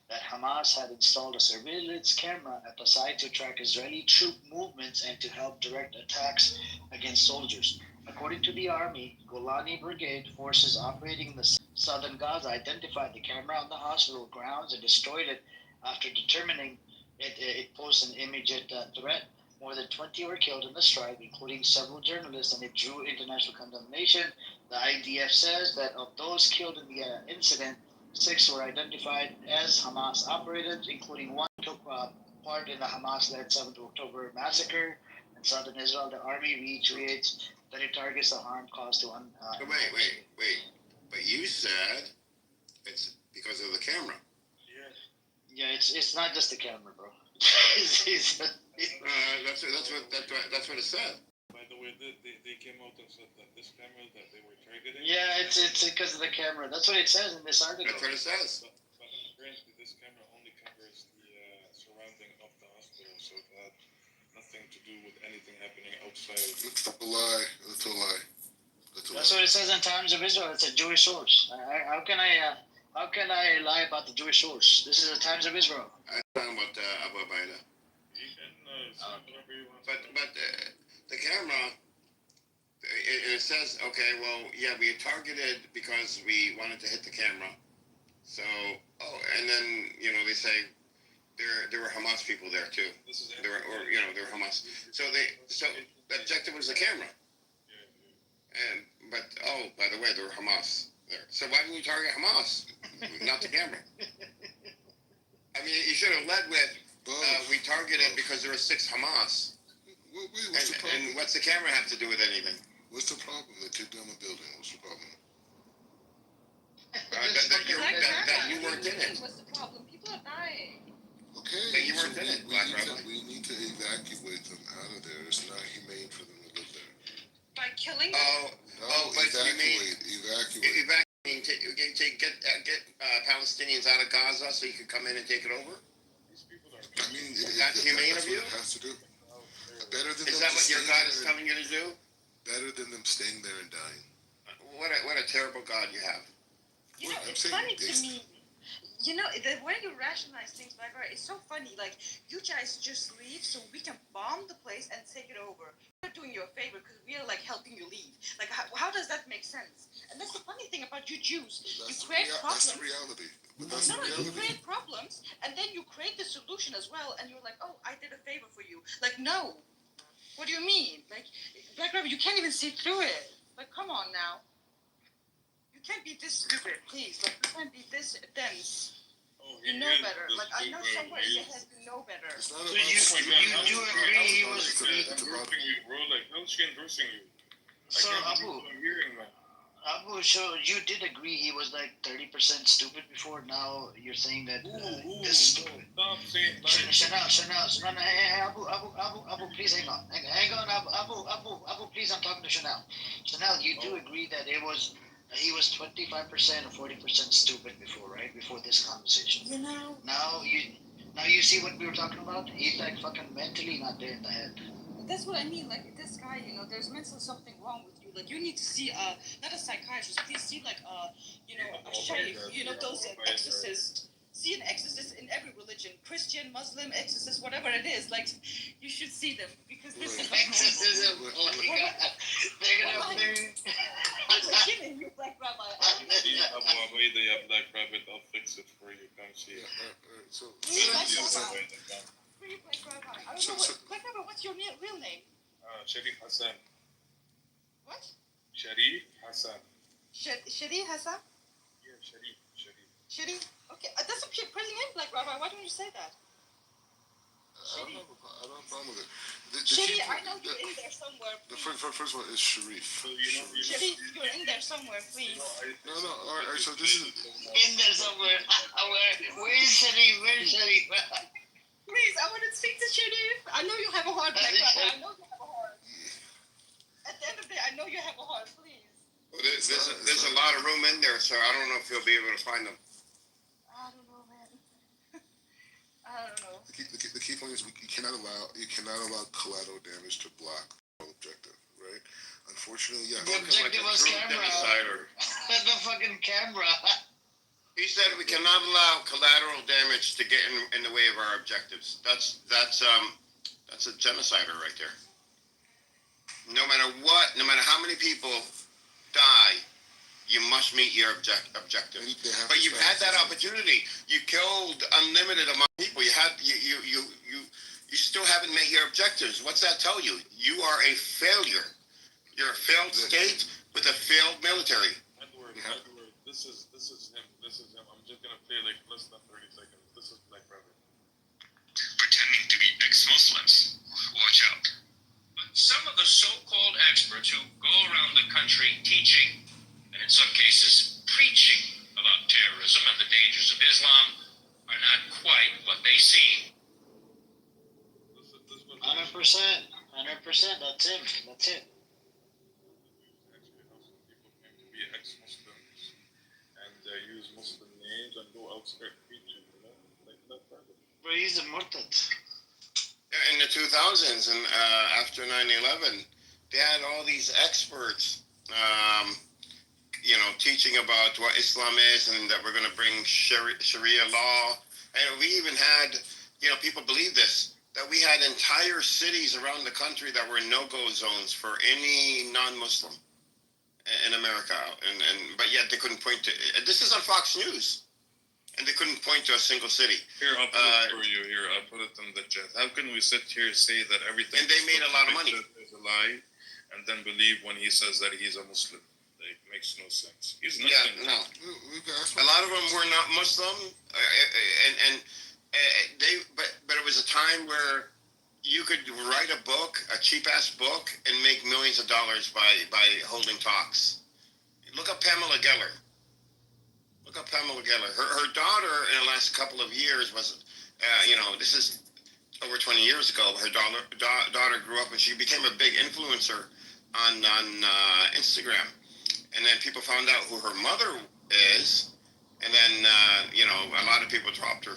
that Hamas had installed a surveillance camera at the site to track Israeli troop movements and to help direct attacks against soldiers. According to the army, Golani Brigade forces operating in the southern Gaza identified the camera on the hospital grounds and destroyed it after determining it posed an immediate threat. More than 20 were killed in the strike, including several journalists, and it drew international condemnation. The IDF says that of those killed in the incident, 6 were identified as Hamas operatives, including 1 took part in the Hamas-led 7th October massacre in southern Israel. The army reiterates that it targets the harm caused to Wait. But you said it's because of the camera. Yeah, it's not just the camera, bro. That's what it said. By the way, they came out and said that this camera that they were targeting. Yeah, it's because of the camera. That's what it says in this article. That's what it says. But apparently, this camera only covers the surrounding of the hospital, so it had nothing to do with anything happening outside. That's a lie. That's what it says in Times of Israel. It's a Jewish source. How can I lie about the Jewish source? This is the Times of Israel. I'm talking about Abu Baida. You can whatever you want. But the camera, it says, okay, well, yeah, we targeted because we wanted to hit the camera. So, and then, they say there were Hamas people there too. There were Hamas. So the objective was the camera. But by the way, there were Hamas there. So why didn't you target Hamas, not the camera? I mean, you should have led with, we targeted because there were 6 Hamas. And what's the camera have to do with anything? What's the problem? They took down the building. What's the problem? That you weren't in it. What's the problem? People are dying. Okay. That you weren't in it, Black Rabbi. We need to evacuate them out of there. It's not humane for them to live there. By killing them? But evacuate. Get Palestinians out of Gaza so you can come in and take it over? I mean, that's humane of you? It has to do. Better than is that what your God is telling you to do? Better than them staying there and dying. What a terrible God you have. You know, it's funny to me. You know, the way you rationalize things, Blackguard, it's so funny. Like, you guys just leave so we can bomb the place and take it over. We're doing you a favor because we are, like, helping you leave. Like, how does that make sense? And that's the funny thing about you Jews. You create problems. That's the reality. That's the reality. You create problems, and then you create the solution as well, and you're like, oh, I did a favor for you. Like, no. What do you mean? Like, Black Rabbit, you can't even see through it. Like, come on now. You can't be this stupid, please. Like, you can't be this dense. You know better. Like, I know somewhere in your head you know better. It's not So about you do agree he was endorsing you, bro. Like, how's she endorsing you? So Abu, so you did agree he was like 30% stupid before. Now you're saying that this stupid. Stop saying Chanel, hey, Abu, please hang on, Abu, please, I'm talking to Chanel. Chanel, you do agree that he was 25% or 40% stupid before, right? Before this conversation. You know. Now you see what we were talking about. He's like fucking mentally not there in the head. That's what I mean. Like, this guy, you know, there's mentally something wrong with you. Like, you need to see not a psychiatrist. Please see like you know, a shaykh. You know, those exorcists. See an exorcist in every religion, Christian, Muslim, exorcist, whatever it is. Like, you should see them because this is exorcism. Oh my God, they're gonna be. I'm kidding you, Black Rabbi. See, Abu Abaida, Black Rabbit, I'll fix it for you. Come see it. So, Free Black Rabbi. I don't know what. Black Rabbi, what's your real name? Sharif Hassan. What? Sharif Hassan. Sharif Hassan? Yeah, Sharif. Sharif? Okay, that's a pretty name, Black Rabbi. Why don't you say that? I don't have a problem with it. Sharif, I know you're in there somewhere. The first one is Sharif. Sharif, you're in there somewhere, please. No. All right. So this is in there somewhere. Where is Sharif? Please, I want to speak to Sharif. I know you have a heart, Black Rabbi. I know you have a heart. At the end of the day, I know you have a heart. Please. Well, there's a lot of room in there, so I don't know if you'll be able to find them. I don't know, man. I don't know. the key point is you cannot allow collateral damage to block the objective, right? Unfortunately, yes. The objective was camera. The fucking camera. He said we cannot allow collateral damage to get in the way of our objectives. That's a genocider right there. No matter what, no matter how many people die, you must meet your objective. But you've had that opportunity. You killed unlimited amount of people. You still haven't met your objectives. What's that tell you? You are a failure. You're a failed state with a failed military. Edward, this is him. I'm just gonna play like less than 30 seconds. This is Black Rabbit. Pretending to be ex-Muslims. Watch out. But some of the so-called experts who go around the country teaching, and in some cases preaching, about terrorism and the dangers of Islam are not quite what they seem. 100%. That's it. Actually, how some people claim to be ex-Muslims and use Muslim names and go outside preaching, you know, like Black Rabbit. Bro, he's a murtad. In the 2000s and after 9/11, they had all these experts, teaching about what Islam is and that we're going to bring Sharia law. And we even had, people believe this, that we had entire cities around the country that were no-go zones for any non-Muslim in America. But yet they couldn't point to, this is on Fox News, and they couldn't point to a single city. Here, I'll put it for you. Here, I'll put it in the chat. How can we sit here and say that everything and they made a lot of money is a lie, and then believe when he says that he's a Muslim? It makes no sense. He's not. Yeah, no. A lot of them were not Muslim, but it was a time where you could write a book, a cheap ass book, and make millions of dollars by holding talks. Look up Pamela Geller. Her daughter in the last couple of years was, this is over 20 years ago. Her daughter grew up and she became a big influencer on Instagram. And then people found out who her mother is, and then a lot of people dropped her.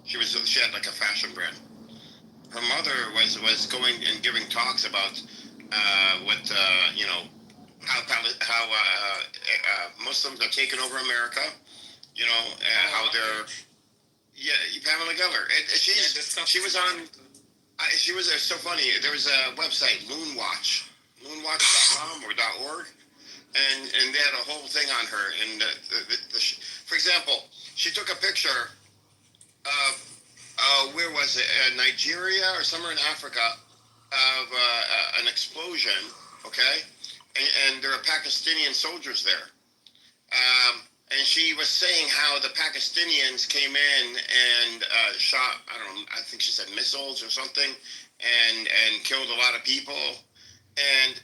She had like a fashion brand. Her mother was going and giving talks about with you know how Muslims are taking over America. You know how they're Pamela Geller. She was on. She was so funny. There was a website, loonwatch.com or .org, and they had a whole thing on her. And for example, she took a picture of where was it? Nigeria or somewhere in Africa of an explosion. Okay, and there are Pakistani soldiers there. And she was saying how the Pakistanians came in and shot, I don't know, I think she said missiles or something, and killed a lot of people. And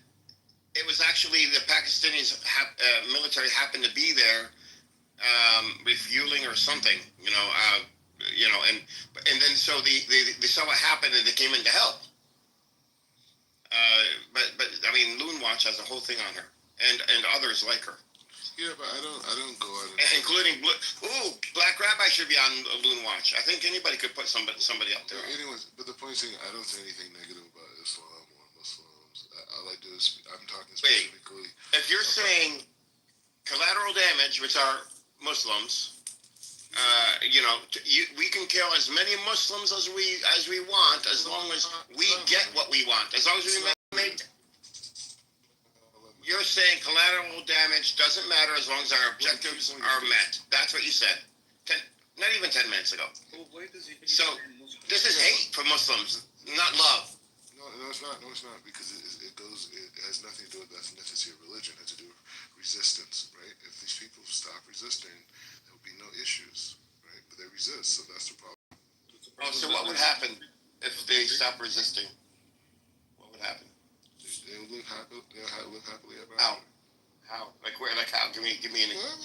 it was actually the Pakistani military happened to be there refueling or something, and then so they saw what happened and they came in to help. But I mean, Loon Watch has a whole thing on her and others like her. Yeah, but I don't go on it. Including Black Rabbi should be on Loon Watch. I think anybody could put somebody up there. Anyways, but the point is, I don't say anything negative about Islam or Muslims. All I do is I'm talking specifically. If you're saying collateral damage, which are Muslims, we can kill as many Muslims as we want, as long as we get what we want. As long as we make. You're saying collateral damage doesn't matter as long as our objectives are met. That's what you said. Not even 10 minutes ago. So this is hate for Muslims, not love. No, it's not. No, it's not, because it has nothing to do with ethnicity or religion. It has to do with resistance, right? If these people stop resisting, there will be no issues, right? But they resist, so that's the problem. Oh, so what would happen if they stop resisting? What would happen? They'll live happily ever How? after. How? Like where? Like how? Give me an. Well,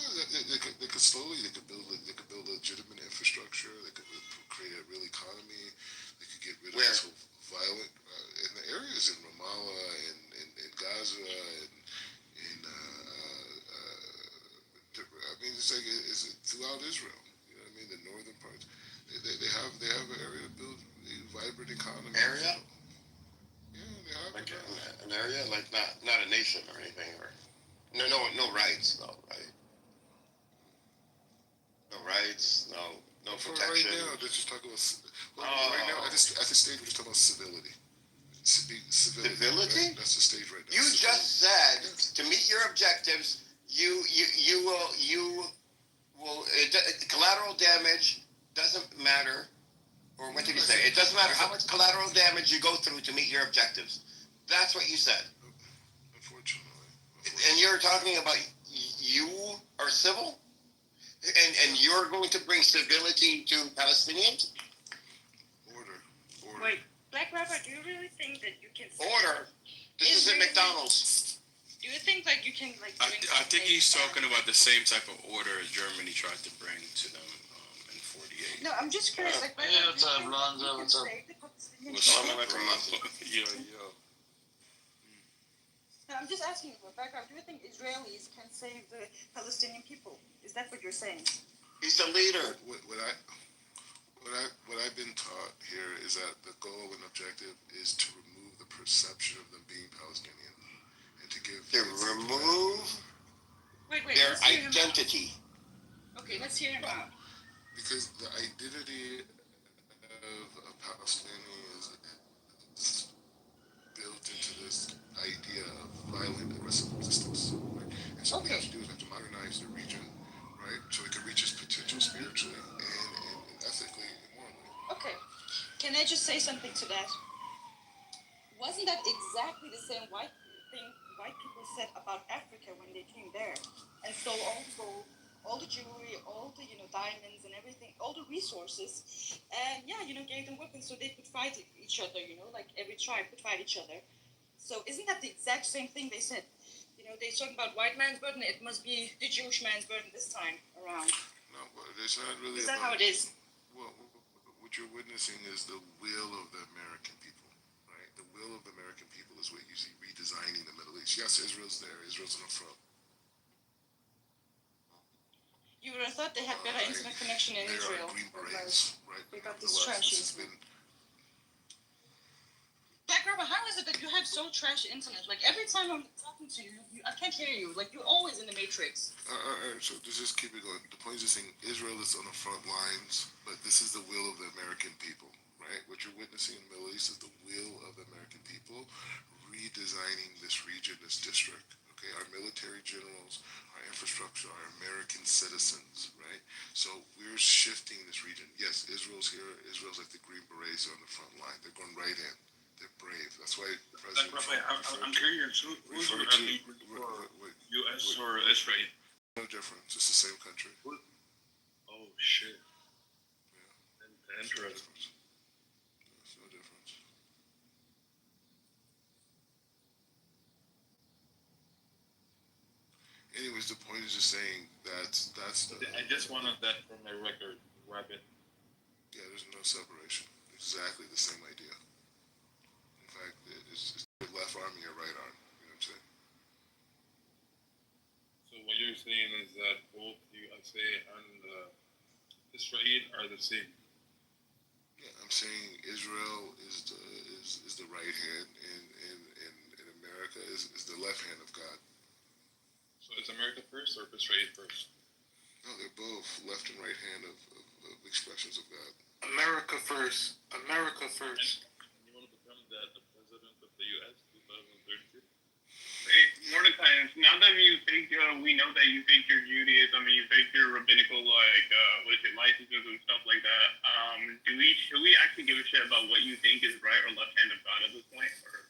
they could slowly. They could build legitimate infrastructure. They could create a real economy. They could get rid of this whole violent in the areas in Ramallah and in Gaza and in I mean, it's like it's throughout Israel. You know what I mean? The northern parts. They have an area to build a vibrant economy. Area? Yeah, they have like an area, like not a nation or anything, or no rights, though, right? No rights, no protection. Right now, they're just talking about. Right now, at this stage, we're just talking about civility. Civility? Right? That's the stage right now. You just said to meet your objectives, you will collateral damage doesn't matter. Or what did you say? It doesn't matter how much collateral damage you go through to meet your objectives. That's what you said. Unfortunately. And you're talking about you are civil? And you're going to bring civility to Palestinians? Order. Wait, Black Rabbi, do you really think that you can... Order? This isn't McDonald's. Do you think like you can like... I think he's talking about the same type of order as Germany tried to bring to them in 48. No, I'm just curious. Like, Hey, what's up, Lonzo? What's up? Yo. No, I'm just asking you, background. Do you think Israelis can save the Palestinian people? Is that what you're saying? He's the leader. What I've been taught here is that the goal and objective is to remove the perception of them being Palestinian and to give remove their identity. Okay, let's hear him out. Because the identity of a Palestinian is built into this idea of violent aggressive resistance. Right? And so what we have to do is have to modernize the region, right? So it can reach its potential spiritually and ethically and morally. Okay. Can I just say something to that? Wasn't that exactly the same white people said about Africa when they came there and stole all the gold, all the jewelry, all the diamonds and everything, all the resources, and gave them weapons so they could fight each other. Like every tribe could fight each other. So isn't that the exact same thing they said? They're talking about white man's burden. It must be the Jewish man's burden this time around. No, but it's not really. Is that how it is? Well, what you're witnessing is the will of the American people, right? The will of the American people is what you see redesigning the Middle East. Yes, Israel's there. Israel's on the front. You would have thought they had better internet connection in Israel. Green Berets, right? They got these trenches. Black Black Robber, how is it that you have so trash internet? Like every time I'm talking to you, I can't hear you. Like you're always in the Matrix. So just keep it going. The point is just saying Israel is on the front lines, but this is the will of the American people, right? What you're witnessing in the Middle East is the will of the American people redesigning this region, this district. Okay, our military generals, our infrastructure, our American citizens, right? So we're shifting this region. Yes, Israel's here. Israel's like the Green Berets on the front line. They're going right in. They're brave. That's why President Trump I'm curious. Who's for U.S. or Israel? No difference. It's the same country. Oh shit. Yeah. Interesting. There's no difference. Anyways, the point is just saying that's the. I just wanted that from my record, Rabbit. Yeah, there's no separation. Exactly the same idea. In fact, it's the left arm and your right arm. You know what I'm saying? So what you're saying is that both USA and Israel are the same. Yeah, I'm saying Israel is the right hand, and America is the left hand of God. So is America first or Israel first? No, they're both left and right hand of expressions of God. America first. America first. And you want to become the president of the U.S. 2032? Hey, Mordecai, now that you think, we know that you think you're Judaism and you think you're rabbinical, like, licenses and stuff like that, should we actually give a shit about what you think is right or left hand of God at this point? Or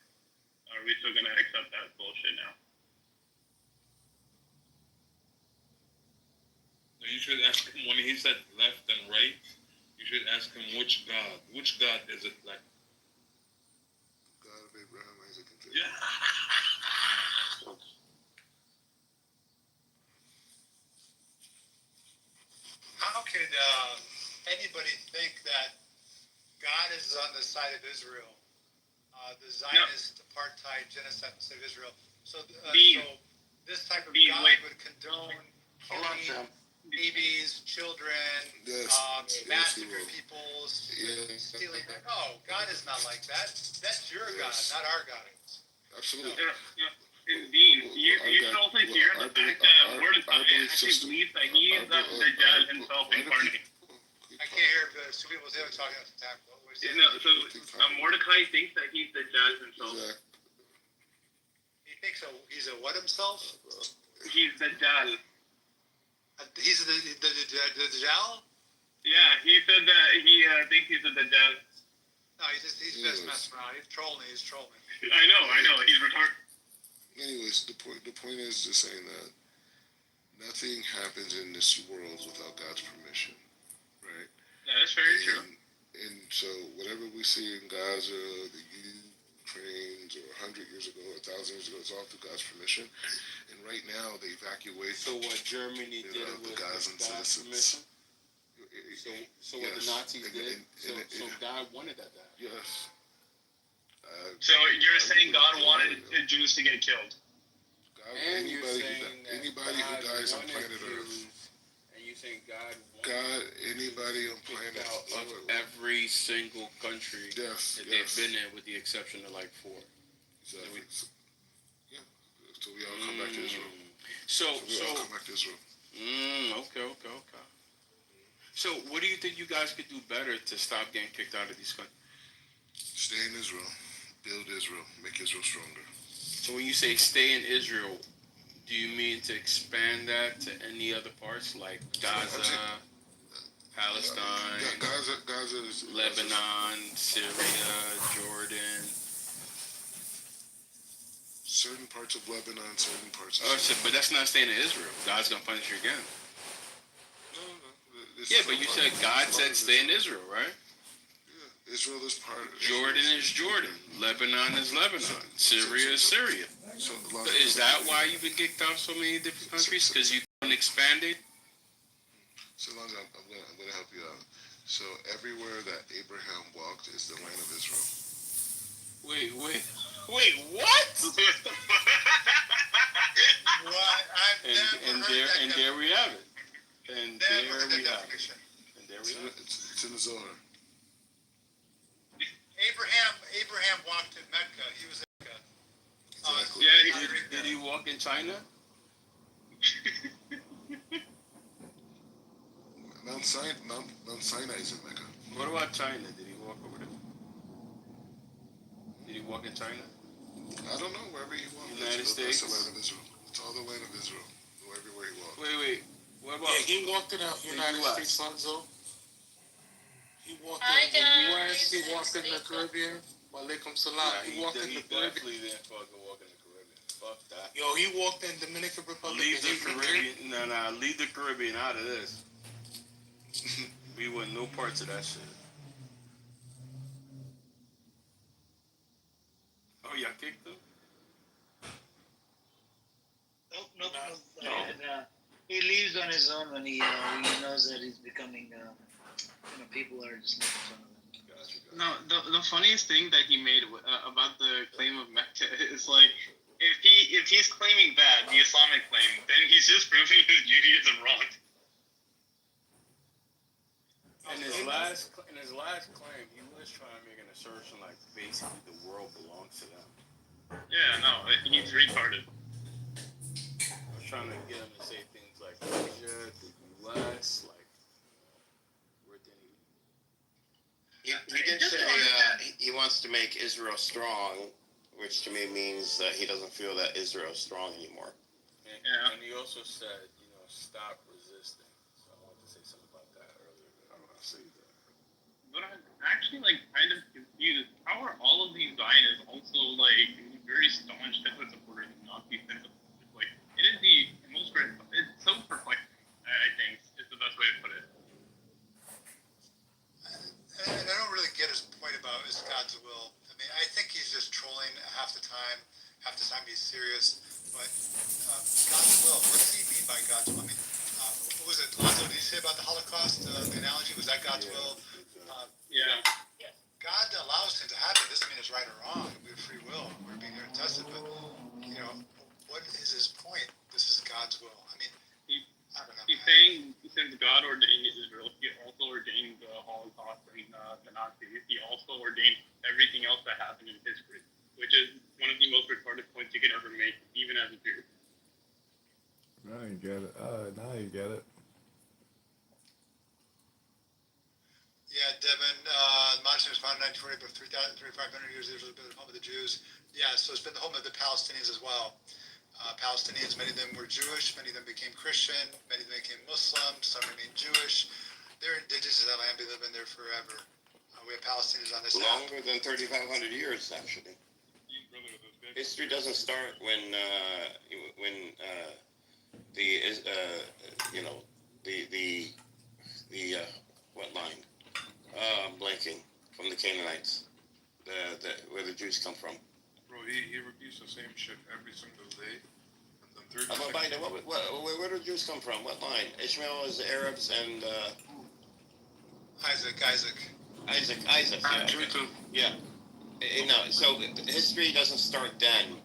are we still going to accept that bullshit now? You should ask him when he said left and right. You should ask him which God. Which God is it like? God of Abraham, Isaac, and Jacob. Yeah. How could anybody think that God is on the side of Israel? The Zionist apartheid genocide of Israel. So this type of God would condone killing babies, children, massacre people, stealing. No, God is not like that. That's your God, not our God. Absolutely. Indeed. You should also hear the fact that Mordecai actually believes that he is the judge himself incarnate. I can't hear two people talking at the time. So Mordecai thinks that he's the judge himself. He thinks he's a what himself? He's the judge. He's the Dajjal? Yeah, he said that he thinks he's the Dajjal. No, he's just messing around. He's trolling. I know. He's retarded. Anyways, the point is just saying that nothing happens in this world without God's permission, right? Yeah, that's very true. And so whatever we see in Gaza, the Ukraine, or 100 years ago, 1,000 years ago, it's all through God's permission. And right now, they evacuate. So what Germany did the with Gazan God's citizens. permission? So what the Nazis did? So God wanted that. Yes. So you're saying God wanted the Jews to get killed? And you're saying that anybody who dies on planet Jews, Earth. and you think God anybody on planet out of every single country that they've been in, with the exception of like 4. Exactly. So we all come back to Israel. So we all come back to Israel. Okay. So what do you think you guys could do better to stop getting kicked out of these countries? Stay in Israel. Build Israel. Make Israel stronger. So when you say stay in Israel, do you mean to expand that to any other parts like Gaza, Palestine, Gaza is Lebanon, Syria, Jordan? Certain parts of Lebanon, certain parts of but that's not staying in Israel. God's going to punish you again. No. Yeah, but you said God said stay in Israel, right? Yeah, Israel is part of Jordan is Jordan. Lebanon is Lebanon. Syria is Syria. So is that why you've been kicked out so many different countries? Because you've been expanded? So long as I'm going to help you out. So everywhere that Abraham walked is the land of Israel. Wait, what? And there we have it. It's in the Zohar. Abraham walked in Mecca. He was in Mecca. Did he walk in China? Mount Sinai is in Mecca. What about China? Did he walk over there? Did he walk in China? I don't know, wherever he walked. United States? That's the land of Israel. It's all the land of Israel. Everywhere he walked. Wait. What about? Yeah, he walked in the United States, Lonzo. He walked in the U.S. He walked in the Caribbean. Walaikum salam. He walked in the Caribbean. Definitely didn't fucking walk in the Caribbean. Fuck that. Yo, he walked in Dominican Republic. Leave the Caribbean. Nah. Leave the Caribbean out of this. We want no parts of that shit. Oh, y'all kicked him? No. And, he leaves on his own when he knows that he's becoming, people are just making fun of him. No, the funniest thing that he made about the claim of Mecca is like, if he's claiming that, the Islamic claim, then he's just proving his Judaism wrong. In his last claim, he was trying to make an assertion like basically the world belongs to them. Yeah, no, he's retarded. I was trying to get him to say things like Asia, the U.S., like, where did he did say he wants to make Israel strong, which to me means that he doesn't feel that Israel is strong anymore. And he also said, stop resisting. So I wanted to say something about that earlier, but I don't want to say that. But I'm actually kind of confused. How are all of these Zionists also very staunch Hitler supporters and Nazi sympathizers? It is the most. It's so perplexing. I think is the best way to put it. And I don't really get his point about it's God's will. I mean, I think he's just trolling half the time. Half the time he's serious. But God's will. What does he mean by God's will? I mean, what was it, Lonzo? Did you say about the Holocaust? The analogy, was that God's will? Yeah. God allows things to happen. Doesn't mean it's right or wrong. We have free will. We're being here tested. But what is his point? This is God's will. I mean, I don't know. He's saying since God ordained Israel, he also ordained the Holocaust and the Nazis. He also ordained everything else that happened in history, which is one of the most retarded points you could ever make, even as a Jew. Now you get it. Now you get it. Yeah, Devin, Montana was founded in 1940, but 3,500 years Israel has been the home of the Jews. Yeah, so it's been the home of the Palestinians as well. Palestinians, many of them were Jewish, many of them became Christian, many of them became Muslim, some remain Jewish. They're indigenous to that land, they live in there forever. We have Palestinians on this Longer than 3,500 years, actually. History doesn't start when what line? I'm blanking, from the Canaanites, where the Jews come from. Bro, he repeats the same shit every single day. Where do Jews come from? What line? Ishmael is the Arabs and Isaac. Isaac. Yeah. No, so history doesn't start then.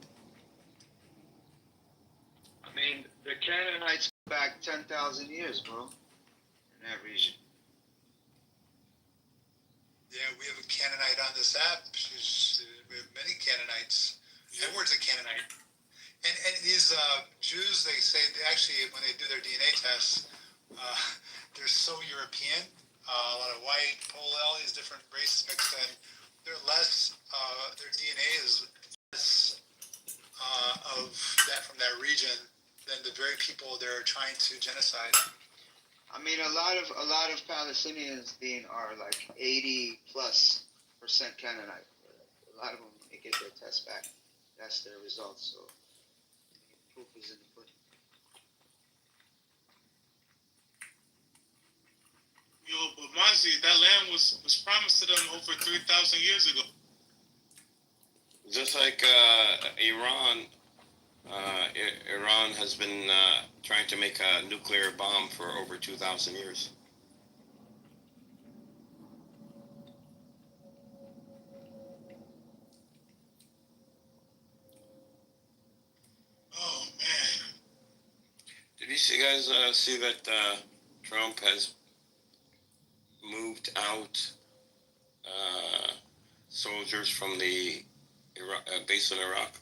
I mean, the Canaanites go back 10,000 years, bro, in that region. Yeah, we have a Canaanite on this app. We have many Canaanites. Edward's a Canaanite. And these Jews, they say, when they do their DNA tests, they're so European. A lot of white, Pole, all these different races mixed in. They're less, their DNA is less of that from that region than the very people they're trying to genocide. I mean, a lot of Palestinians are like 80+% Canaanite. A lot of them, they get their tests back. That's their results. So proof is in the pudding. Yo, but Mazi, that land was promised to them over 3,000 years ago. Just like Iran, Iran has been trying to make a nuclear bomb for over 2,000 years. Oh man! Did you guys see that Trump has moved out soldiers from the base in Iraq.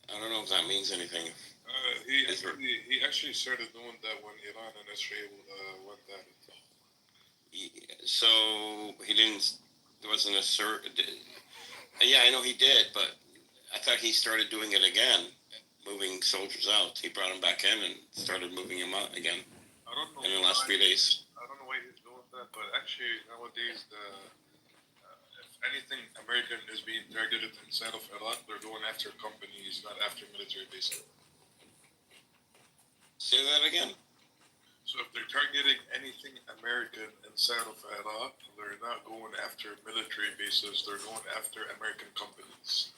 I don't know if that means anything. He actually started doing that when Iran and Israel went at it. So he didn't. There wasn't a Yeah, I know he did, but I thought he started doing it again, moving soldiers out. He brought them back in and started moving them out again. I don't know. In the last few days. I don't know why he's doing that, but actually nowadays if anything American is being targeted inside of Iraq, they're going after companies, not after military bases. Say that again. So if they're targeting anything American inside of Iraq, they're not going after military bases. They're going after American companies.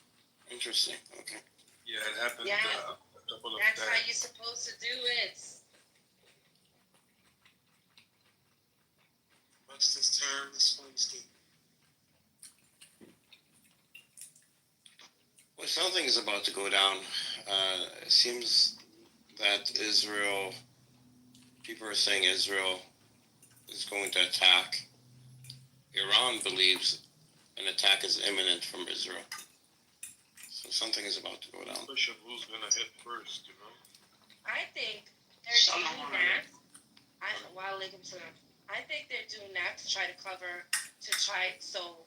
Interesting. Okay. Yeah, it happened Yeah. a couple of That's times. how you're supposed to do it. What's this term? This one scheme. Well, something is about to go down. It seems that people are saying Israel is going to attack. Iran believes an attack is imminent from Israel. So something is about to go down. Especially who's going to hit first, you know? I think they're doing that. I think they're doing that to try to cover, so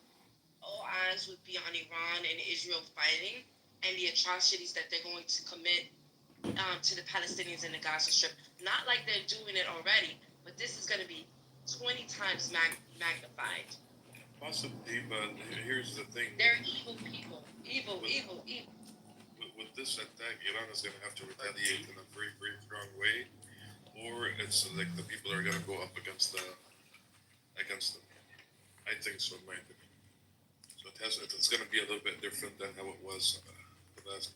all eyes would be on Iran and Israel fighting and the atrocities that they're going to commit to the Palestinians in the Gaza Strip. Not like they're doing it already, but this is going to be 20 times magnified. Possibly, but here's the thing. They're evil people. Evil. With this attack, Iran is going to have to retaliate in a very, very strong way, or it's like the people are going to go up against them. I think so, in my opinion. So it's going to be a little bit different than how it was the last.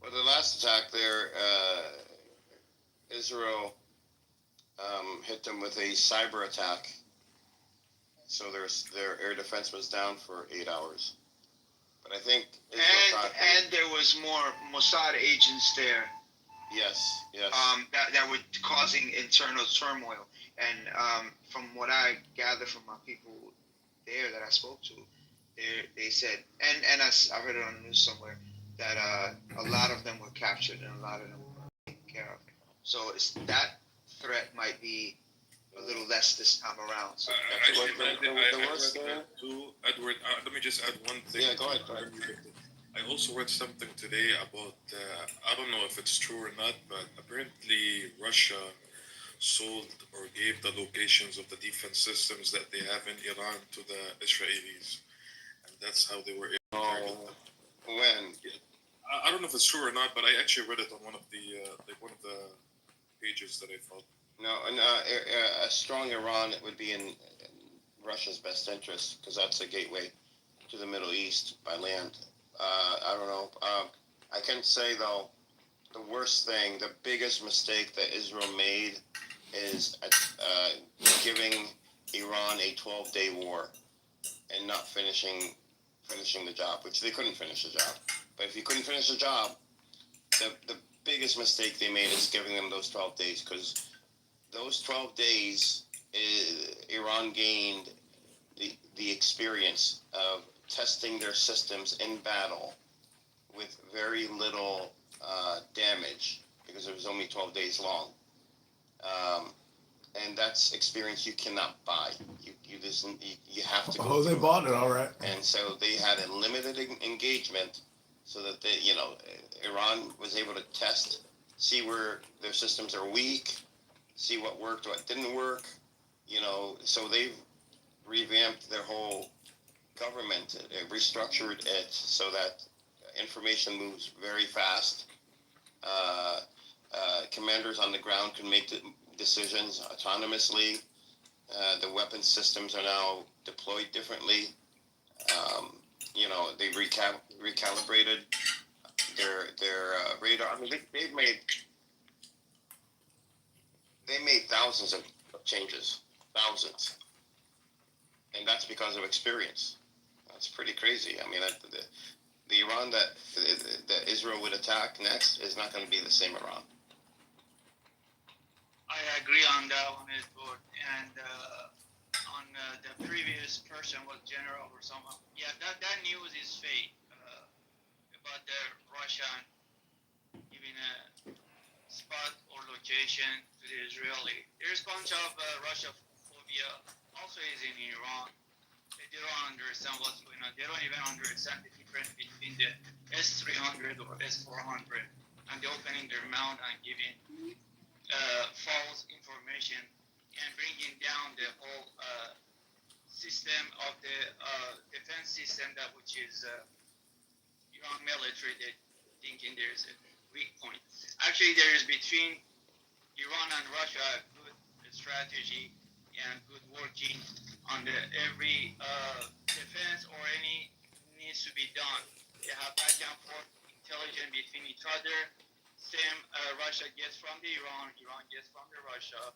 Well, the last attack there, Israel hit them with a cyber attack. So their air defense was down for 8 hours. But I think Israel and there was more Mossad agents there. Yes. That were causing internal turmoil. And from what I gather from my people there that I spoke to, they said, and I heard it on the news somewhere, that a lot of them were captured and a lot of them were taken care of. So that threat might be a little less this time around. So Edward, let me just add one thing. Yeah, go ahead. I also read something today about, I don't know if it's true or not, but apparently Russia sold or gave the locations of the defense systems that they have in Iran to the Israelis. And that's how they were able to target them. When? I don't know if it's true or not, but I actually read it on one of the pages that I found. No, a strong Iran would be in Russia's best interest because that's a gateway to the Middle East by land. I don't know. I can say, though, the worst thing, the biggest mistake that Israel made is giving Iran a 12-day war and not finishing the job, which they couldn't finish the job. But if you couldn't finish the job, the biggest mistake they made is giving them those 12 days, because those 12 days, Iran gained the experience of testing their systems in battle with very little damage, because it was only 12 days long. And that's experience you cannot buy. You have to go Oh, they bought it all right. And so they had a limited engagement so that Iran was able to test, see where their systems are weak, see what worked, what didn't work, so they've revamped their whole government, restructured it so that information moves very fast. Commanders on the ground can make decisions autonomously. The weapon systems are now deployed differently. They recalibrated their radar. I mean, they made thousands of changes, thousands, and that's because of experience. That's pretty crazy. I mean, the Iran that Israel would attack next is not going to be the same Iran. I agree on that one, Edward. And on the previous person was general or somehow. Yeah, that news is fake about the Russian giving a spot or location to the Israeli. There's a bunch of Russia phobia also is in Iran. They don't understand what's going on. They don't even understand the difference between the S-300 or S-400, and they're opening their mouth and giving false information and bringing down the whole system of the defense system that which is Iran military. They thinking there's a weak point. Actually, there is between Iran and Russia a good strategy and good working on the every defense or any needs to be done. They have back and forth intelligence between each other. Same Russia gets from the Iran, Iran gets from the Russia,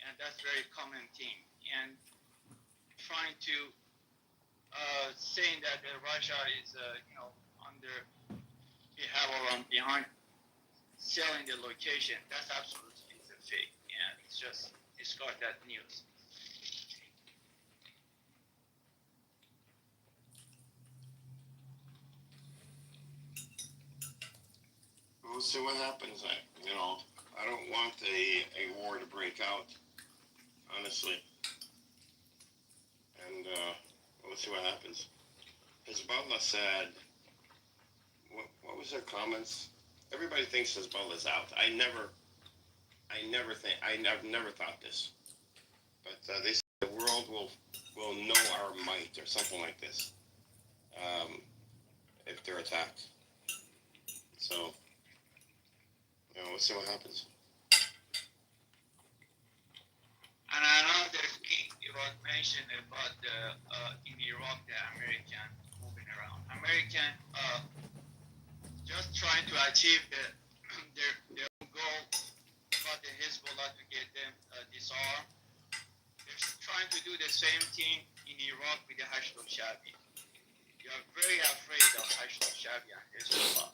and that's very common thing. And trying to saying that Russia is under behalf or on behind selling the location, that's absolutely a fake, and it's just discard that news. We'll see what happens. I don't want a war to break out, honestly. And we'll see what happens. Hezbollah said, what was their comments? Everybody thinks Hezbollah's out. I've never thought this. But they said the world will know our might or something like this if they're attacked. So, we'll see what happens. And another thing you was mentioned about in Iraq, the American moving around. American just trying to achieve their goal about the Hezbollah to get them disarmed. They're trying to do the same thing in Iraq with the Hashd al-Shabi. They are very afraid of Hashd al-Shabi and Hezbollah.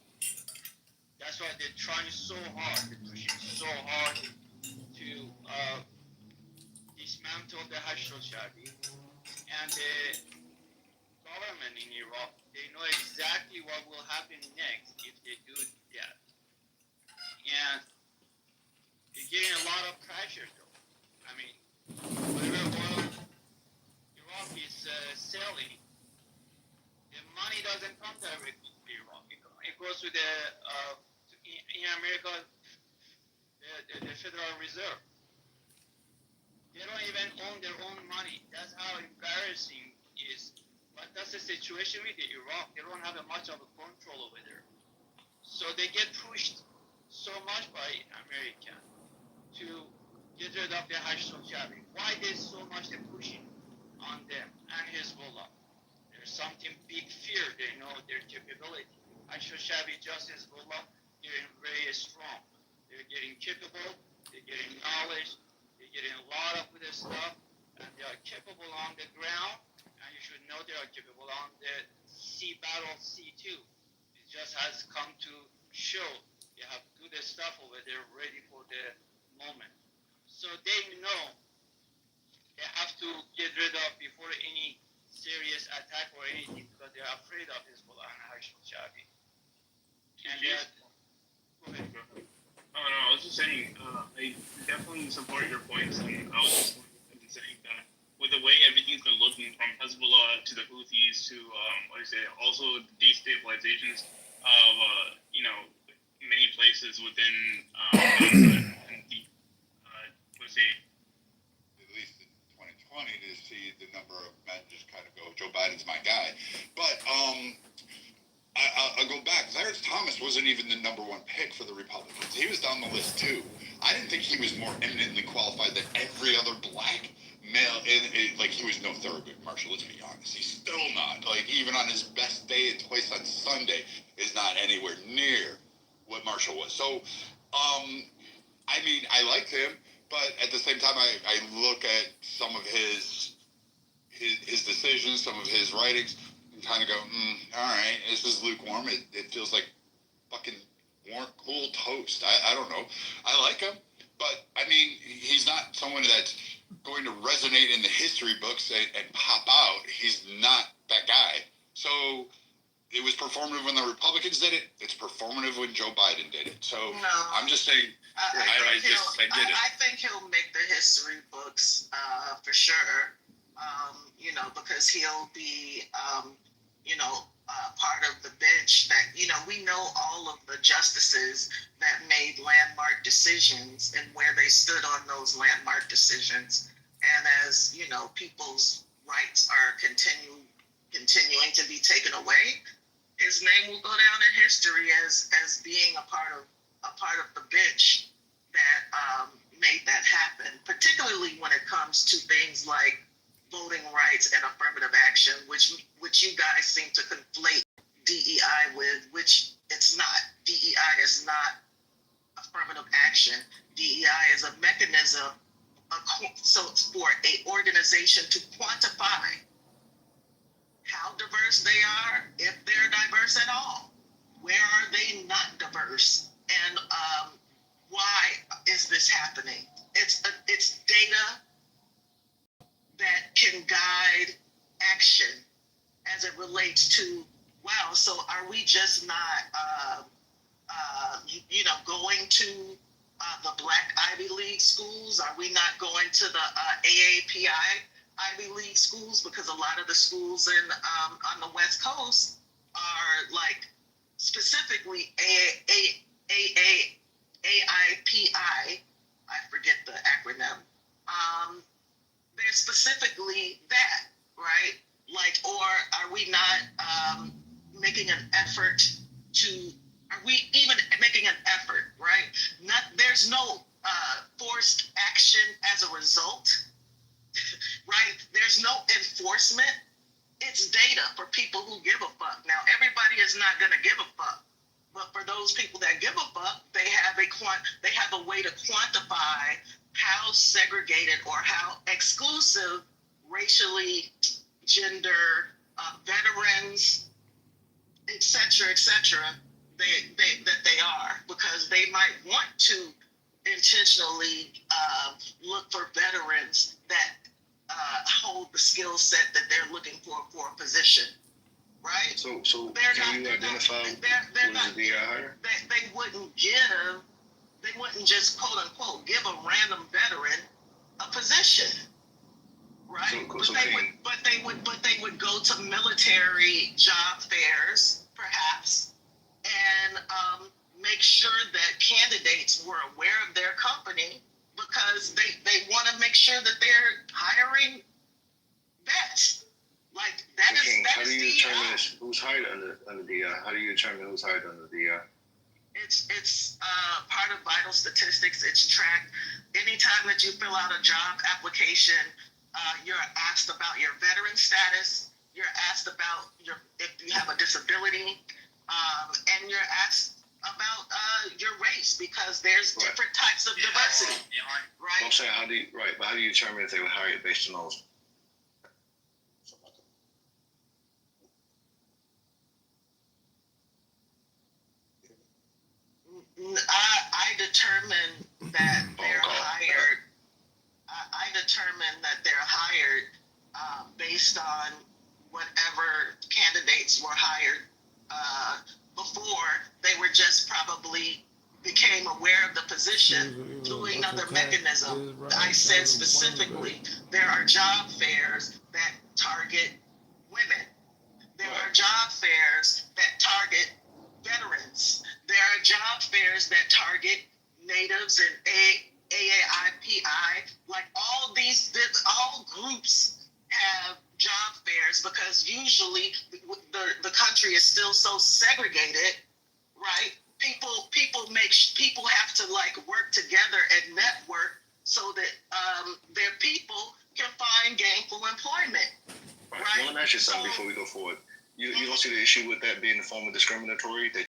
That's why they're trying so hard, they're pushing so hard to dismantle the Hashd al-Shabi. And the government in Iraq, they know exactly what will happen next if they do that. And they're getting a lot of pressure, though. I mean, whatever oil Iraq is selling, the money doesn't come directly to Iraq. It goes to in America, the Federal Reserve. They don't even own their own money. That's how embarrassing it is. But that's the situation with Iraq. They don't have much of a control over there. So they get pushed so much by America to get rid of the Hashd al-Shabi. Why there's so much they're pushing on them and Hezbollah? There's something big fear. They know their capability. Hashd al-Shabi, just Hezbollah, they're very strong. They're getting capable. They're getting knowledge. They're getting a lot of good stuff. And they are capable on the ground. And you should know they are capable on the sea battle, sea too. It just has come to show they have good stuff over there ready for the moment. So they know they have to get rid of before any serious attack or anything because they're afraid of Hezbollah and Hashd al-Shabi. And go ahead. Oh no, I was just saying, I definitely support your points, and I was just saying that with the way everything's been looking from Hezbollah to the Houthis to, also destabilizations of, many places within Gaza and the, at least in 2020 to see the number of men just kind of go, Joe Biden's my guy. But I'll go back. Clarence Thomas wasn't even the number one pick for the Republicans. He was down the list too. I didn't think he was more eminently qualified than every other black male. Like he was no Thurgood Marshall. Let's be honest. He's still not. Like even on his best day and twice on Sunday is not anywhere near what Marshall was. So, I mean, I liked him, but at the same time, I look at some of his decisions, some of his writings, and kind of go, all right, this is lukewarm. It feels like fucking warm, cool toast. I don't know. I like him, but I mean, he's not someone that's going to resonate in the history books and pop out. He's not that guy. So it was performative when the Republicans did it. It's performative when Joe Biden did it. So I'm just saying. I get it. I think he'll make the history books for sure. You know, because he'll be, part of the bench that, we know all of the justices that made landmark decisions and where they stood on those landmark decisions. And as, people's rights are continuing to be taken away, his name will go down in history as being a part of the bench that made that happen, particularly when it comes to things like voting rights and affirmative action, which you guys seem to conflate DEI with, which it's not. DEI is not affirmative action. DEI is a mechanism for a organization to quantify how diverse they are, if they're diverse at all. Where are they not diverse? And why is this happening? It's data that can guide action as it relates to, wow, so are we just not, going to the Black Ivy League schools? Are we not going to the AAPI Ivy League schools? Because a lot of the schools on the West Coast are like specifically AIPI. I forget the acronym. They're specifically that, right? Like, or are we not making an effort to? Are we even making an effort, right? There's no forced action as a result, right? There's no enforcement. It's data for people who give a fuck. Now, everybody is not going to give a fuck, but for those people that give a fuck, they have a way to quantify how segregated or how exclusive racially, gender, veterans, et cetera, that they are, because they might want to intentionally look for veterans that hold the skill set that they're looking for a position, right? So can you identify who's the DI hire? They wouldn't just quote unquote give a random veteran a position, right? But they would go to military job fairs, perhaps, and make sure that candidates were aware of their company, because they want to make sure that they're hiring vets. Like that is how do you determine who's hired under DI? How do you determine who's hired under DI? It's part of vital statistics. It's tracked. Anytime that you fill out a job application, you're asked about your veteran status. You're asked about if you have a disability, and you're asked about your race, because there's different types of diversity, right? I'm saying but how do you determine if they were hired based on those? I determine that they're hired. I determine that they're hired based on whatever candidates were hired before. They were just probably became aware of the position through another mechanism. I said specifically, there are job fairs that target women. There are job fairs that target veterans. There are job fairs that target natives and AAIPI. Like all groups have job fairs, because usually the country is still so segregated, right? People have to like work together and network so that their people can find gainful employment. Right. Well, let me ask you something before we go forward. You don't see the issue with that being a form of discriminatory, that